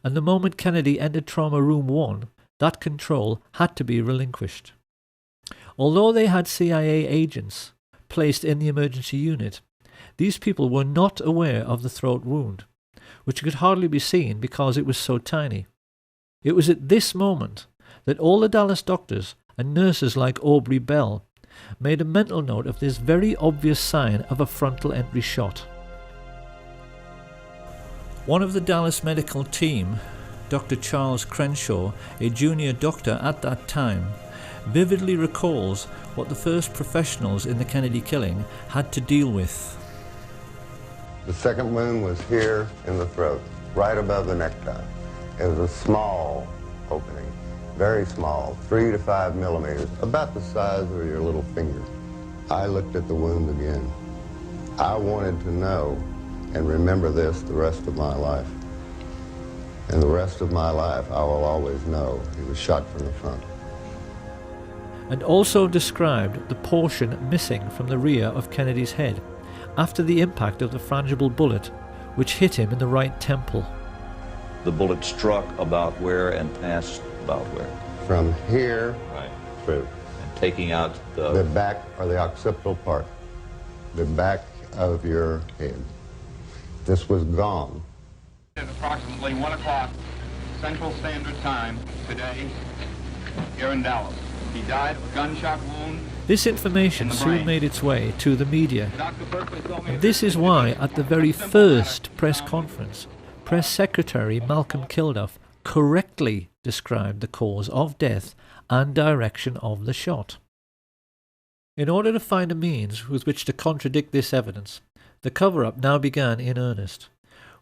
and the moment Kennedy entered Trauma Room 1, that control had to be relinquished. Although they had CIA agents placed in the emergency unit, these people were not aware of the throat wound, which could hardly be seen because it was so tiny. It was at this moment that all the Dallas doctors and nurses like Aubrey Bell made a mental note of this very obvious sign of a frontal entry shot. One of the Dallas medical team, Dr. Charles Crenshaw, a junior doctor at that time, vividly recalls what the first professionals in the Kennedy killing had to deal with. The second wound was here in the throat, right above the necktie. It was a small opening, very small, 3 to 5 millimeters, about the size of your little finger. I looked at the wound again. I wanted to know and remember this the rest of my life. And the rest of my life, I will always know he was shot from the front. And also described the portion missing from the rear of Kennedy's head after the impact of the frangible bullet, which hit him in the right temple. The bullet struck about where and passed about where? From here through. And taking out the back or the occipital part, the back of your head. This was gone. At approximately 1 o'clock Central Standard Time today here in Dallas. He died of a gunshot wound. This information soon made its way to the media. And this is why at the very first press conference, Press Secretary Malcolm Kilduff correctly described the cause of death and direction of the shot. In order to find a means with which to contradict this evidence, the cover-up now began in earnest,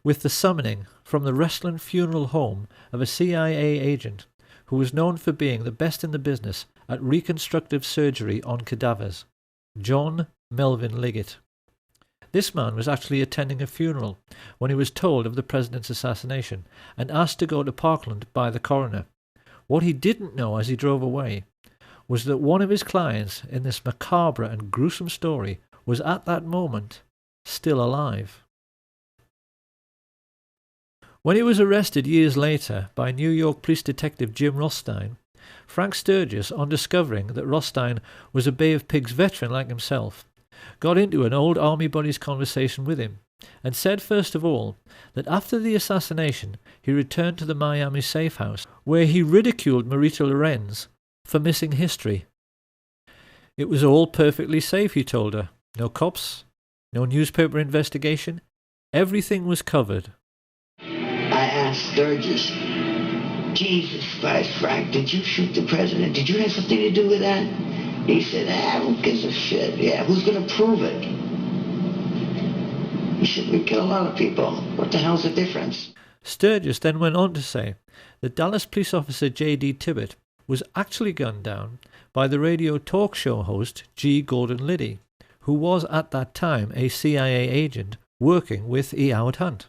with the summoning from the Restland Funeral Home of a CIA agent who was known for being the best in the business at reconstructive surgery on cadavers, John Melvin Liggett. This man was actually attending a funeral when he was told of the president's assassination and asked to go to Parkland by the coroner. What he didn't know as he drove away was that one of his clients in this macabre and gruesome story was at that moment still alive. When he was arrested years later by New York police detective Jim Rothstein, Frank Sturgis, on discovering that Rothstein was a Bay of Pigs veteran like himself, got into an old army buddy's conversation with him and said first of all that after the assassination he returned to the Miami safe house where he ridiculed Marita Lorenz for missing history. It was all perfectly safe, he told her. No cops, no newspaper investigation, everything was covered. I asked Sturgis, Jesus Christ, Frank, did you shoot the president? Did you have something to do with that? He said, who gives a shit? Yeah, who's going to prove it? He said, we kill a lot of people. What the hell's the difference? Sturgis then went on to say that Dallas police officer J.D. Tibbett was actually gunned down by the radio talk show host G. Gordon Liddy, who was at that time a CIA agent working with E. Howard Hunt.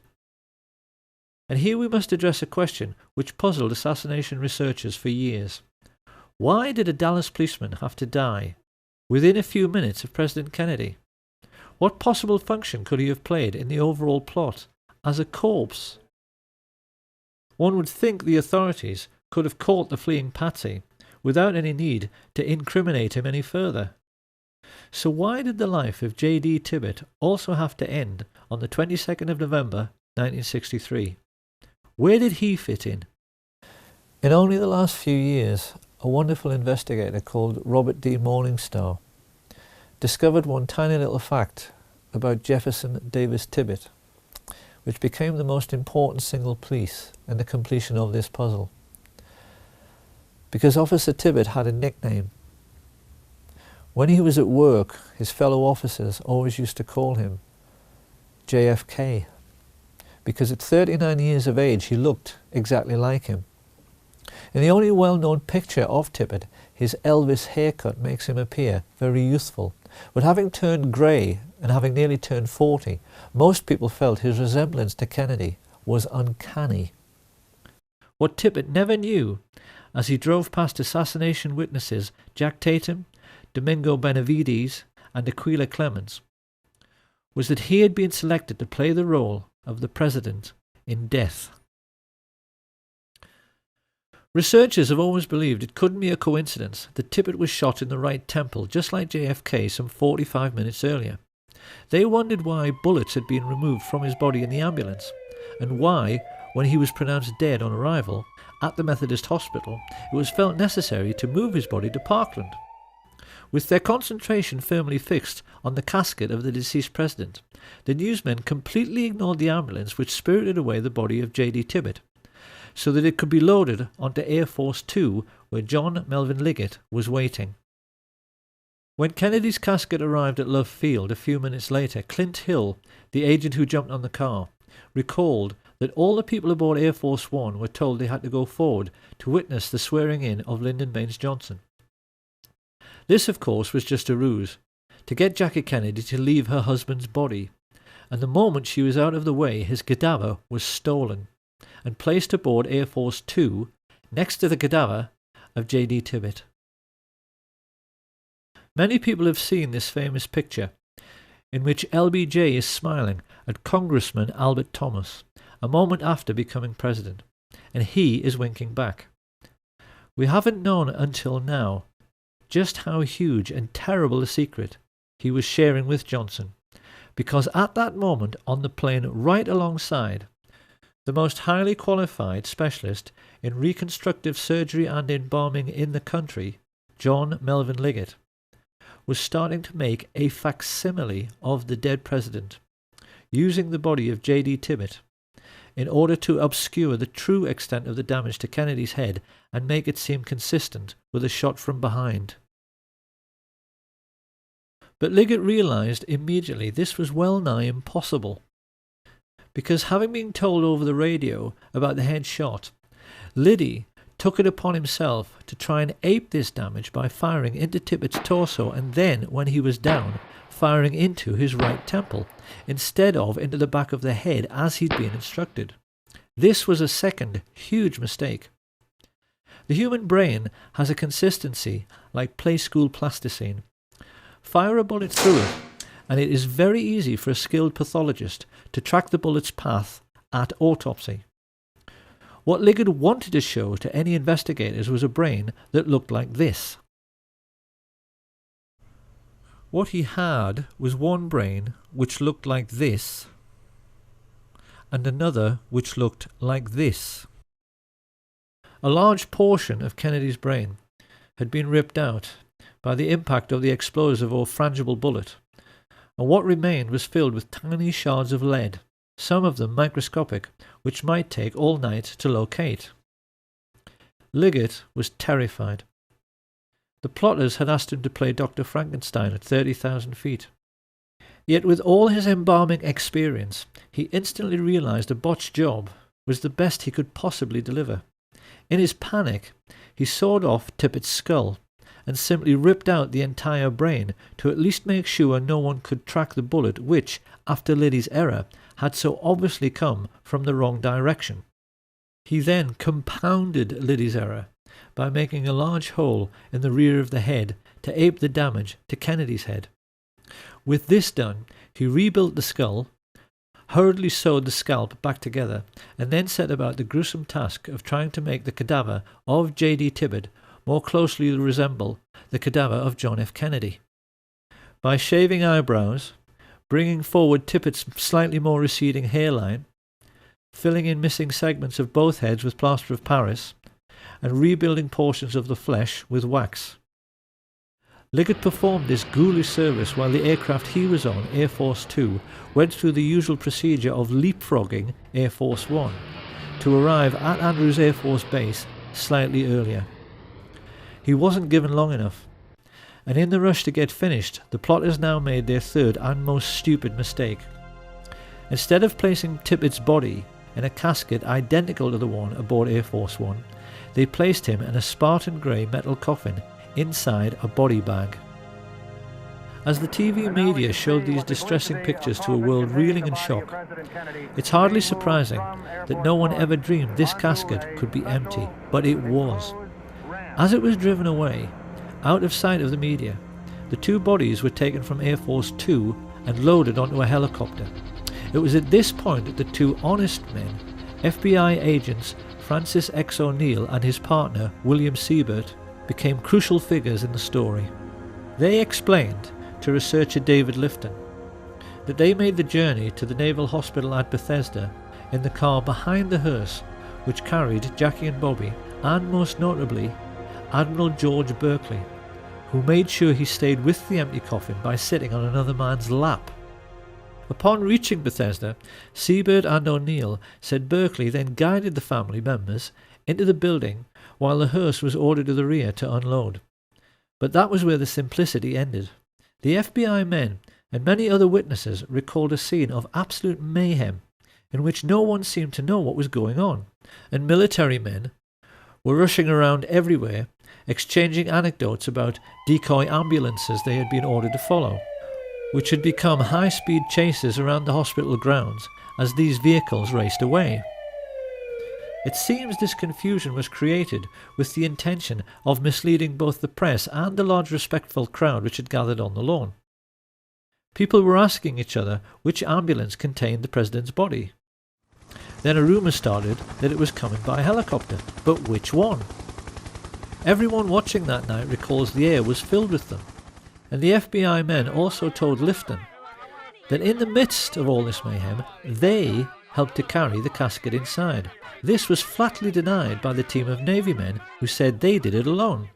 And here we must address a question which puzzled assassination researchers for years. Why did a Dallas policeman have to die within a few minutes of President Kennedy? What possible function could he have played in the overall plot as a corpse? One would think the authorities could have caught the fleeing patsy without any need to incriminate him any further. So why did the life of J.D. Tibbett also have to end on the 22nd of November 1963? Where did he fit in? In only the last few years, a wonderful investigator called Robert D. Morningstar discovered one tiny little fact about Jefferson Davis Tibbett, which became the most important single piece in the completion of this puzzle. Because Officer Tibbett had a nickname. When he was at work, his fellow officers always used to call him JFK, because at 39 years of age he looked exactly like him. In the only well-known picture of Tibbett, his Elvis haircut makes him appear very youthful, but having turned grey and having nearly turned 40, most people felt his resemblance to Kennedy was uncanny. What Tibbett never knew, as he drove past assassination witnesses Jack Tatum, Domingo Benavides and Aquila Clemens, was that he had been selected to play the role of the president in death. Researchers have always believed it couldn't be a coincidence that Tibbett was shot in the right temple just like JFK some 45 minutes earlier. They wondered why bullets had been removed from his body in the ambulance, and why, when he was pronounced dead on arrival at the Methodist Hospital, it was felt necessary to move his body to Parkland. With their concentration firmly fixed on the casket of the deceased president, the newsmen completely ignored the ambulance which spirited away the body of J.D. Tibbet, so that it could be loaded onto Air Force 2 where John Melvin Liggett was waiting. When Kennedy's casket arrived at Love Field a few minutes later, Clint Hill, the agent who jumped on the car, recalled that all the people aboard Air Force One were told they had to go forward to witness the swearing-in of Lyndon Baines Johnson. This, of course, was just a ruse, to get Jackie Kennedy to leave her husband's body, and the moment she was out of the way, his cadaver was stolen and placed aboard Air Force 2 next to the cadaver of J.D. Tibbet. Many people have seen this famous picture, in which LBJ is smiling at Congressman Albert Thomas, a moment after becoming president, and he is winking back. We haven't known until now just how huge and terrible a secret he was sharing with Johnson, because at that moment on the plane right alongside, the most highly qualified specialist in reconstructive surgery and embalming in the country, John Melvin Liggett, was starting to make a facsimile of the dead president, using the body of J.D. Tibbet in order to obscure the true extent of the damage to Kennedy's head and make it seem consistent with a shot from behind. But Liggett realized immediately this was well nigh impossible, because having been told over the radio about the head shot, Liddy took it upon himself to try and ape this damage by firing into Tibbet's torso and then, when he was down, firing into his right temple, instead of into the back of the head as he'd been instructed. This was a second huge mistake. The human brain has a consistency like play school plasticine. Fire a bullet through it, and it is very easy for a skilled pathologist to track the bullet's path at autopsy. What Liggett wanted to show to any investigators was a brain that looked like this. What he had was one brain which looked like this, and another which looked like this. A large portion of Kennedy's brain had been ripped out by the impact of the explosive or frangible bullet, and what remained was filled with tiny shards of lead, some of them microscopic, which might take all night to locate. Liggett was terrified. The plotters had asked him to play Dr. Frankenstein at 30,000 feet. Yet with all his embalming experience, he instantly realized a botched job was the best he could possibly deliver. In his panic, he sawed off Tippet's skull and simply ripped out the entire brain to at least make sure no one could track the bullet which, after Liddy's error, had so obviously come from the wrong direction. He then compounded Liddy's error by making a large hole in the rear of the head to ape the damage to Kennedy's head. With this done, he rebuilt the skull, hurriedly sewed the scalp back together, and then set about the gruesome task of trying to make the cadaver of J.D. Tibbet more closely resemble the cadaver of John F. Kennedy. By shaving eyebrows, bringing forward Tippet's slightly more receding hairline, filling in missing segments of both heads with plaster of Paris, and rebuilding portions of the flesh with wax. Liggett performed this ghoulish service while the aircraft he was on, Air Force 2, went through the usual procedure of leapfrogging Air Force 1 to arrive at Andrews Air Force Base slightly earlier. He wasn't given long enough, and in the rush to get finished, the plotters now made their third and most stupid mistake. Instead of placing Tippet's body in a casket identical to the one aboard Air Force One, they placed him in a Spartan grey metal coffin inside a body bag. As the TV media showed these distressing pictures to a world reeling in shock, it's hardly surprising that no one ever dreamed this casket could be empty, but it was. As it was driven away, out of sight of the media, the two bodies were taken from Air Force 2 and loaded onto a helicopter. It was at this point that the two honest men, FBI agents Francis X. O'Neill and his partner William Siebert, became crucial figures in the story. They explained to researcher David Lifton that they made the journey to the Naval Hospital at Bethesda in the car behind the hearse which carried Jackie and Bobby, and most notably Admiral George Berkeley, who made sure he stayed with the empty coffin by sitting on another man's lap. Upon reaching Bethesda, Seabird and O'Neill said Berkeley then guided the family members into the building while the hearse was ordered to the rear to unload. But that was where the simplicity ended. The FBI men and many other witnesses recalled a scene of absolute mayhem in which no one seemed to know what was going on, and military men were rushing around everywhere, exchanging anecdotes about decoy ambulances they had been ordered to follow, which had become high-speed chases around the hospital grounds as these vehicles raced away. It seems this confusion was created with the intention of misleading both the press and the large respectful crowd which had gathered on the lawn. People were asking each other which ambulance contained the president's body. Then a rumour started that it was coming by helicopter, but which one? Everyone watching that night recalls the air was filled with them, and the FBI men also told Lifton that in the midst of all this mayhem, they helped to carry the casket inside. This was flatly denied by the team of Navy men who said they did it alone.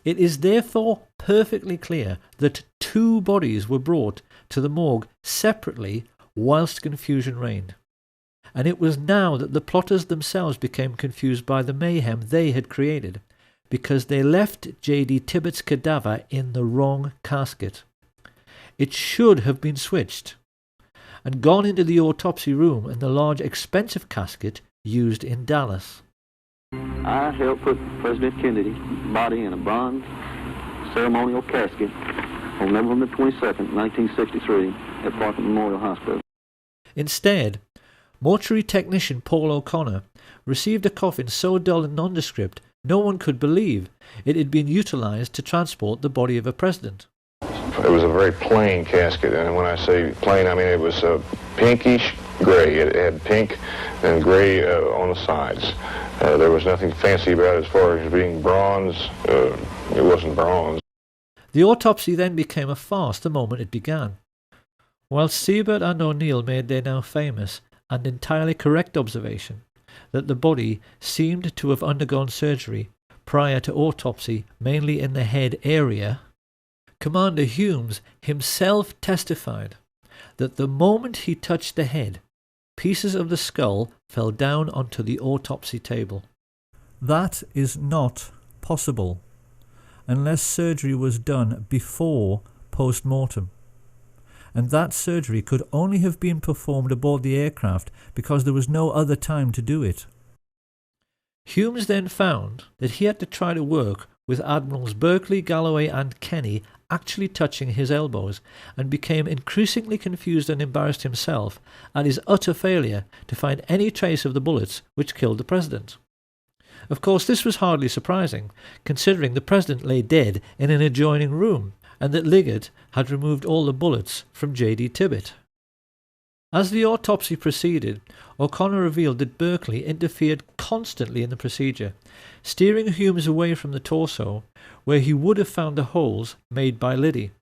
It is therefore perfectly clear that 2 bodies were brought to the morgue separately whilst confusion reigned. And it was now that the plotters themselves became confused by the mayhem they had created, because they left J.D. Tibbetts' cadaver in the wrong casket. It should have been switched and gone into the autopsy room in the large expensive casket used in Dallas. I helped put President Kennedy's body in a bronze ceremonial casket on November 22nd, 1963 at Parker Memorial Hospital. Instead, mortuary technician Paul O'Connor received a coffin so dull and nondescript no one could believe it had been utilized to transport the body of a president. It was a very plain casket, and when I say plain, I mean it was pinkish gray. It had pink and gray on the sides. There was nothing fancy about it as far as being bronze. It wasn't bronze. The autopsy then became a farce the moment it began. While Seabird and O'Neill made their now famous and entirely correct observation that the body seemed to have undergone surgery prior to autopsy, mainly in the head area, Commander Humes himself testified that the moment he touched the head, pieces of the skull fell down onto the autopsy table. That is not possible unless surgery was done before post-mortem. And that surgery could only have been performed aboard the aircraft because there was no other time to do it. Humes then found that he had to try to work with Admirals Berkeley, Galloway and Kenny actually touching his elbows, and became increasingly confused and embarrassed himself at his utter failure to find any trace of the bullets which killed the president. Of course, this was hardly surprising, considering the president lay dead in an adjoining room, and that Liggett had removed all the bullets from J.D. Tibbett. As the autopsy proceeded, O'Connor revealed that Berkeley interfered constantly in the procedure, steering Humes away from the torso, where he would have found the holes made by Liddy.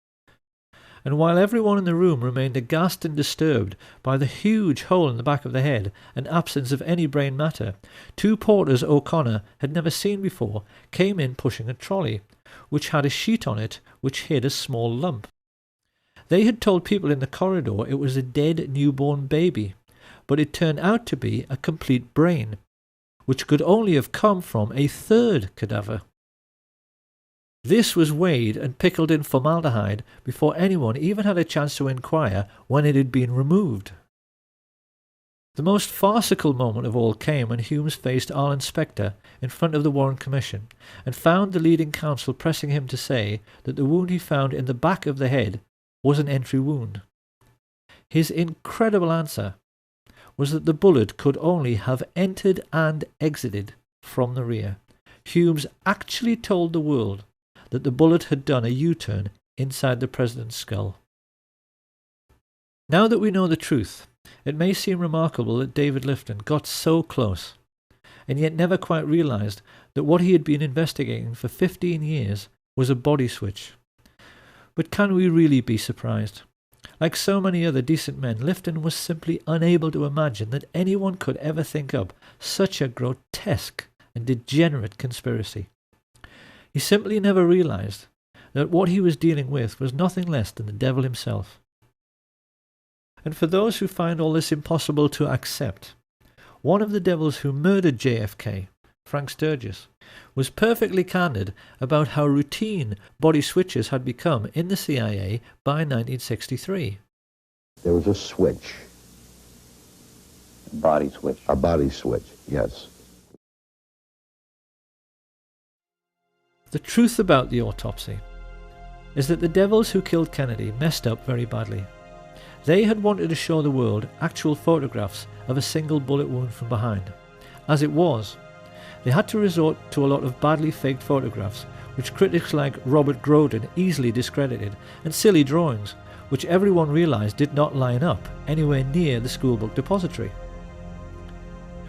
And while everyone in the room remained aghast and disturbed by the huge hole in the back of the head and absence of any brain matter, 2 porters O'Connor had never seen before came in pushing a trolley, which had a sheet on it which hid a small lump. They had told people in the corridor it was a dead newborn baby, but it turned out to be a complete brain, which could only have come from a 3rd cadaver. This was weighed and pickled in formaldehyde before anyone even had a chance to inquire when it had been removed. The most farcical moment of all came when Humes faced Arlen Specter in front of the Warren Commission and found the leading counsel pressing him to say that the wound he found in the back of the head was an entry wound. His incredible answer was that the bullet could only have entered and exited from the rear. Humes actually told the world that the bullet had done a U-turn inside the president's skull. Now that we know the truth, it may seem remarkable that David Lifton got so close, and yet never quite realized that what he had been investigating for 15 years was a body switch. But can we really be surprised? Like so many other decent men, Lifton was simply unable to imagine that anyone could ever think up such a grotesque and degenerate conspiracy. He simply never realized that what he was dealing with was nothing less than the devil himself. And for those who find all this impossible to accept, one of the devils who murdered JFK, Frank Sturgis, was perfectly candid about how routine body switches had become in the CIA by 1963. There was a switch. A body switch. A body switch, yes. The truth about the autopsy is that the devils who killed Kennedy messed up very badly. They had wanted to show the world actual photographs of a single bullet wound from behind. As it was, they had to resort to a lot of badly faked photographs, which critics like Robert Groden easily discredited, and silly drawings, which everyone realised did not line up anywhere near the schoolbook depository.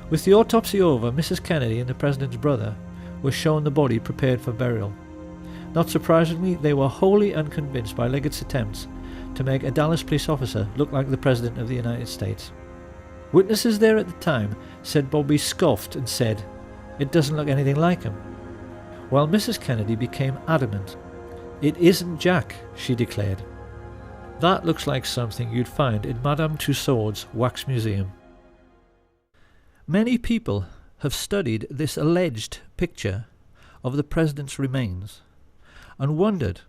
With the autopsy over, Mrs. Kennedy and the President's brother were shown the body prepared for burial. Not surprisingly, they were wholly unconvinced by Liggett's attempts to make a Dallas police officer look like the President of the United States. Witnesses there at the time said Bobby scoffed and said, "It doesn't look anything like him," while Mrs. Kennedy became adamant. "It isn't Jack," she declared. That looks like something you'd find in Madame Tussauds wax museum. Many people have studied this alleged picture of the President's remains and wondered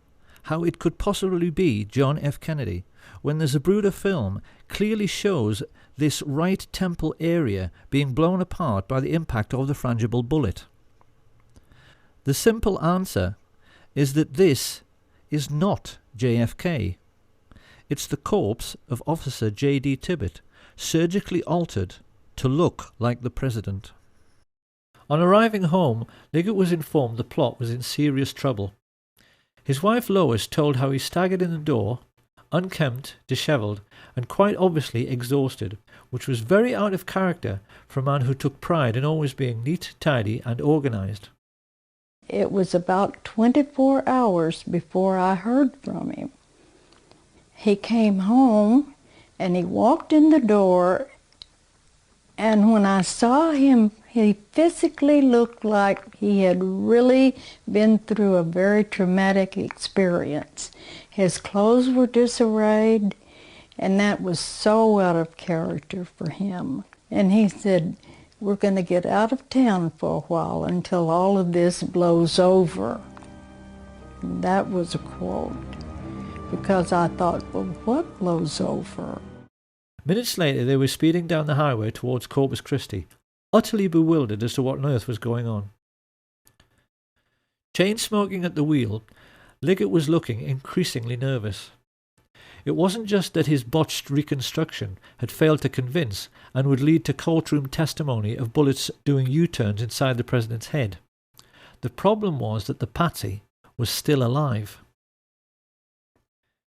how it could possibly be John F. Kennedy when the Zapruder film clearly shows this right temple area being blown apart by the impact of the frangible bullet. The simple answer is that this is not JFK. It's the corpse of Officer J.D. Tibbet, surgically altered to look like the President. On arriving home, Liggett was informed the plot was in serious trouble. His wife Lois told how he staggered in the door, unkempt, dishevelled, and quite obviously exhausted, which was very out of character for a man who took pride in always being neat, tidy, and organised. It was about 24 hours before I heard from him. He came home and he walked in the door, and when I saw him, he physically looked like he had really been through a very traumatic experience. His clothes were disarrayed, and that was so out of character for him. And he said, "We're going to get out of town for a while until all of this blows over." And that was a quote, because I thought, well, what blows over? Minutes later, they were speeding down the highway towards Corpus Christi, utterly bewildered as to what on earth was going on. Chain-smoking at the wheel, Liggett was looking increasingly nervous. It wasn't just that his botched reconstruction had failed to convince and would lead to courtroom testimony of bullets doing U-turns inside the President's head. The problem was that the patsy was still alive.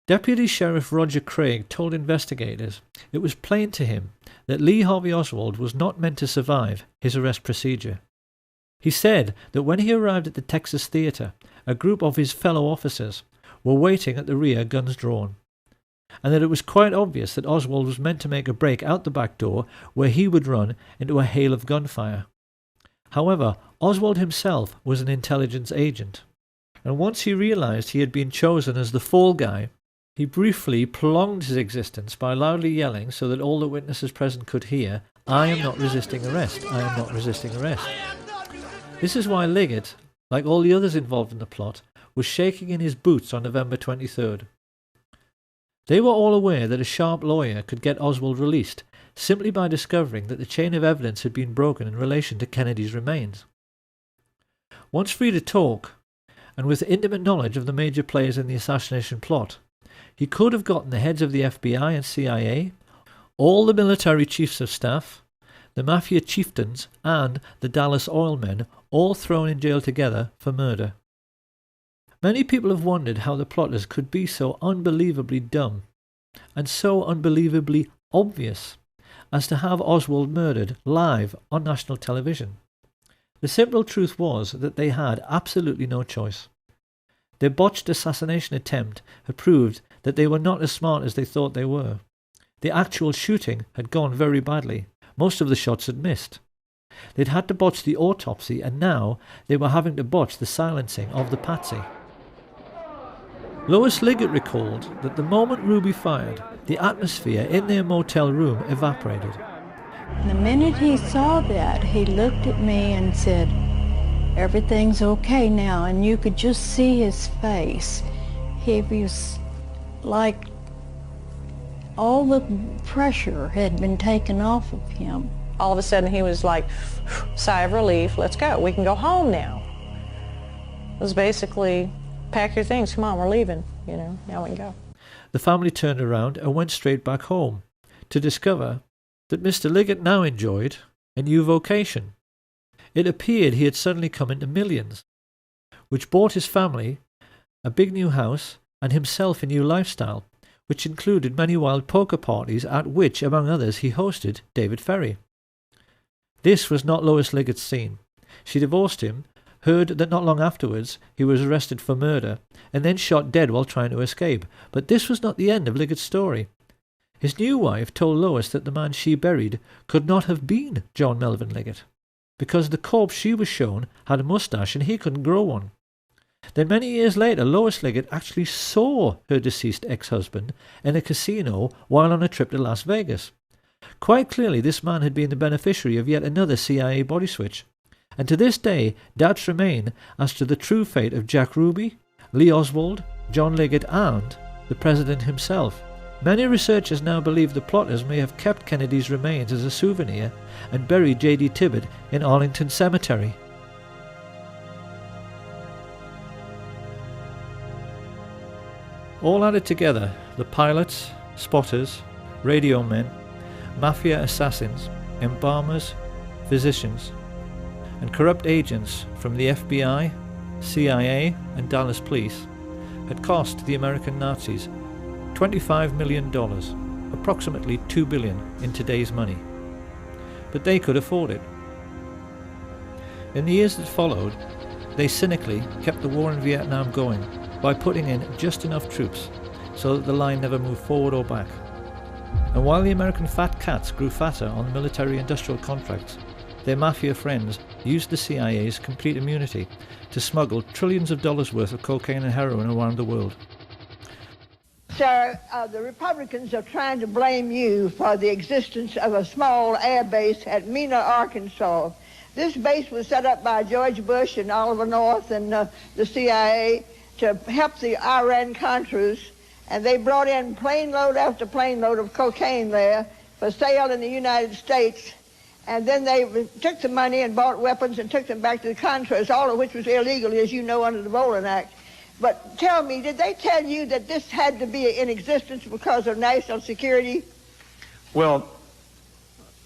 Deputy Sheriff Roger Craig told investigators it was plain to him that Lee Harvey Oswald was not meant to survive his arrest procedure. He said that when he arrived at the Texas Theater, a group of his fellow officers were waiting at the rear, guns drawn, and that it was quite obvious that Oswald was meant to make a break out the back door where he would run into a hail of gunfire. However, Oswald himself was an intelligence agent, and once he realized he had been chosen as the fall guy, he briefly prolonged his existence by loudly yelling so that all the witnesses present could hear, "I am not resisting arrest, I am not resisting arrest." This is why Liggett, like all the others involved in the plot, was shaking in his boots on November 23rd. They were all aware that a sharp lawyer could get Oswald released simply by discovering that the chain of evidence had been broken in relation to Kennedy's remains. Once free to talk, and with intimate knowledge of the major players in the assassination plot, he could have gotten the heads of the FBI and CIA, all the military chiefs of staff, the mafia chieftains, and the Dallas oil men all thrown in jail together for murder. Many people have wondered how the plotters could be so unbelievably dumb and so unbelievably obvious as to have Oswald murdered live on national television. The simple truth was that they had absolutely no choice. Their botched assassination attempt had proved that they were not as smart as they thought they were. The actual shooting had gone very badly. Most of the shots had missed. They'd had to botch the autopsy, and now they were having to botch the silencing of the patsy. Lois Liggett recalled that the moment Ruby fired, the atmosphere in their motel room evaporated. The minute he saw that, he looked at me and said, "Everything's okay now," and you could just see his face. He was like all the pressure had been taken off of him. All of a sudden he was like, sigh of relief, let's go, we can go home now. It was basically, pack your things, come on, we're leaving, you know, now we can go. The family turned around and went straight back home to discover that Mr. Liggett now enjoyed a new vocation. It appeared he had suddenly come into millions, which bought his family a big new house and himself a new lifestyle, which included many wild poker parties at which, among others, he hosted David Ferry. This was not Lois Liggett's scene. She divorced him, heard that not long afterwards he was arrested for murder, and then shot dead while trying to escape. But this was not the end of Liggett's story. His new wife told Lois that the man she buried could not have been John Melvin Liggett, because the corpse she was shown had a moustache and he couldn't grow one. Then many years later, Lois Liggett actually saw her deceased ex-husband in a casino while on a trip to Las Vegas. Quite clearly, this man had been the beneficiary of yet another CIA body switch. And to this day, doubts remain as to the true fate of Jack Ruby, Lee Oswald, John Liggett, and the President himself. Many researchers now believe the plotters may have kept Kennedy's remains as a souvenir and buried J.D. Tibbett in Arlington Cemetery. All added together, the pilots, spotters, radio men, mafia assassins, embalmers, physicians, and corrupt agents from the FBI, CIA, and Dallas Police had cost the American Nazis $25 million, approximately $2 billion in today's money. But they could afford it. In the years that followed, they cynically kept the war in Vietnam going by putting in just enough troops so that the line never moved forward or back. And while the American fat cats grew fatter on military-industrial contracts, their mafia friends used the CIA's complete immunity to smuggle trillions of dollars worth of cocaine and heroin around the world. Sir, the Republicans are trying to blame you for the existence of a small air base at Mena, Arkansas. This base was set up by George Bush and Oliver North and the CIA to help the Iran-Contras, and they brought in plane load after plane load of cocaine there for sale in the United States, and then they took the money and bought weapons and took them back to the Contras, all of which was illegal, as you know, under the Bolin Act. But tell me, did they tell you that this had to be in existence because of national security? Well,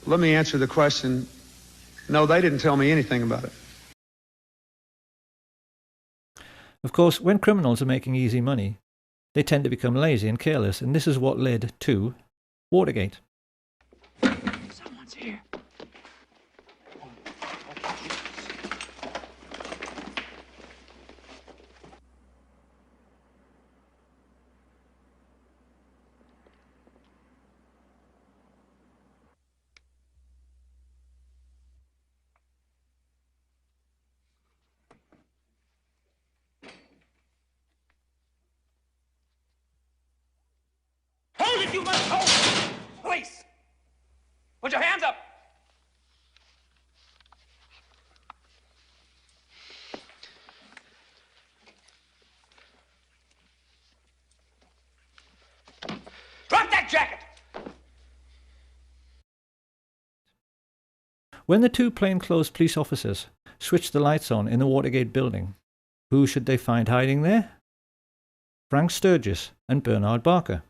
let me answer the question. No, they didn't tell me anything about it. Of course, when criminals are making easy money, they tend to become lazy and careless, and this is what led to Watergate. Someone's here. Hold it, you must hold! Police! Put your hands up! Drop that jacket! When the two plainclothes police officers switched the lights on in the Watergate building, who should they find hiding there? Frank Sturgis and Bernard Barker,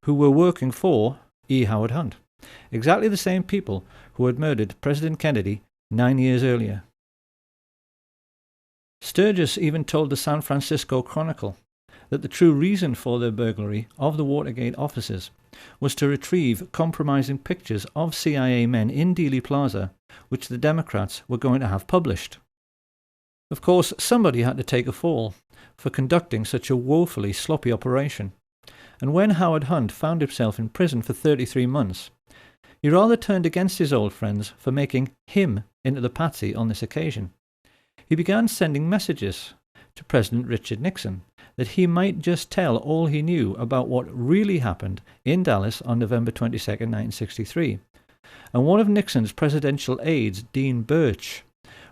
who were working for E. Howard Hunt, exactly the same people who had murdered President Kennedy 9 years earlier. Sturgis even told the San Francisco Chronicle that the true reason for their burglary of the Watergate offices was to retrieve compromising pictures of CIA men in Dealey Plaza, which the Democrats were going to have published. Of course, somebody had to take a fall for conducting such a woefully sloppy operation, and when Howard Hunt found himself in prison for 33 months, he rather turned against his old friends for making him into the patsy on this occasion. He began sending messages to President Richard Nixon, that he might just tell all he knew about what really happened in Dallas on November 22, 1963. And one of Nixon's presidential aides, Dean Birch,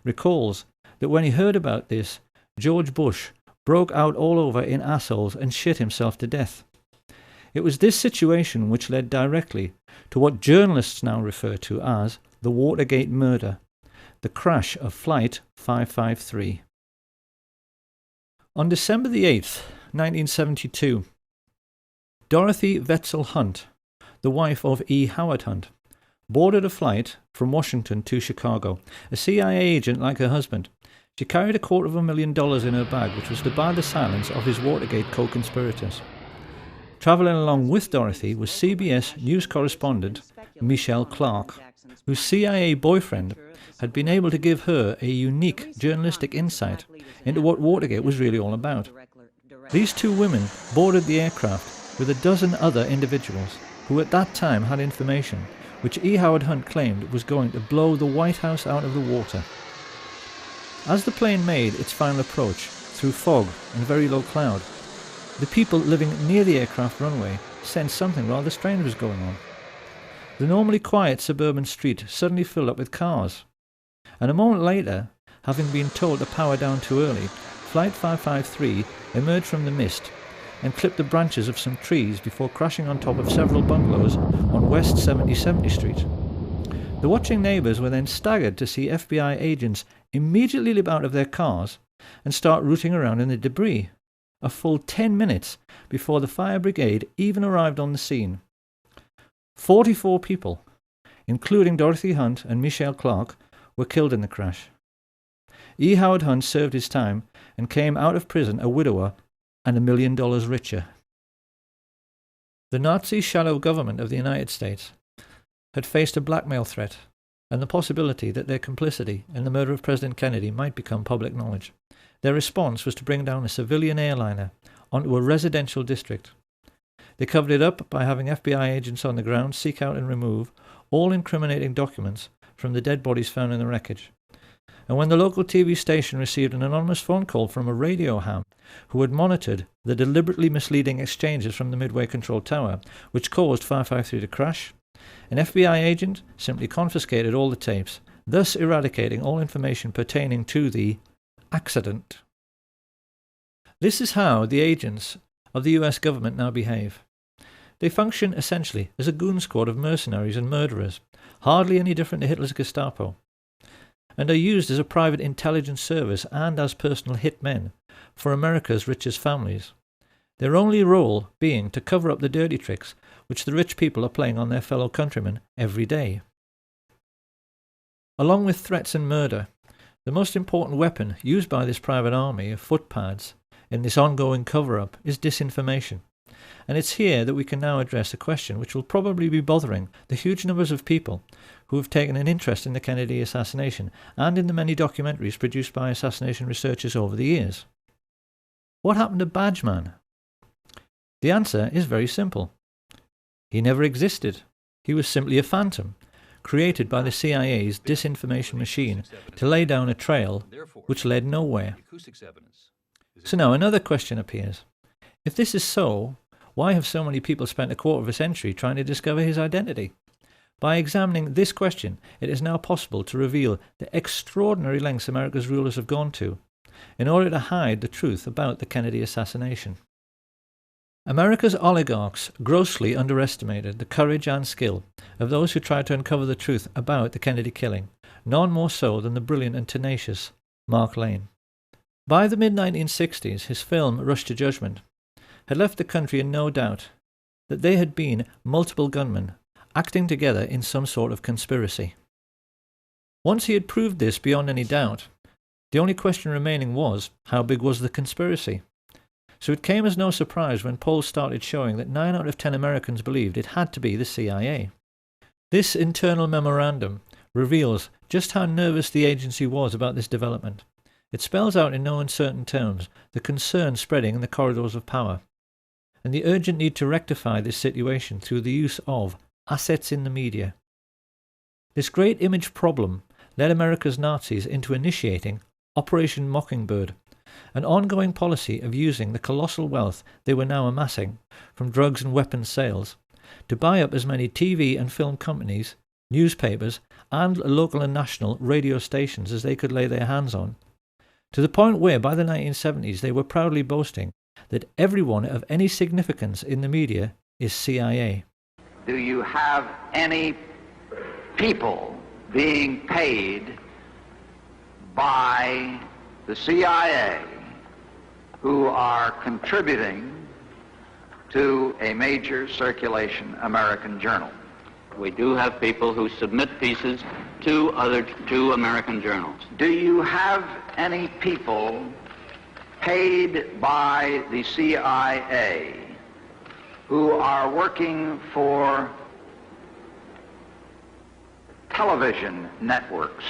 recalls that when he heard about this, George Bush broke out all over in assholes and shit himself to death. It was this situation which led directly to what journalists now refer to as the Watergate murder, the crash of Flight 553. On December the 8th, 1972, Dorothy Wetzel Hunt, the wife of E. Howard Hunt, boarded a flight from Washington to Chicago. A CIA agent like her husband, she carried $250,000 in her bag, which was to buy the silence of his Watergate co-conspirators. Travelling along with Dorothy was CBS news correspondent Michelle Clark, whose CIA boyfriend had been able to give her a unique journalistic insight into what Watergate was really all about. These two women boarded the aircraft with a dozen other individuals who at that time had information which E. Howard Hunt claimed was going to blow the White House out of the water. As the plane made its final approach through fog and very low cloud, the people living near the aircraft runway sensed something rather strange was going on. The normally quiet suburban street suddenly filled up with cars, and a moment later, having been told to power down too early, Flight 553 emerged from the mist and clipped the branches of some trees before crashing on top of several bungalows on West 70th Street. The watching neighbours were then staggered to see FBI agents immediately leap out of their cars and start rooting around in the debris, a full 10 minutes before the fire brigade even arrived on the scene. 44 people, including Dorothy Hunt and Michelle Clark, were killed in the crash. E. Howard Hunt served his time and came out of prison a widower and $1 million richer. The Nazi shadow government of the United States had faced a blackmail threat and the possibility that their complicity in the murder of President Kennedy might become public knowledge. Their response was to bring down a civilian airliner onto a residential district. They covered it up by having FBI agents on the ground seek out and remove all incriminating documents from the dead bodies found in the wreckage. And when the local TV station received an anonymous phone call from a radio ham who had monitored the deliberately misleading exchanges from the Midway Control Tower, which caused 553 to crash, an FBI agent simply confiscated all the tapes, thus eradicating all information pertaining to the accident. This is how the agents of the US government now behave. They function essentially as a goon squad of mercenaries and murderers, hardly any different to Hitler's Gestapo, and are used as a private intelligence service and as personal hitmen for America's richest families, their only role being to cover up the dirty tricks which the rich people are playing on their fellow countrymen every day. Along with threats and murder, the most important weapon used by this private army of footpads in this ongoing cover-up is disinformation. And it's here that we can now address a question which will probably be bothering the huge numbers of people who have taken an interest in the Kennedy assassination and in the many documentaries produced by assassination researchers over the years. What happened to Badgeman? The answer is very simple. He never existed. He was simply a phantom, created by the CIA's disinformation machine to lay down a trail which led nowhere. So now another question appears. If this is so, why have so many people spent a quarter of a century trying to discover his identity? By examining this question, it is now possible to reveal the extraordinary lengths America's rulers have gone to in order to hide the truth about the Kennedy assassination. America's oligarchs grossly underestimated the courage and skill of those who tried to uncover the truth about the Kennedy killing, none more so than the brilliant and tenacious Mark Lane. By the mid-1960s, his film Rush to Judgment had left the country in no doubt that they had been multiple gunmen acting together in some sort of conspiracy. Once he had proved this beyond any doubt, the only question remaining was, how big was the conspiracy? So it came as no surprise when polls started showing that 9 out of 10 Americans believed it had to be the CIA. This internal memorandum reveals just how nervous the agency was about this development. It spells out in no uncertain terms the concern spreading in the corridors of power, and the urgent need to rectify this situation through the use of assets in the media. This great image problem led America's Nazis into initiating Operation Mockingbird, an ongoing policy of using the colossal wealth they were now amassing from drugs and weapons sales to buy up as many TV and film companies, newspapers, and local and national radio stations as they could lay their hands on, to the point where by the 1970s they were proudly boasting that everyone of any significance in the media is CIA. Do you have any people being paid by the CIA who are contributing to a major circulation American journal? We do have people who submit pieces to American journals. Do you have any people paid by the CIA who are working for television networks?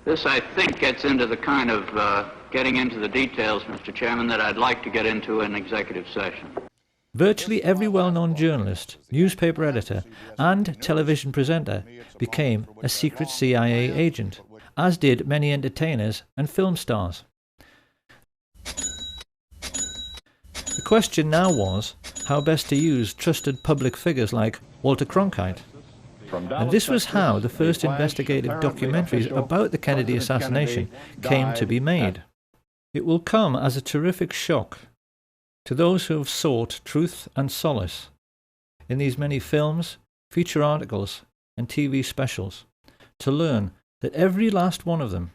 This, I think, gets into the kind of getting into the details, Mr. Chairman, that I'd like to get into in executive session. Virtually every well-known journalist, newspaper editor, and television presenter became a secret CIA agent, as did many entertainers and film stars. The question now was how best to use trusted public figures like Walter Cronkite. And this was how the first investigative documentaries about the Kennedy assassination came to be made. It will come as a terrific shock to those who have sought truth and solace in these many films, feature articles, and TV specials, to learn that every last one of them,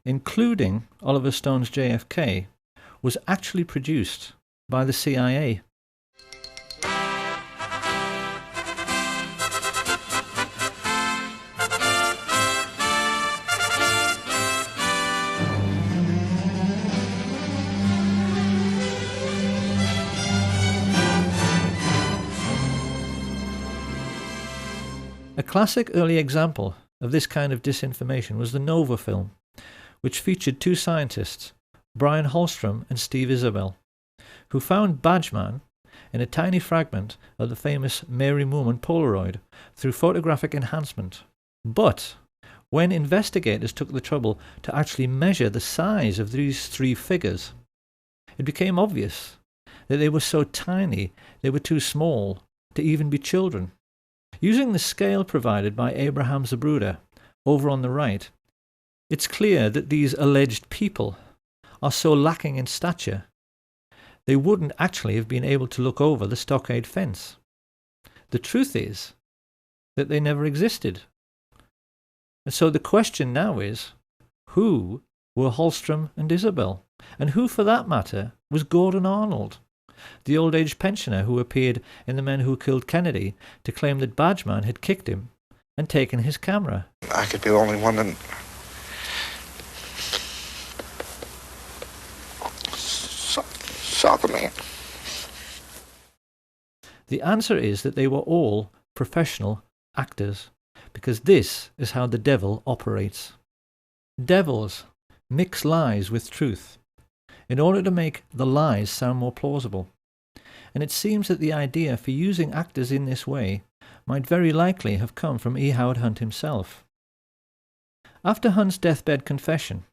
including Oliver Stone's JFK, was actually produced by the CIA. A classic early example of this kind of disinformation was the Nova film, which featured two scientists, Brian Holstrom and Steve Isabel, who found Badgeman in a tiny fragment of the famous Mary Moorman Polaroid through photographic enhancement. But when investigators took the trouble to actually measure the size of these three figures, it became obvious that they were so tiny they were too small to even be children. Using the scale provided by Abraham Zapruder over on the right, it's clear that these alleged people are so lacking in stature they wouldn't actually have been able to look over the stockade fence. The truth is that they never existed. And so the question now is, who were Holstrom and Isabel? And who, for that matter, was Gordon Arnold, the old-age pensioner who appeared in The Men Who Killed Kennedy to claim that Badgeman had kicked him and taken his camera? I could be the only one that saw the man. The answer is that they were all professional actors, because this is how the devil operates. Devils mix lies with truth in order to make the lies sound more plausible. And it seems that the idea for using actors in this way might very likely have come from E. Howard Hunt himself. After Hunt's deathbed confession,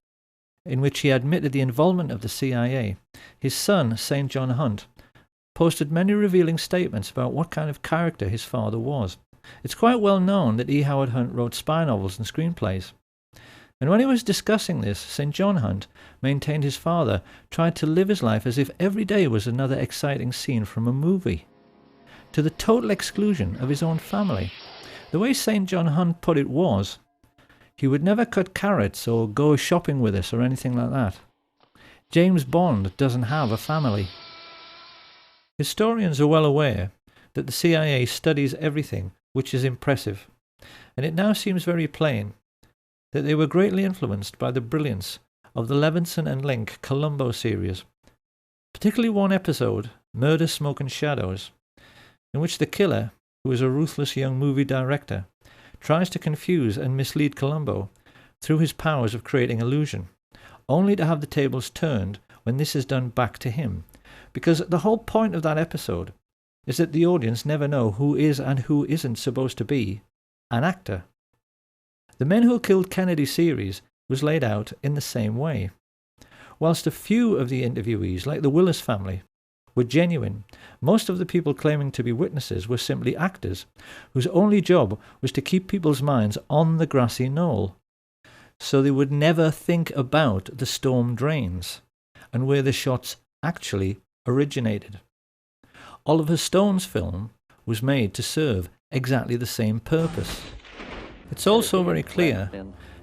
in which he admitted the involvement of the CIA, his son, St. John Hunt, posted many revealing statements about what kind of character his father was. It's quite well known that E. Howard Hunt wrote spy novels and screenplays. And when he was discussing this, St. John Hunt maintained his father tried to live his life as if every day was another exciting scene from a movie, to the total exclusion of his own family. The way St. John Hunt put it was, he would never cut carrots or go shopping with us or anything like that. James Bond doesn't have a family. Historians are well aware that the CIA studies everything which is impressive, and it now seems very plain that they were greatly influenced by the brilliance of the Levinson and Link Columbo series, particularly one episode, Murder, Smoke and Shadows, in which the killer, who is a ruthless young movie director, tries to confuse and mislead Columbo through his powers of creating illusion, only to have the tables turned when this is done back to him, because the whole point of that episode is that the audience never know who is and who isn't supposed to be an actor. The Men Who Killed Kennedy series was laid out in the same way, whilst a few of the interviewees, like the Willis family, were genuine. Most of the people claiming to be witnesses were simply actors, whose only job was to keep people's minds on the grassy knoll, so they would never think about the storm drains and where the shots actually originated. Oliver Stone's film was made to serve exactly the same purpose. It's also very clear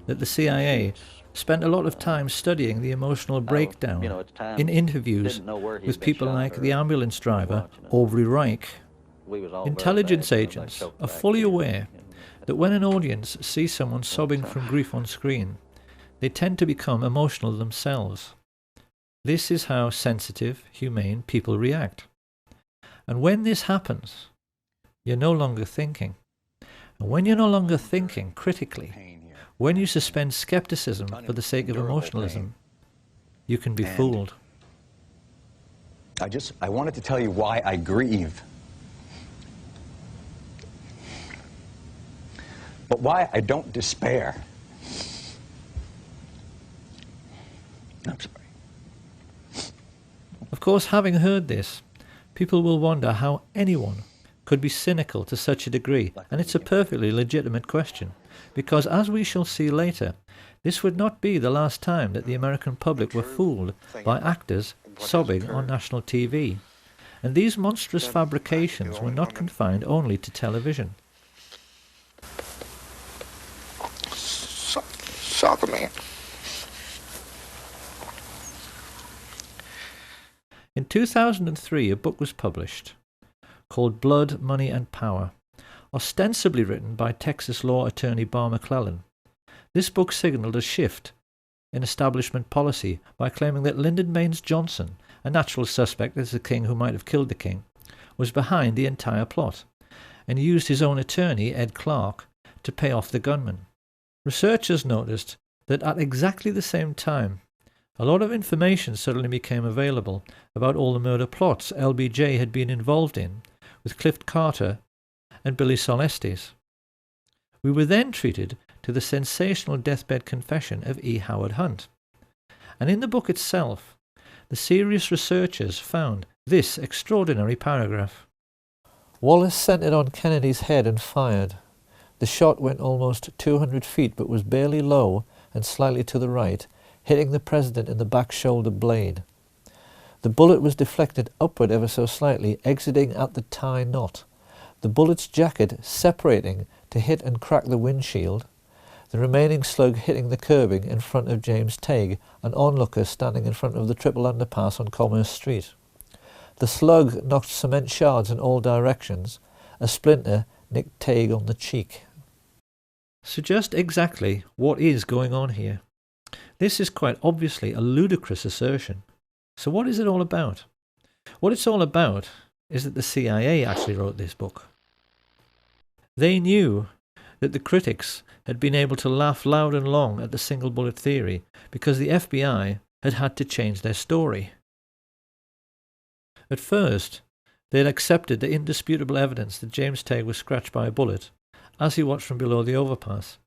that the CIA spent a lot of time studying the emotional breakdown in interviews with people like the ambulance driver Aubrey Reich. Intelligence agents are fully aware that when an audience sees someone sobbing from grief on screen, they tend to become emotional themselves. This is how sensitive, humane people react. And when this happens, you're no longer thinking. And when you're no longer thinking critically, when you suspend skepticism for the sake of emotionalism, you can be fooled. I wanted to tell you why I grieve. But why I don't despair. I'm sorry. Of course, having heard this, people will wonder how anyone could be cynical to such a degree, and it's a perfectly legitimate question, because as we shall see later, this would not be the last time that the American public were fooled by actors sobbing on national TV. And these monstrous fabrications were not confined only to television. Soccer man. In 2003, a book was published called Blood, Money and Power, ostensibly written by Texas law attorney Bar McClellan. This book signalled a shift in establishment policy by claiming that Lyndon Baines Johnson, a natural suspect as the king who might have killed the king, was behind the entire plot, and used his own attorney, Ed Clark, to pay off the gunman. Researchers noticed that at exactly the same time, a lot of information suddenly became available about all the murder plots LBJ had been involved in with Clift Carter and Billy Solestes. We were then treated to the sensational deathbed confession of E. Howard Hunt. And in the book itself, the serious researchers found this extraordinary paragraph. Wallace centered on Kennedy's head and fired. The shot went almost 200 feet but was barely low and slightly to the right, hitting the president in the back shoulder blade. The bullet was deflected upward ever so slightly, exiting at the tie knot, the bullet's jacket separating to hit and crack the windshield, the remaining slug hitting the curbing in front of James Tague, an onlooker standing in front of the triple underpass on Commerce Street. The slug knocked cement shards in all directions. A splinter nicked Tague on the cheek. So just exactly what is going on here? This is quite obviously a ludicrous assertion. So what is it all about? What it's all about is that the CIA actually wrote this book. They knew that the critics had been able to laugh loud and long at the single bullet theory because the FBI had had to change their story. At first, they had accepted the indisputable evidence that James Tague was scratched by a bullet as he watched from below the overpass,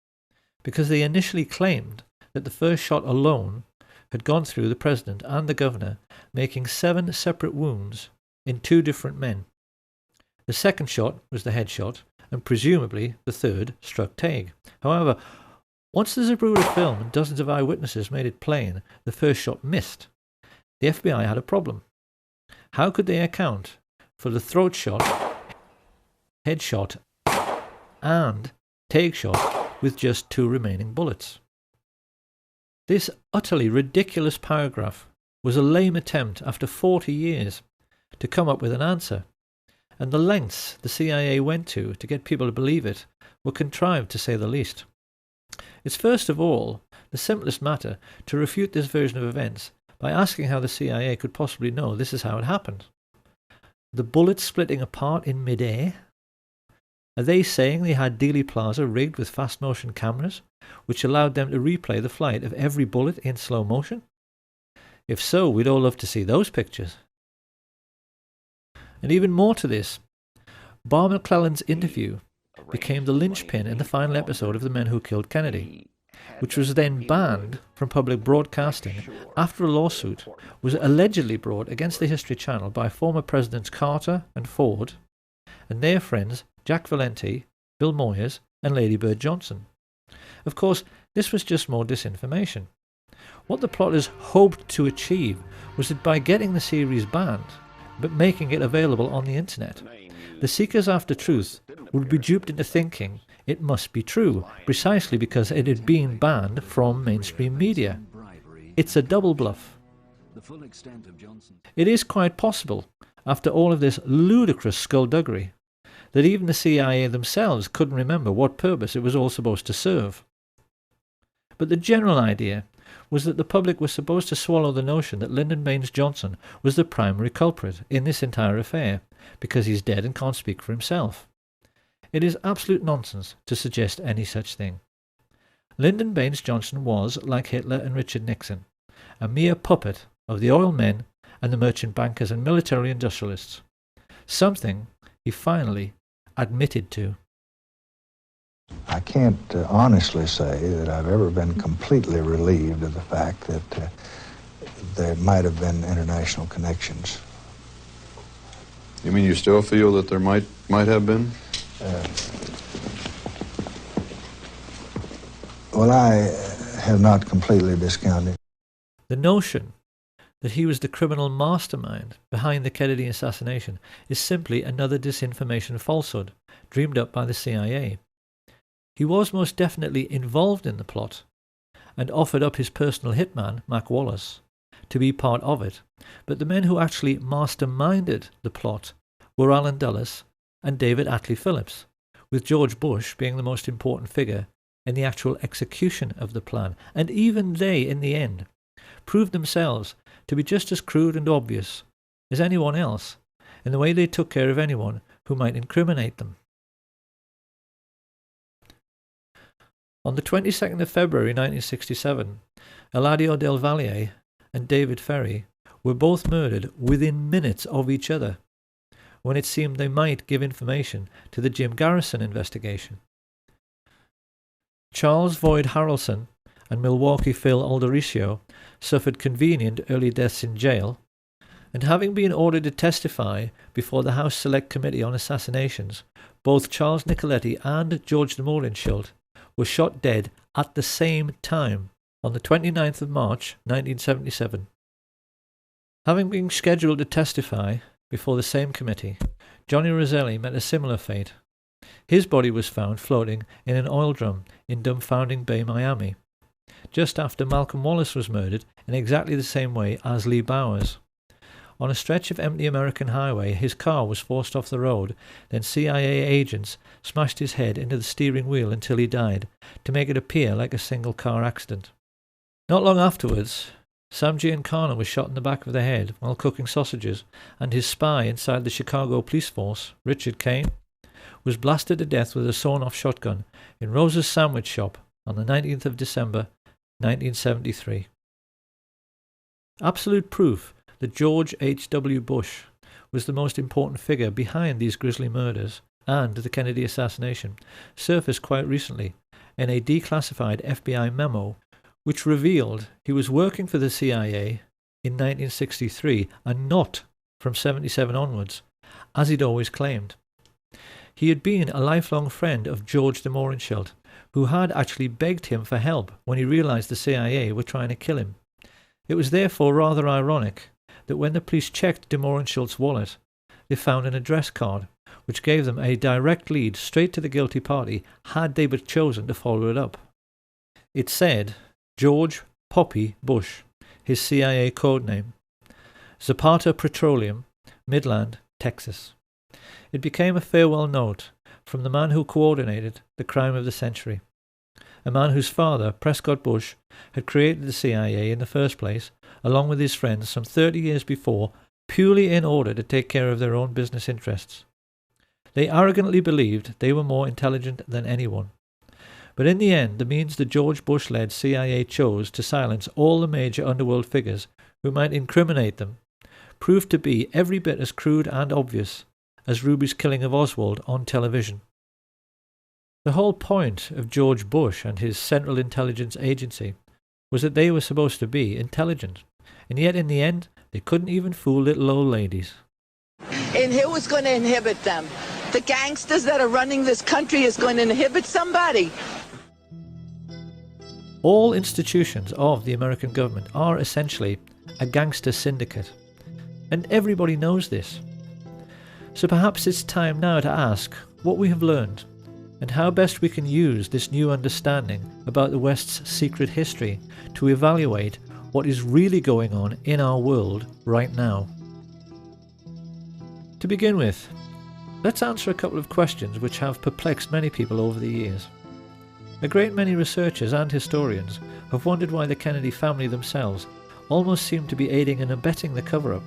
because they initially claimed that the first shot alone had gone through the president and the governor, making 7 separate wounds in 2 different men. The second shot was the headshot, and presumably the third struck Tague. However, once the Zapruder film and dozens of eyewitnesses made it plain the first shot missed, the FBI had a problem. How could they account for the throat shot, headshot, and Tague shot with just 2 remaining bullets? This utterly ridiculous paragraph was a lame attempt after 40 years to come up with an answer, and the lengths the CIA went to get people to believe it were contrived to say the least. It's first of all the simplest matter to refute this version of events by asking how the CIA could possibly know this is how it happened. The bullets splitting apart in mid-air? Are they saying they had Dealey Plaza rigged with fast-motion cameras, which allowed them to replay the flight of every bullet in slow motion? If so, we'd all love to see those pictures. And even more to this, Bar McClellan's interview became the linchpin in the final episode of The Men Who Killed Kennedy. which was then banned from public broadcasting after a lawsuit was allegedly brought against the History Channel by former Presidents Carter and Ford and their friends Jack Valenti, Bill Moyers and Lady Bird Johnson. Of course, this was just more disinformation. What the plotters hoped to achieve was that by getting the series banned, but making it available on the internet, the seekers after truth would be duped into thinking it must be true, precisely because it had been banned from mainstream media. It's a double bluff. It is quite possible, after all of this ludicrous skullduggery, that even the CIA themselves couldn't remember what purpose it was all supposed to serve. But the general idea was that the public was supposed to swallow the notion that Lyndon Baines Johnson was the primary culprit in this entire affair, because he's dead and can't speak for himself. It is absolute nonsense to suggest any such thing. Lyndon Baines Johnson was, like Hitler and Richard Nixon, a mere puppet of the oil men and the merchant bankers and military industrialists, something he finally admitted to. I can't honestly say that I've ever been completely relieved of the fact that there might have been international connections. You mean you still feel that there might have been? Well, I have not completely discounted. The notion that he was the criminal mastermind behind the Kennedy assassination is simply another disinformation falsehood dreamed up by the CIA. He was most definitely involved in the plot and offered up his personal hitman, Mac Wallace, to be part of it, but the men who actually masterminded the plot were Allen Dulles and David Atlee Phillips, with George Bush being the most important figure in the actual execution of the plan, and even they, in the end, proved themselves to be just as crude and obvious as anyone else in the way they took care of anyone who might incriminate them. On the 22nd of February 1967, Eladio Del Valle and David Ferry were both murdered within minutes of each other, when it seemed they might give information to the Jim Garrison investigation. Charles Boyd Harrelson and Milwaukee Phil Aldericio suffered convenient early deaths in jail, and having been ordered to testify before the House Select Committee on Assassinations, both Charles Nicoletti and George de Mohrenschildt were shot dead at the same time on the 29th of March 1977. Having been scheduled to testify before the same committee, Johnny Roselli met a similar fate. His body was found floating in an oil drum in Dumbfounding Bay, Miami, just after Malcolm Wallace was murdered in exactly the same way as Lee Bowers. On a stretch of empty American highway, his car was forced off the road, then CIA agents smashed his head into the steering wheel until he died, to make it appear like a single car accident. Not long afterwards, Sam Giancana was shot in the back of the head while cooking sausages, and his spy inside the Chicago police force, Richard Kane, was blasted to death with a sawn-off shotgun in Rose's Sandwich Shop on the 19th of December 1973. Absolute proof that George H.W. Bush was the most important figure behind these grisly murders and the Kennedy assassination surfaced quite recently in a declassified FBI memo which revealed he was working for the CIA in 1963 and not from 77 onwards, as he'd always claimed. He had been a lifelong friend of George de Mohrenschildt, who had actually begged him for help when he realized the CIA were trying to kill him. It was therefore rather ironic that when the police checked de Mohrenschildt's wallet, they found an address card, which gave them a direct lead straight to the guilty party had they but chosen to follow it up. It said George Poppy Bush, his CIA code name, Zapata Petroleum, Midland, Texas. It became a farewell note from the man who coordinated the crime of the century, a man whose father, Prescott Bush, had created the CIA in the first place, along with his friends some 30 years before, purely in order to take care of their own business interests. They arrogantly believed they were more intelligent than anyone. But in the end, the means the George Bush-led CIA chose to silence all the major underworld figures who might incriminate them proved to be every bit as crude and obvious as Ruby's killing of Oswald on television. The whole point of George Bush and his Central Intelligence Agency was that they were supposed to be intelligent, and yet in the end they couldn't even fool little old ladies. And who is going to inhibit them? The gangsters that are running this country is going to inhibit somebody. All institutions of the American government are essentially a gangster syndicate, and everybody knows this. So perhaps it's time now to ask what we have learned and how best we can use this new understanding about the West's secret history to evaluate what is really going on in our world right now. To begin with, let's answer a couple of questions which have perplexed many people over the years. A great many researchers and historians have wondered why the Kennedy family themselves almost seemed to be aiding and abetting the cover-up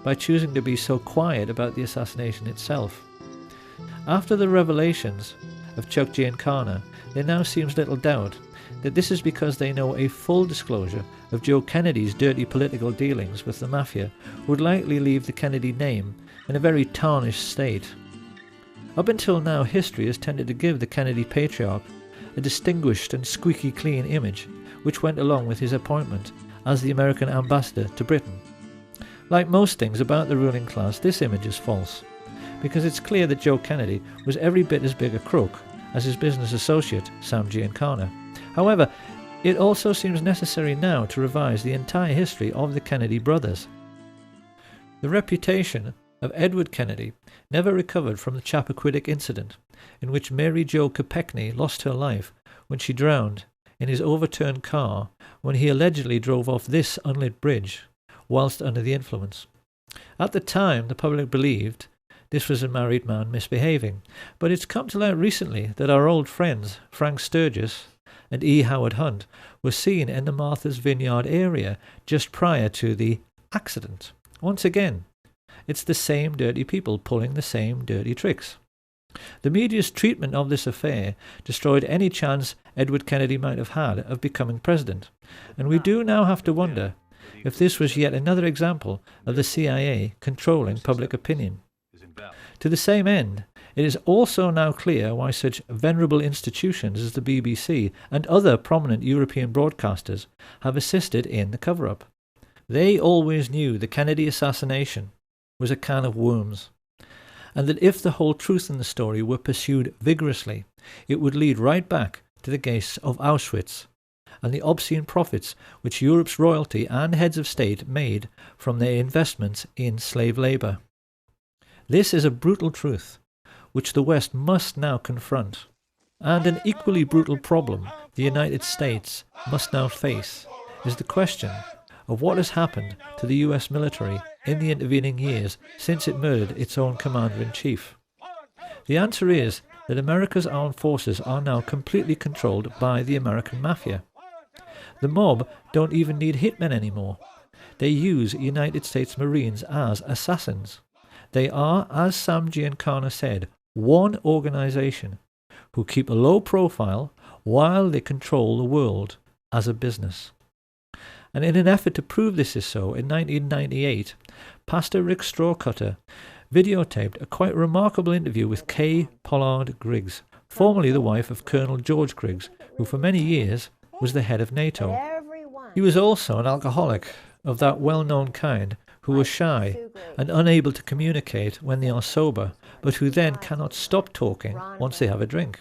by choosing to be so quiet about the assassination itself. After the revelations of Chuck Giancana, there now seems little doubt that this is because they know a full disclosure of Joe Kennedy's dirty political dealings with the mafia would likely leave the Kennedy name in a very tarnished state. Up until now, history has tended to give the Kennedy patriarch a distinguished and squeaky clean image which went along with his appointment as the American ambassador to Britain. Like most things about the ruling class, this image is false, because it's clear that Joe Kennedy was every bit as big a crook as his business associate, Sam Giancana. However, it also seems necessary now to revise the entire history of the Kennedy brothers. The reputation of Edward Kennedy never recovered from the Chappaquiddick incident, in which Mary Jo Kopechne lost her life when she drowned in his overturned car when he allegedly drove off this unlit bridge whilst under the influence. At the time, the public believed this was a married man misbehaving, but it's come to light recently that our old friends Frank Sturgis and E. Howard Hunt were seen in the Martha's Vineyard area just prior to the accident. Once again, it's the same dirty people pulling the same dirty tricks. The media's treatment of this affair destroyed any chance Edward Kennedy might have had of becoming president, and we do now have to wonder if this was yet another example of the CIA controlling public opinion. To the same end, it is also now clear why such venerable institutions as the BBC and other prominent European broadcasters have assisted in the cover-up. They always knew the Kennedy assassination was a can of worms, and that if the whole truth in the story were pursued vigorously, it would lead right back to the gates of Auschwitz and the obscene profits which Europe's royalty and heads of state made from their investments in slave labour. This is a brutal truth which the West must now confront, and an equally brutal problem the United States must now face is the question of what has happened to the US military in the intervening years since it murdered its own commander-in-chief. The answer is that America's armed forces are now completely controlled by the American mafia. The mob don't even need hitmen anymore. They use United States Marines as assassins. They are, as Sam Giancana said, one organization who keep a low profile while they control the world as a business. And in an effort to prove this is so, in 1998, Pastor Rick Strawcutter videotaped a quite remarkable interview with Kay Pollard Griggs, formerly the wife of Colonel George Griggs, who for many years was the head of NATO. He was also an alcoholic of that well-known kind who are shy and unable to communicate when they are sober, but who then cannot stop talking once they have a drink.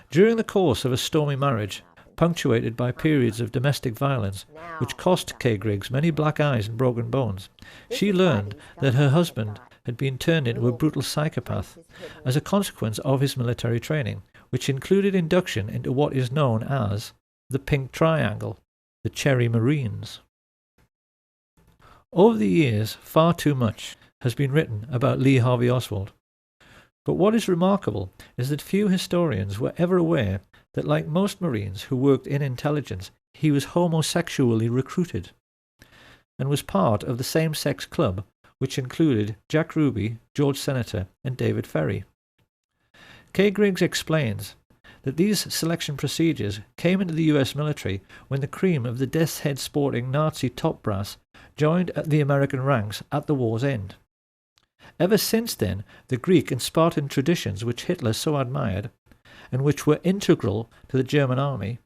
During the course of a stormy marriage, punctuated by periods of domestic violence, which cost Kay Griggs many black eyes and broken bones, she learned that her husband had been turned into a brutal psychopath as a consequence of his military training, which included induction into what is known as the Pink Triangle, the Cherry Marines. Over the years, far too much has been written about Lee Harvey Oswald. But what is remarkable is that few historians were ever aware that, like most Marines who worked in intelligence, he was homosexually recruited and was part of the same-sex club which included Jack Ruby, George Senator, and David Ferry. Kay Griggs explains that these selection procedures came into the US military when the cream of the death's head sporting Nazi top brass joined the American ranks at the war's end. Ever since then, the Greek and Spartan traditions which Hitler so admired, and which were integral to the German army,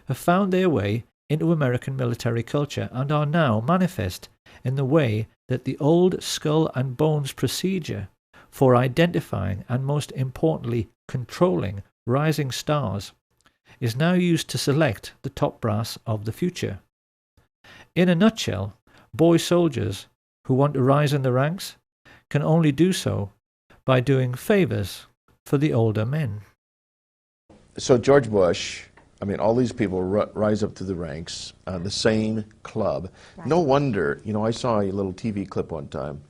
have found their way into American military culture and are now manifest in the way that the old skull and bones procedure for identifying and, most importantly, controlling rising stars is now used to select the top brass of the future. In a nutshell, boy soldiers who want to rise in the ranks can only do so by doing favors for the older men. So George Bush, I mean, all these people rise up to the ranks on the same club. Right. No wonder, you know, I saw a little TV clip one time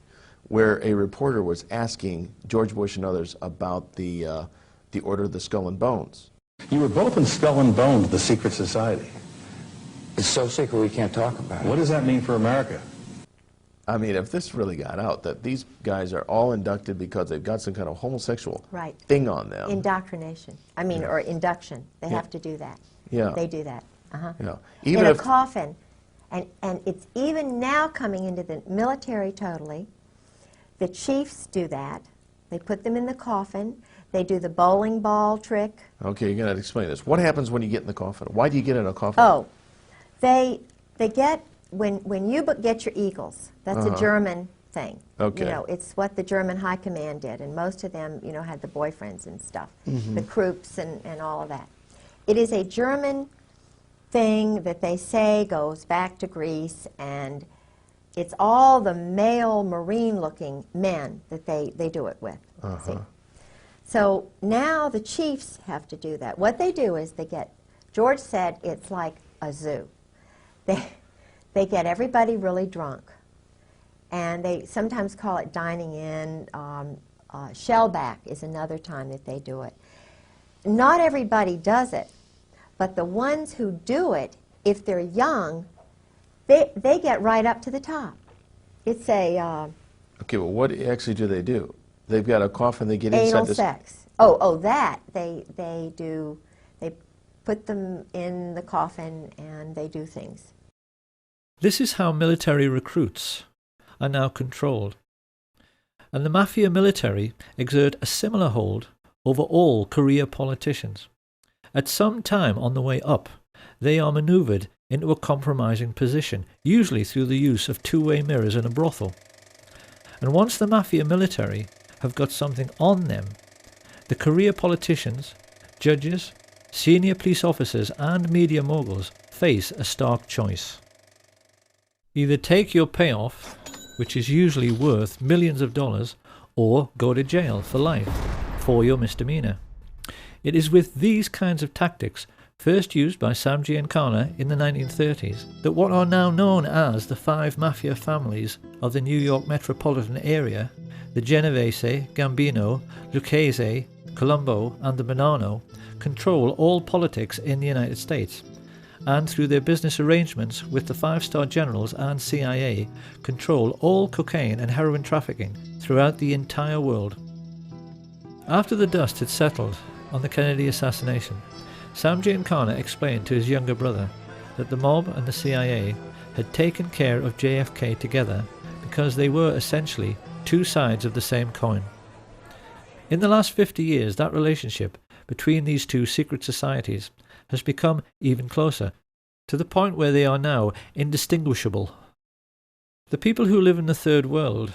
where a reporter was asking George Bush and others about the Order of the Skull and Bones. You were both in Skull and Bones, the secret society. It's so secret we can't talk about it. What does that mean for America? I mean, if this really got out, that these guys are all inducted because they've got some kind of homosexual thing on them. Indoctrination. I mean, or induction. They have to do that. Yeah. They do that. Yeah. Even in a coffin. And it's even now coming into the military totally. The chiefs do that. They put them in the coffin. They do the bowling ball trick. Okay, you're going to explain this. What happens when you get in the coffin? Why do you get in a coffin? Oh, they get, when you get your eagles, that's a German thing. Okay. You know, it's what the German high command did, and most of them, you know, had the boyfriends and stuff, the Krupps and all of that. It is a German thing that they say goes back to Greece, and it's all the male Marine-looking men that they do it with. See? So now the chiefs have to do that. What they do is they get, George said it's like a zoo. They get everybody really drunk, and they sometimes call it dining in. Shellback is another time that they do it. Not everybody does it, but the ones who do it, if they're young, they get right up to the top. It's a... okay, well, what actually do they do? They've got a coffin, they get inside anal this... sex. Oh, that. They put them in the coffin and they do things. This is how military recruits are now controlled. And the mafia military exert a similar hold over all career politicians. At some time on the way up, they are manoeuvred into a compromising position, usually through the use of two-way mirrors in a brothel. And once the mafia military have got something on them, the career politicians, judges, senior police officers and media moguls face a stark choice. Either take your payoff, which is usually worth millions of dollars, or go to jail for life for your misdemeanor. It is with these kinds of tactics, first used by Sam Giancana in the 1930s, that what are now known as the 5 mafia families of the New York metropolitan area, the Genovese, Gambino, Lucchese, Colombo and the Bonanno, control all politics in the United States, and through their business arrangements with the 5-star generals and CIA, control all cocaine and heroin trafficking throughout the entire world. After the dust had settled on the Kennedy assassination, Sam Giancana explained to his younger brother that the mob and the CIA had taken care of JFK together because they were essentially two sides of the same coin. In the last 50 years, that relationship between these two secret societies has become even closer, to the point where they are now indistinguishable. The people who live in the third world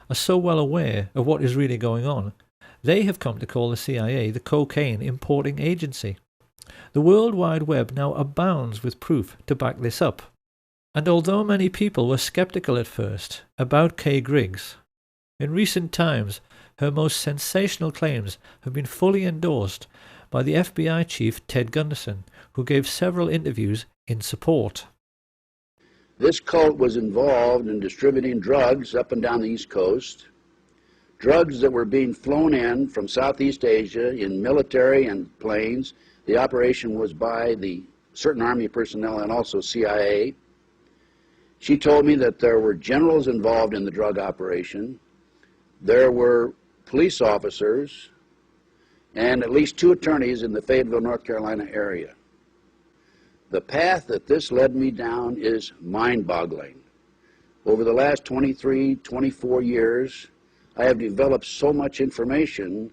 are so well aware of what is really going on, they have come to call the CIA the cocaine importing agency. The World Wide Web now abounds with proof to back this up. And although many people were skeptical at first about Kay Griggs, in recent times her most sensational claims have been fully endorsed by the FBI chief Ted Gunderson, who gave several interviews in support. This cult was involved in distributing drugs up and down the East Coast, drugs that were being flown in from Southeast Asia in military and planes. The operation was by the certain Army personnel and also CIA. She told me that there were generals involved in the drug operation. There were police officers and at least 2 attorneys in the Fayetteville, North Carolina area. The path that this led me down is mind-boggling. Over the last 23, 24 years, I have developed so much information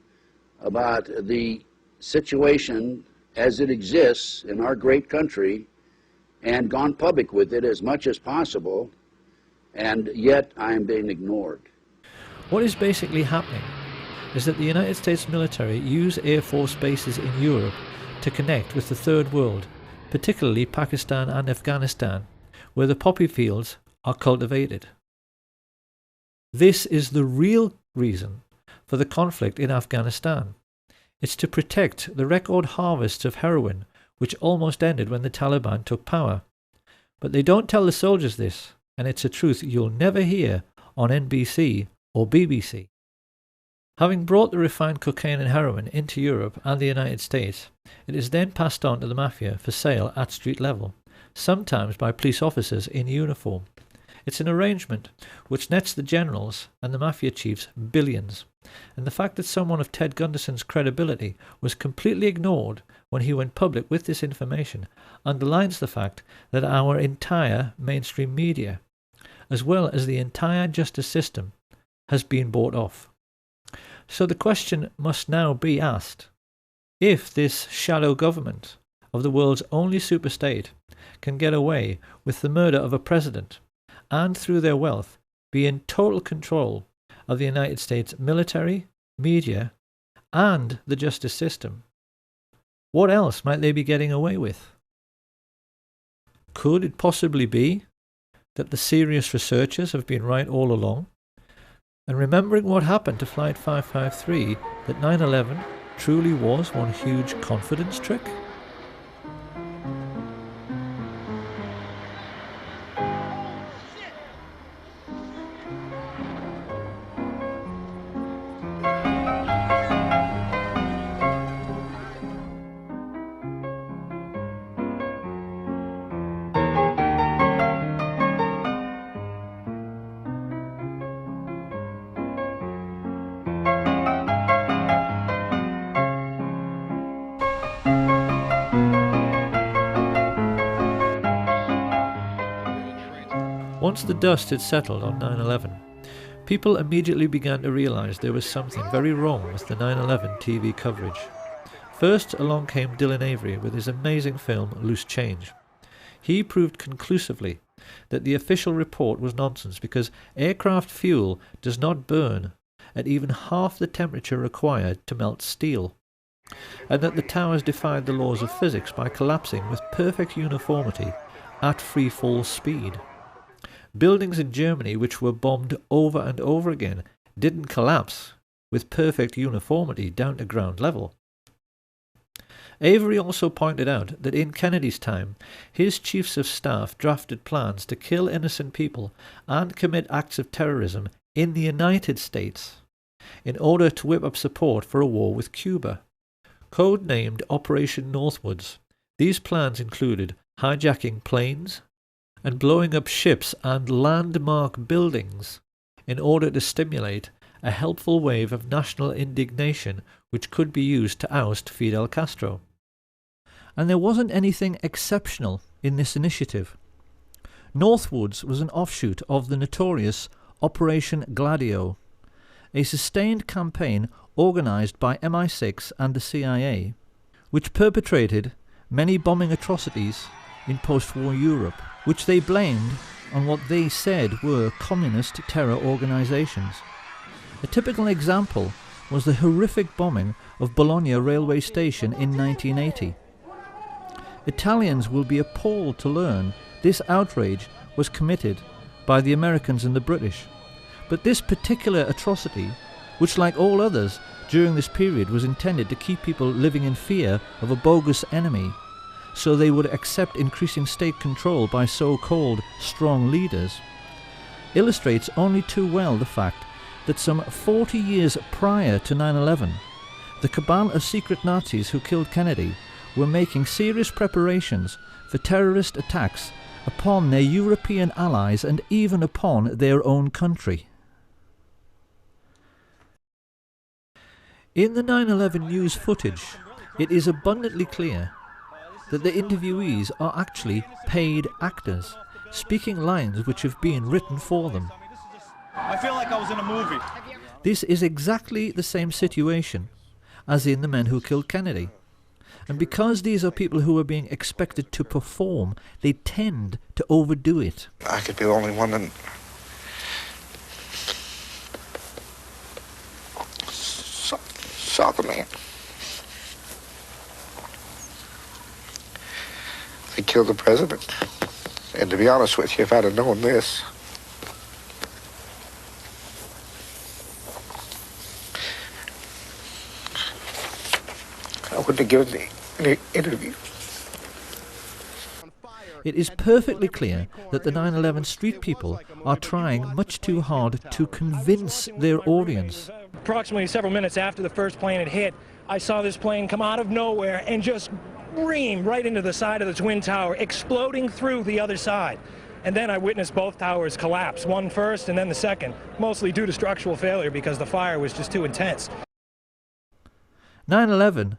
about the situation as it exists in our great country and gone public with it as much as possible, and yet I am being ignored. What is basically happening is that the United States military use Air Force bases in Europe to connect with the Third World, particularly Pakistan and Afghanistan, where the poppy fields are cultivated. This is the real reason for the conflict in Afghanistan. It's to protect the record harvests of heroin which almost ended when the Taliban took power. But they don't tell the soldiers this, and it's a truth you'll never hear on NBC or BBC. Having brought the refined cocaine and heroin into Europe and the United States, it is then passed on to the mafia for sale at street level, sometimes by police officers in uniform. It's an arrangement which nets the generals and the mafia chiefs billions, and the fact that someone of Ted Gunderson's credibility was completely ignored when he went public with this information underlines the fact that our entire mainstream media, as well as the entire justice system, has been bought off. So the question must now be asked: if this shadow government of the world's only superstate can get away with the murder of a president and through their wealth be in total control of the United States military, media, and the justice system, what else might they be getting away with? Could it possibly be that the serious researchers have been right all along, and remembering what happened to Flight 553, that 9/11 truly was one huge confidence trick? Once the dust had settled on 9/11, people immediately began to realise there was something very wrong with the 9/11 TV coverage. First along came Dylan Avery with his amazing film Loose Change. He proved conclusively that the official report was nonsense because aircraft fuel does not burn at even half the temperature required to melt steel, and that the towers defied the laws of physics by collapsing with perfect uniformity at free fall speed. Buildings in Germany which were bombed over and over again didn't collapse with perfect uniformity down to ground level. Avery also pointed out that in Kennedy's time, his chiefs of staff drafted plans to kill innocent people and commit acts of terrorism in the United States in order to whip up support for a war with Cuba. Codenamed Operation Northwoods, these plans included hijacking planes and blowing up ships and landmark buildings in order to stimulate a helpful wave of national indignation which could be used to oust Fidel Castro. And there wasn't anything exceptional in this initiative. Northwoods was an offshoot of the notorious Operation Gladio, a sustained campaign organised by MI6 and the CIA, which perpetrated many bombing atrocities in post-war Europe, which they blamed on what they said were communist terror organisations. A typical example was the horrific bombing of Bologna railway station in 1980. Italians will be appalled to learn this outrage was committed by the Americans and the British. But this particular atrocity, which like all others during this period was intended to keep people living in fear of a bogus enemy, so they would accept increasing state control by so-called strong leaders, illustrates only too well the fact that some 40 years prior to 9/11, the cabal of secret Nazis who killed Kennedy were making serious preparations for terrorist attacks upon their European allies and even upon their own country. In the 9/11 news footage, it is abundantly clear that the interviewees are actually paid actors, speaking lines which have been written for them. I feel like I was in a movie. This is exactly the same situation as in the men who killed Kennedy. And because these are people who are being expected to perform, they tend to overdo it. I could be the only one that... shot the man. They killed the president. And to be honest with you, if I'd have known this, I wouldn't have given any interview. It is perfectly clear that the 9/11 street people are trying much too hard to convince their audience. Approximately several minutes after the first plane had hit, I saw this plane come out of nowhere and just ream right into the side of the Twin Tower, exploding through the other side. And then I witnessed both towers collapse, one first and then the second, mostly due to structural failure because the fire was just too intense. 9/11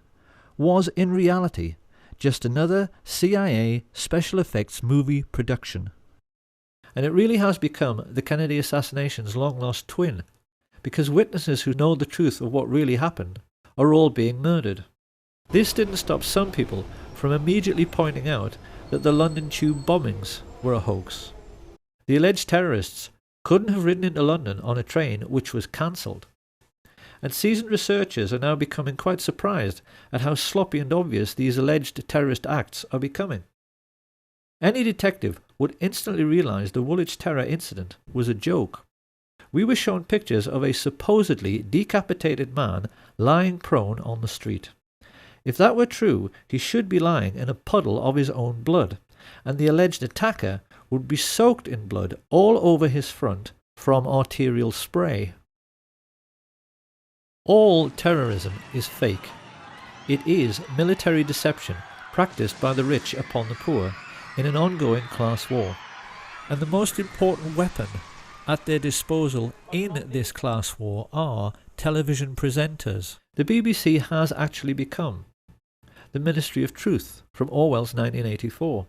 was in reality just another CIA special effects movie production. And it really has become the Kennedy assassination's long-lost twin, because witnesses who know the truth of what really happened are all being murdered. This didn't stop some people from immediately pointing out that the London Tube bombings were a hoax. The alleged terrorists couldn't have ridden into London on a train which was cancelled. And seasoned researchers are now becoming quite surprised at how sloppy and obvious these alleged terrorist acts are becoming. Any detective would instantly realise the Woolwich terror incident was a joke. We were shown pictures of a supposedly decapitated man lying prone on the street. If that were true, he should be lying in a puddle of his own blood, and the alleged attacker would be soaked in blood all over his front from arterial spray. All terrorism is fake. It is military deception practiced by the rich upon the poor in an ongoing class war. And the most important weapon at their disposal in this class war are television presenters. The BBC has actually become the Ministry of Truth from Orwell's 1984.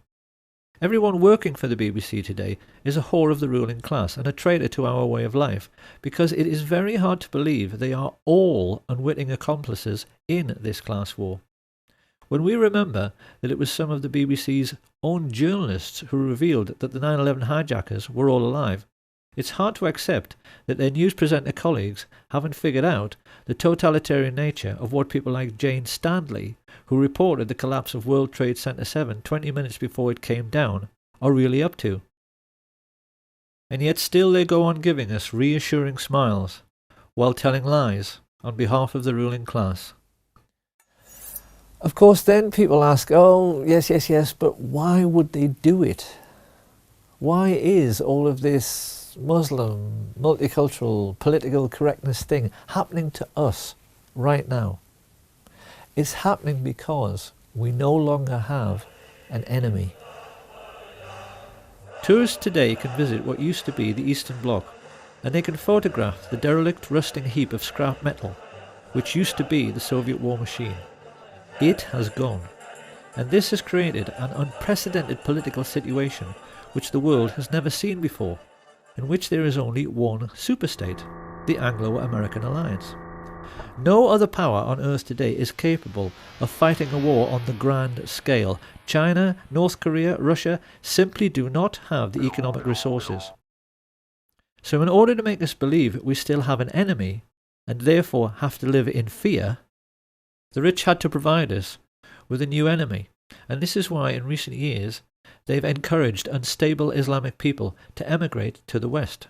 Everyone working for the BBC today is a whore of the ruling class and a traitor to our way of life, because it is very hard to believe they are all unwitting accomplices in this class war. When we remember that it was some of the BBC's own journalists who revealed that the 9/11 hijackers were all alive, it's hard to accept that their news presenter colleagues haven't figured out the totalitarian nature of what people like Jane Stanley, who reported the collapse of World Trade Center 7 20 minutes before it came down, are really up to. And yet still they go on giving us reassuring smiles, while telling lies on behalf of the ruling class. Of course, then people ask, oh, yes, but why would they do it? Why is all of this Muslim, multicultural, political correctness thing happening to us right now? It's happening because we no longer have an enemy. Tourists today can visit what used to be the Eastern Bloc, and they can photograph the derelict, rusting heap of scrap metal, which used to be the Soviet war machine. It has gone, and this has created an unprecedented political situation which the world has never seen before, in which there is only one superstate, the Anglo-American alliance. No other power on Earth today is capable of fighting a war on the grand scale. China, North Korea, Russia simply do not have the economic resources. So in order to make us believe we still have an enemy, and therefore have to live in fear, the rich had to provide us with a new enemy. And this is why in recent years they've encouraged unstable Islamic people to emigrate to the West.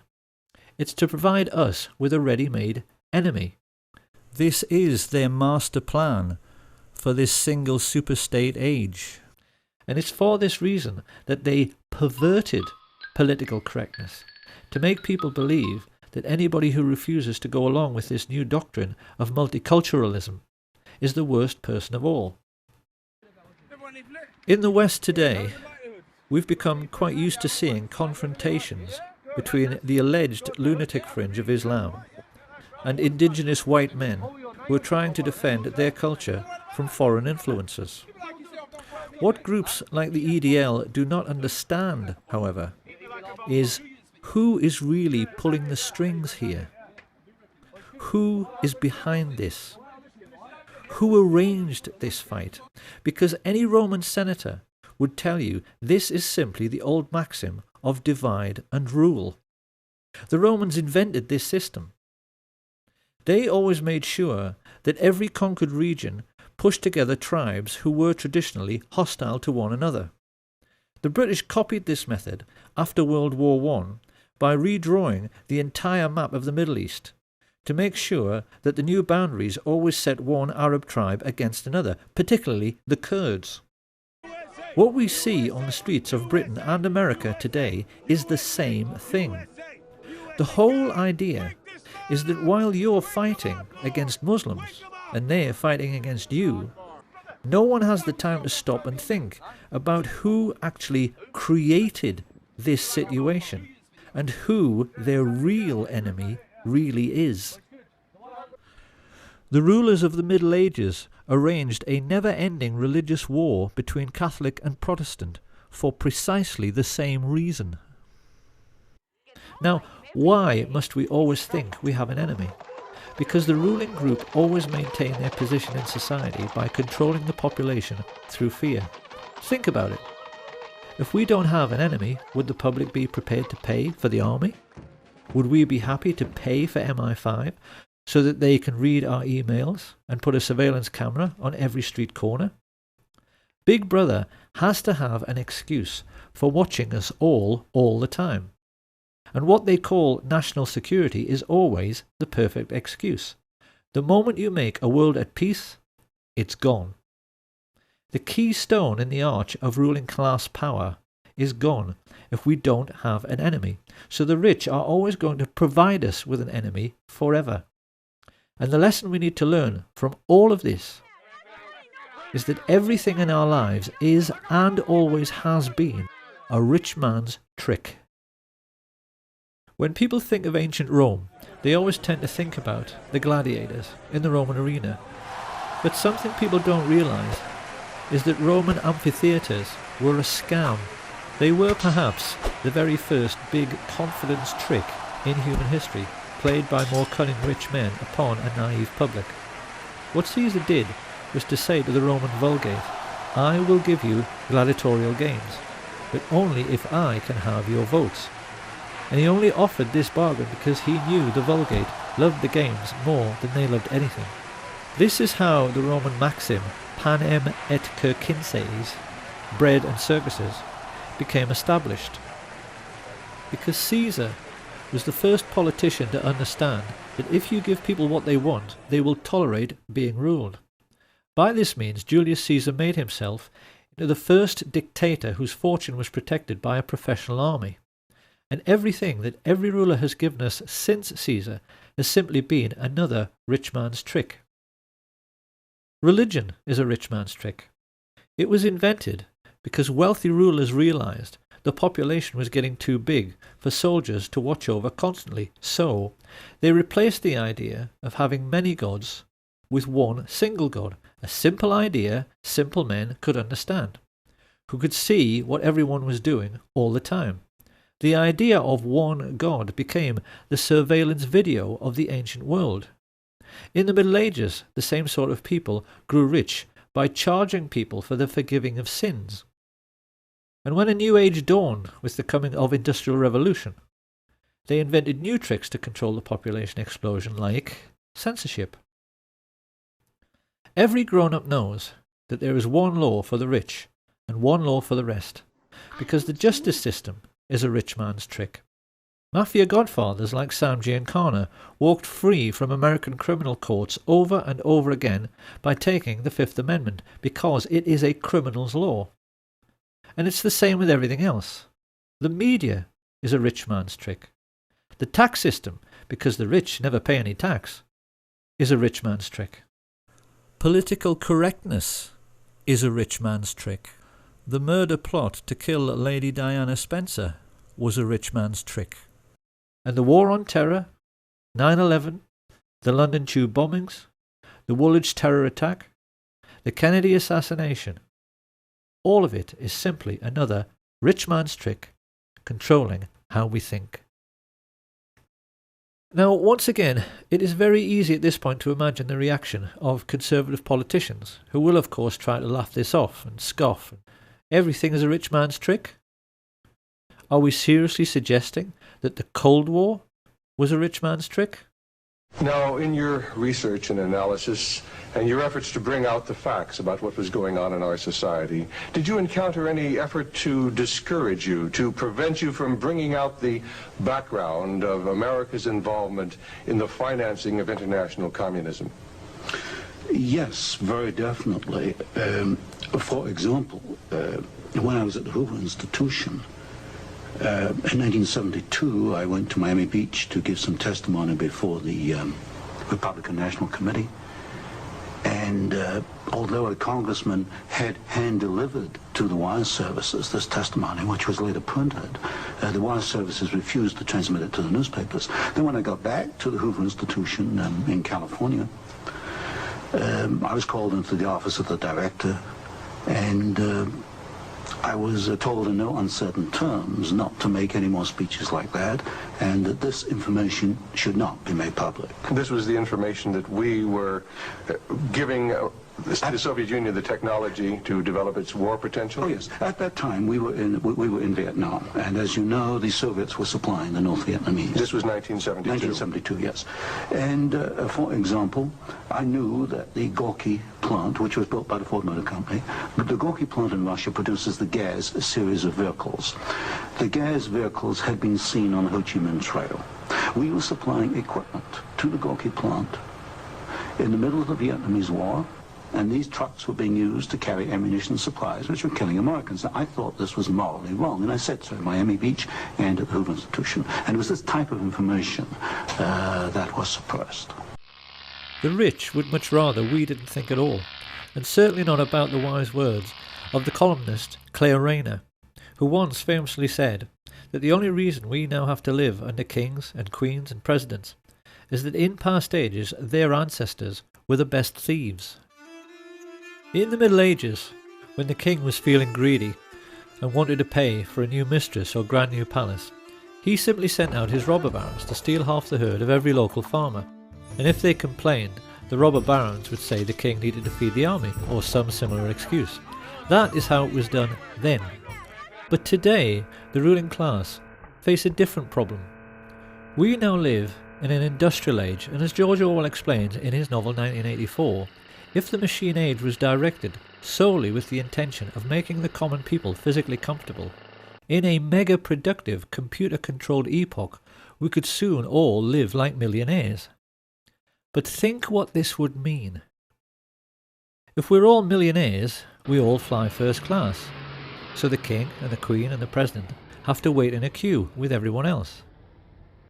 It's to provide us with a ready-made enemy. This is their master plan for this single superstate age. And it's for this reason that they perverted political correctness, to make people believe that anybody who refuses to go along with this new doctrine of multiculturalism is the worst person of all. In the West today, we've become quite used to seeing confrontations between the alleged lunatic fringe of Islam and indigenous white men who are trying to defend their culture from foreign influences. What groups like the EDL do not understand, however, is who is really pulling the strings here? Who is behind this? who arranged this fight, because any Roman senator would tell you this is simply the old maxim of divide and rule. The Romans invented this system. They always made sure that every conquered region pushed together tribes who were traditionally hostile to one another. The British copied this method after World War I by redrawing the entire map of the Middle East to make sure that the new boundaries always set one Arab tribe against another, particularly the Kurds. What we see on the streets of Britain and America today is the same thing. The whole idea is that while you're fighting against Muslims and they're fighting against you, no one has the time to stop and think about who actually created this situation and who their real enemy really is. The rulers of the Middle Ages arranged a never-ending religious war between Catholic and Protestant for precisely the same reason. Now, why must we always think we have an enemy? Because the ruling group always maintain their position in society by controlling the population through fear. Think about it. If we don't have an enemy, would the public be prepared to pay for the army? Would we be happy to pay for MI5 so that they can read our emails and put a surveillance camera on every street corner? Big Brother has to have an excuse for watching us all the time. And what they call national security is always the perfect excuse. The moment you make a world at peace, it's gone. The keystone in the arch of ruling class power is gone if we don't have an enemy. So the rich are always going to provide us with an enemy forever. And the lesson we need to learn from all of this is that everything in our lives is and always has been a rich man's trick. When people think of ancient Rome, they always tend to think about the gladiators in the Roman arena. But something people don't realise is that Roman amphitheatres were a scam. They were perhaps the very first big confidence trick in human history, played by more cunning rich men upon a naive public. What Caesar did was to say to the Roman Vulgate, I will give you gladiatorial games, but only if I can have your votes. And he only offered this bargain because he knew the Vulgate loved the games more than they loved anything. This is how the Roman maxim, panem et circenses, bread and circuses, became established. Because Caesar was the first politician to understand that if you give people what they want, they will tolerate being ruled. By this means, Julius Caesar made himself into the first dictator whose fortune was protected by a professional army. And everything that every ruler has given us since Caesar has simply been another rich man's trick. Religion is a rich man's trick. It was invented because wealthy rulers realized the population was getting too big for soldiers to watch over constantly, so they replaced the idea of having many gods with one single god, a simple idea simple men could understand, who could see what everyone was doing all the time. The idea of one God became the surveillance video of the ancient world. In the Middle Ages, the same sort of people grew rich by charging people for the forgiving of sins. And when a new age dawned with the coming of Industrial Revolution, they invented new tricks to control the population explosion, like censorship. Every grown-up knows that there is one law for the rich and one law for the rest, because the justice system is a rich man's trick. Mafia godfathers like Sam Giancana walked free from American criminal courts over and over again by taking the Fifth Amendment, because it is a criminal's law. And it's the same with everything else. The media is a rich man's trick. The tax system, because the rich never pay any tax, is a rich man's trick. Political correctness is a rich man's trick. The murder plot to kill Lady Diana Spencer was a rich man's trick. And the War on Terror, 9/11, the London Tube bombings, the Woolwich terror attack, the Kennedy assassination, all of it is simply another rich man's trick controlling how we think. Now, once again, it is very easy at this point to imagine the reaction of conservative politicians, who will of course try to laugh this off and scoff. Everything is a rich man's trick? Are we seriously suggesting that the Cold War was a rich man's trick? Now, in your research and analysis, and your efforts to bring out the facts about what was going on in our society, did you encounter any effort to discourage you, to prevent you from bringing out the background of America's involvement in the financing of international communism? Yes, very definitely. For example, when I was at the Hoover Institution, in 1972, I went to Miami Beach to give some testimony before the Republican National Committee. And although a congressman had hand-delivered to the wire services this testimony, which was later printed, the wire services refused to transmit it to the newspapers. Then when I got back to the Hoover Institution in California, I was called into the office of the director, and I was told in no uncertain terms not to make any more speeches like that, and that this information should not be made public. This was the information that we were giving the Soviet Union the technology to develop its war potential? Oh yes, at that time we were in Vietnam, and as you know, the Soviets were supplying the North Vietnamese. This was 1972. 1972, yes. And for example, I knew that the Gorky plant, which was built by the Ford Motor Company, the Gorky plant in Russia produces the Gaz series of vehicles. The Gaz vehicles had been seen on the Ho Chi Minh Trail. We were supplying equipment to the Gorky plant in the middle of the Vietnamese War, and these trucks were being used to carry ammunition supplies, which were killing Americans. Now, I thought this was morally wrong, and I said so at Miami Beach and at the Hoover Institution. And it was this type of information that was suppressed. The rich would much rather we didn't think at all, and certainly not about the wise words of the columnist Claire Rayner, who once famously said that the only reason we now have to live under kings and queens and presidents is that in past ages their ancestors were the best thieves. In the Middle Ages, when the king was feeling greedy and wanted to pay for a new mistress or grand new palace, he simply sent out his robber barons to steal half the herd of every local farmer, and if they complained, the robber barons would say the king needed to feed the army, or some similar excuse. That is how it was done then. But today, the ruling class face a different problem. We now live in an industrial age, and as George Orwell explains in his novel 1984, if the machine age was directed solely with the intention of making the common people physically comfortable, in a mega-productive computer-controlled epoch, we could soon all live like millionaires. But think what this would mean. If we're all millionaires, we all fly first class, so the king and the queen and the president have to wait in a queue with everyone else.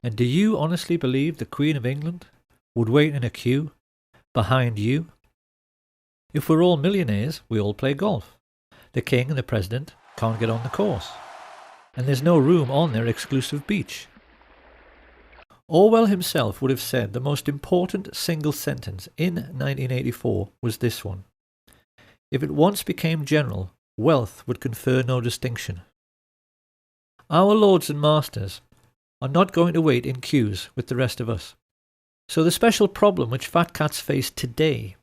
And do you honestly believe the Queen of England would wait in a queue behind you? If we're all millionaires, we all play golf. The king and the president can't get on the course, and there's no room on their exclusive beach. Orwell himself would have said the most important single sentence in 1984 was this one: if it once became general, wealth would confer no distinction. Our lords and masters are not going to wait in queues with the rest of us. So the special problem which fat cats face today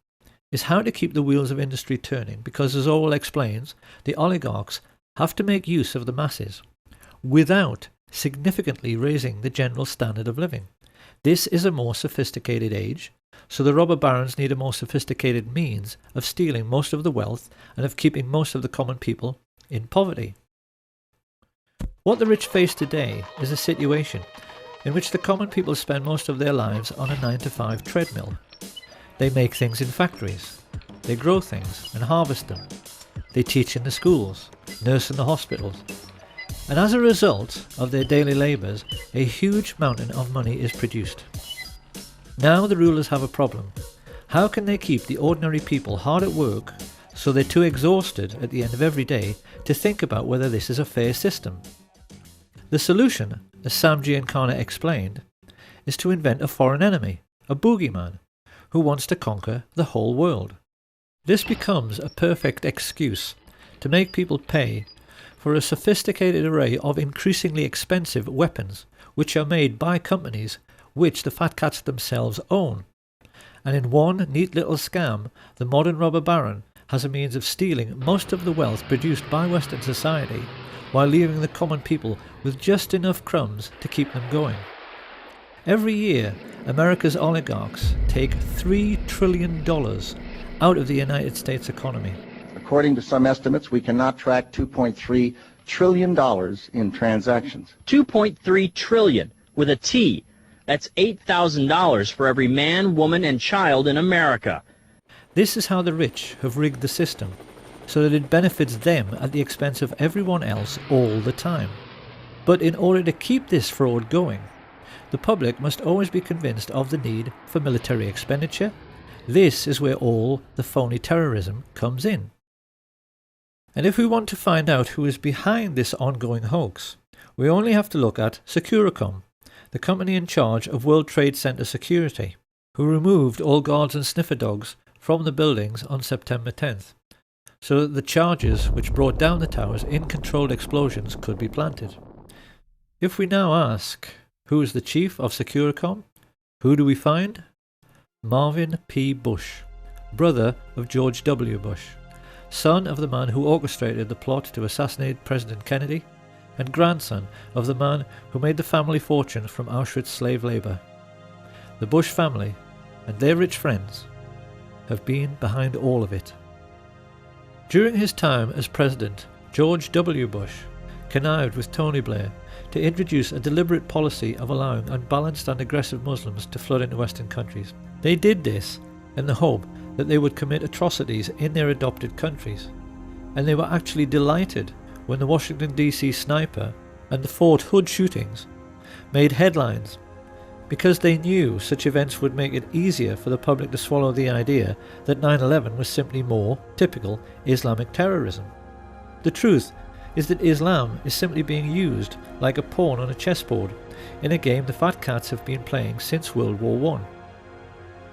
is how to keep the wheels of industry turning, because as Orwell explains, the oligarchs have to make use of the masses without significantly raising the general standard of living. This is a more sophisticated age, so the robber barons need a more sophisticated means of stealing most of the wealth and of keeping most of the common people in poverty. What the rich face today is a situation in which the common people spend most of their lives on a 9-to-5 treadmill. They make things in factories, they grow things and harvest them, they teach in the schools, nurse in the hospitals, and as a result of their daily labours, a huge mountain of money is produced. Now the rulers have a problem. How can they keep the ordinary people hard at work so they're too exhausted at the end of every day to think about whether this is a fair system? The solution, as Sam Giancana explained, is to invent a foreign enemy, a boogeyman, who wants to conquer the whole world. This becomes a perfect excuse to make people pay for a sophisticated array of increasingly expensive weapons which are made by companies which the fat cats themselves own. And in one neat little scam, the modern robber baron has a means of stealing most of the wealth produced by Western society, while leaving the common people with just enough crumbs to keep them going. Every year, America's oligarchs take $3 trillion out of the United States economy. According to some estimates, we cannot track $2.3 trillion in transactions. $2.3 trillion with a T. That's $8,000 for every man, woman, and child in America. This is how the rich have rigged the system, so that it benefits them at the expense of everyone else all the time. But in order to keep this fraud going, the public must always be convinced of the need for military expenditure. This is where all the phony terrorism comes in. And if we want to find out who is behind this ongoing hoax, we only have to look at Securicom, the company in charge of World Trade Center security, who removed all guards and sniffer dogs from the buildings on September 10th, so that the charges which brought down the towers in controlled explosions could be planted. If we now ask, who is the chief of Securicom, who do we find? Marvin P. Bush, brother of George W. Bush, son of the man who orchestrated the plot to assassinate President Kennedy, and grandson of the man who made the family fortune from Auschwitz slave labour. The Bush family and their rich friends have been behind all of it. During his time as president, George W. Bush connived with Tony Blair to introduce a deliberate policy of allowing unbalanced and aggressive Muslims to flood into Western countries. They did this in the hope that they would commit atrocities in their adopted countries, and they were actually delighted when the Washington DC sniper and the Fort Hood shootings made headlines, because they knew such events would make it easier for the public to swallow the idea that 9/11 was simply more typical Islamic terrorism. The truth is that Islam is simply being used like a pawn on a chessboard in a game the fat cats have been playing since World War I.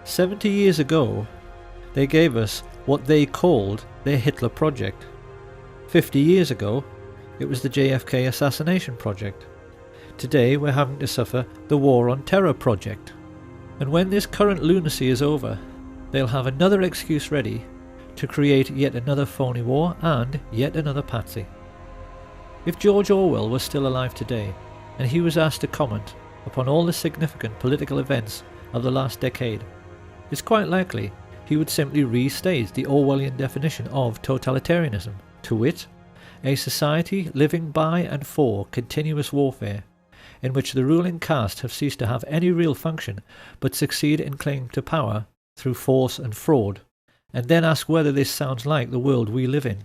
70 years ago, they gave us what they called their Hitler Project. 50 years ago, it was the JFK assassination project. Today we're having to suffer the War on Terror project. And when this current lunacy is over, they'll have another excuse ready to create yet another phony war and yet another patsy. If George Orwell was still alive today, and he was asked to comment upon all the significant political events of the last decade, it's quite likely he would simply restate the Orwellian definition of totalitarianism, to wit, a society living by and for continuous warfare, in which the ruling caste have ceased to have any real function but succeed in clinging to power through force and fraud, and then ask whether this sounds like the world we live in.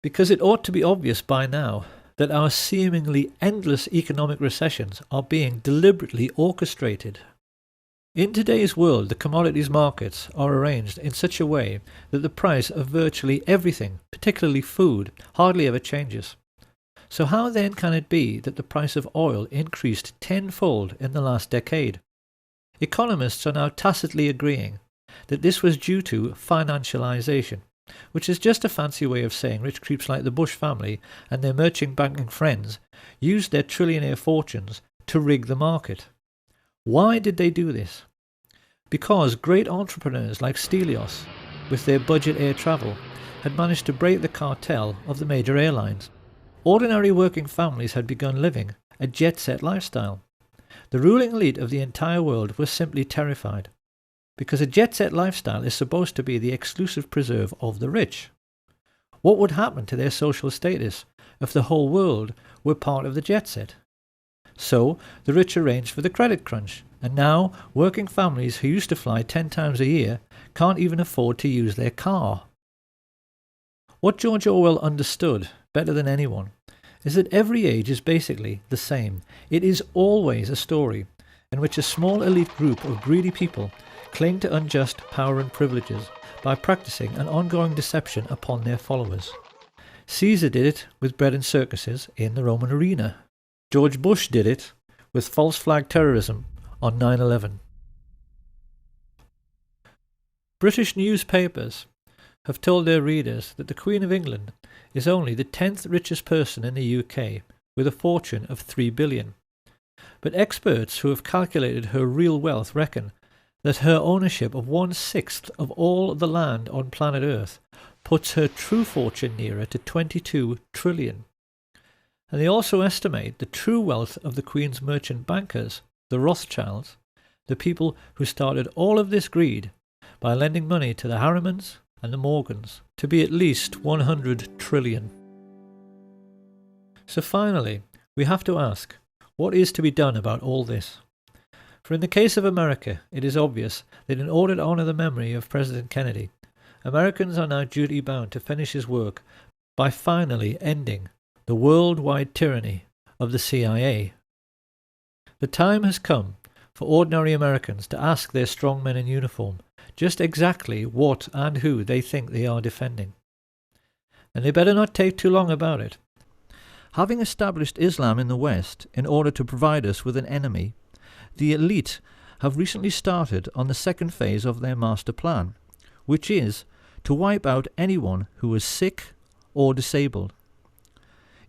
Because it ought to be obvious by now that our seemingly endless economic recessions are being deliberately orchestrated. In today's world, the commodities markets are arranged in such a way that the price of virtually everything, particularly food, hardly ever changes. So how then can it be that the price of oil increased tenfold in the last decade? Economists are now tacitly agreeing that this was due to financialization, which is just a fancy way of saying rich creeps like the Bush family and their merchant banking friends used their trillionaire fortunes to rig the market. Why did they do this? Because great entrepreneurs like Stelios, with their budget air travel, had managed to break the cartel of the major airlines. Ordinary working families had begun living a jet-set lifestyle. The ruling elite of the entire world was simply terrified, because a jet-set lifestyle is supposed to be the exclusive preserve of the rich. What would happen to their social status if the whole world were part of the jet-set? So the rich arranged for the credit crunch, and now working families who used to fly 10 times a year can't even afford to use their car. What George Orwell understood better than anyone is that every age is basically the same. It is always a story in which a small elite group of greedy people cling to unjust power and privileges by practicing an ongoing deception upon their followers. Caesar did it with bread and circuses in the Roman arena. George Bush did it with false flag terrorism on 9/11. British newspapers have told their readers that the Queen of England is only the 10th richest person in the UK with a fortune of $3 billion. But experts who have calculated her real wealth reckon that her ownership of 1/6 of all the land on planet Earth puts her true fortune nearer to 22 trillion. And they also estimate the true wealth of the Queen's merchant bankers, the Rothschilds, the people who started all of this greed by lending money to the Harrimans and the Morgans, to be at least 100 trillion. So finally, we have to ask, what is to be done about all this? For in the case of America, it is obvious that in order to honour the memory of President Kennedy, Americans are now duty-bound to finish his work by finally ending the worldwide tyranny of the CIA. The time has come for ordinary Americans to ask their strong men in uniform just exactly what and who they think they are defending. And they better not take too long about it. Having established Islam in the West in order to provide us with an enemy, the elite have recently started on the second phase of their master plan, which is to wipe out anyone who is sick or disabled.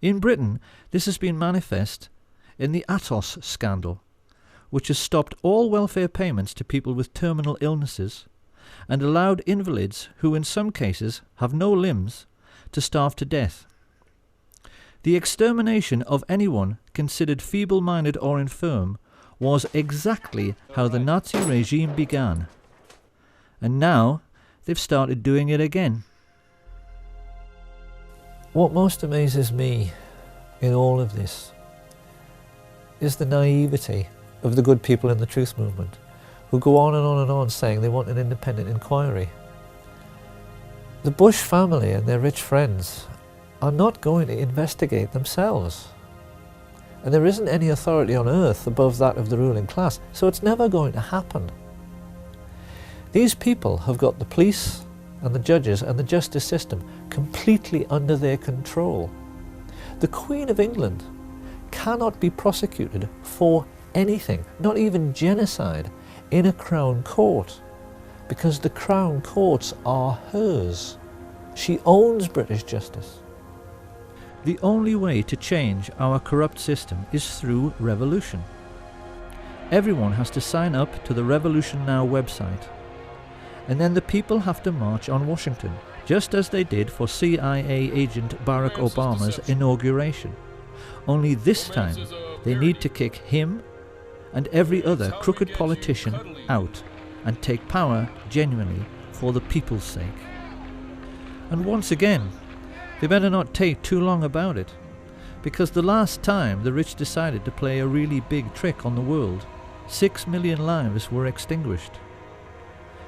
In Britain, this has been manifest in the Atos scandal, which has stopped all welfare payments to people with terminal illnesses and allowed invalids who in some cases have no limbs to starve to death. The extermination of anyone considered feeble-minded or infirm was exactly how the Nazi regime began. And now they've started doing it again. What most amazes me in all of this is the naivety of the good people in the truth movement, who go on and on and on saying they want an independent inquiry. The Bush family and their rich friends are not going to investigate themselves. And there isn't any authority on earth above that of the ruling class, so it's never going to happen. These people have got the police and the judges and the justice system completely under their control. The Queen of England cannot be prosecuted for anything, not even genocide, in a Crown Court, because the Crown Courts are hers. She owns British justice. The only way to change our corrupt system is through revolution. Everyone has to sign up to the Revolution Now website, and then the people have to march on Washington, just as they did for CIA agent Barack Obama's inauguration. Only this time they need to kick him and every other crooked politician out and take power genuinely for the people's sake. And once again, they better not take too long about it, because the last time the rich decided to play a really big trick on the world, 6 million lives were extinguished.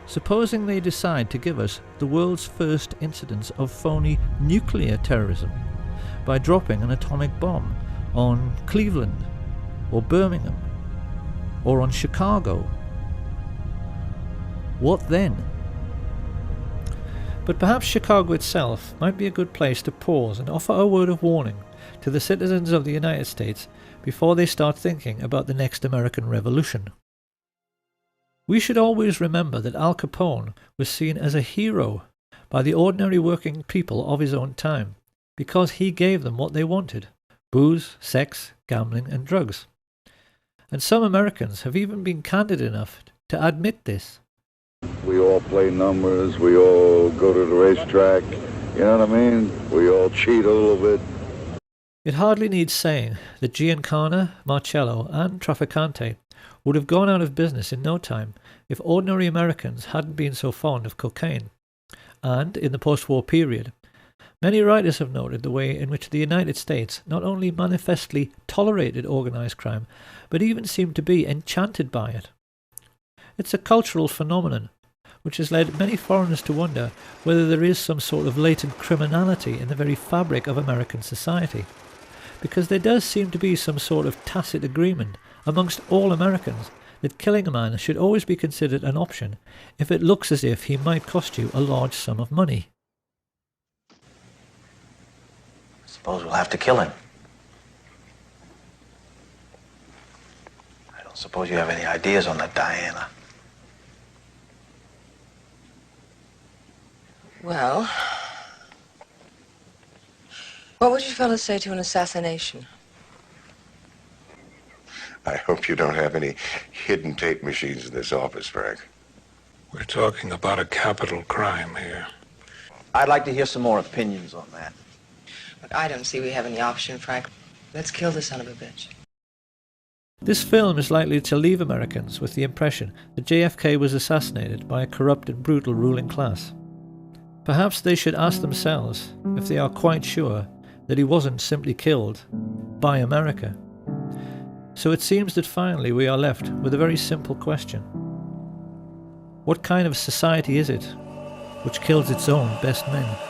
Supposing they decide to give us the world's first incidence of phony nuclear terrorism by dropping an atomic bomb on Cleveland or Birmingham or on Chicago, what then? But perhaps Chicago itself might be a good place to pause and offer a word of warning to the citizens of the United States before they start thinking about the next American Revolution. We should always remember that Al Capone was seen as a hero by the ordinary working people of his own time because he gave them what they wanted: booze, sex, gambling and drugs. And some Americans have even been candid enough to admit this. We all play numbers, we all go to the racetrack, you know what I mean? We all cheat a little bit. It hardly needs saying that Giancana, Marcello and Trafficante would have gone out of business in no time if ordinary Americans hadn't been so fond of cocaine. And in the post-war period, many writers have noted the way in which the United States not only manifestly tolerated organized crime, but even seemed to be enchanted by it. It's a cultural phenomenon which has led many foreigners to wonder whether there is some sort of latent criminality in the very fabric of American society, because there does seem to be some sort of tacit agreement amongst all Americans that killing a man should always be considered an option if it looks as if he might cost you a large sum of money. Suppose we'll have to kill him. I don't suppose you have any ideas on that, Diana. Well, what would you fellas say to an assassination? I hope you don't have any hidden tape machines in this office, Frank. We're talking about a capital crime here. I'd like to hear some more opinions on that. Look, I don't see we have any option, Frank. Let's kill the son of a bitch. This film is likely to leave Americans with the impression that JFK was assassinated by a corrupt and brutal ruling class. Perhaps they should ask themselves if they are quite sure that he wasn't simply killed by America. So it seems that finally we are left with a very simple question. What kind of society is it which kills its own best men?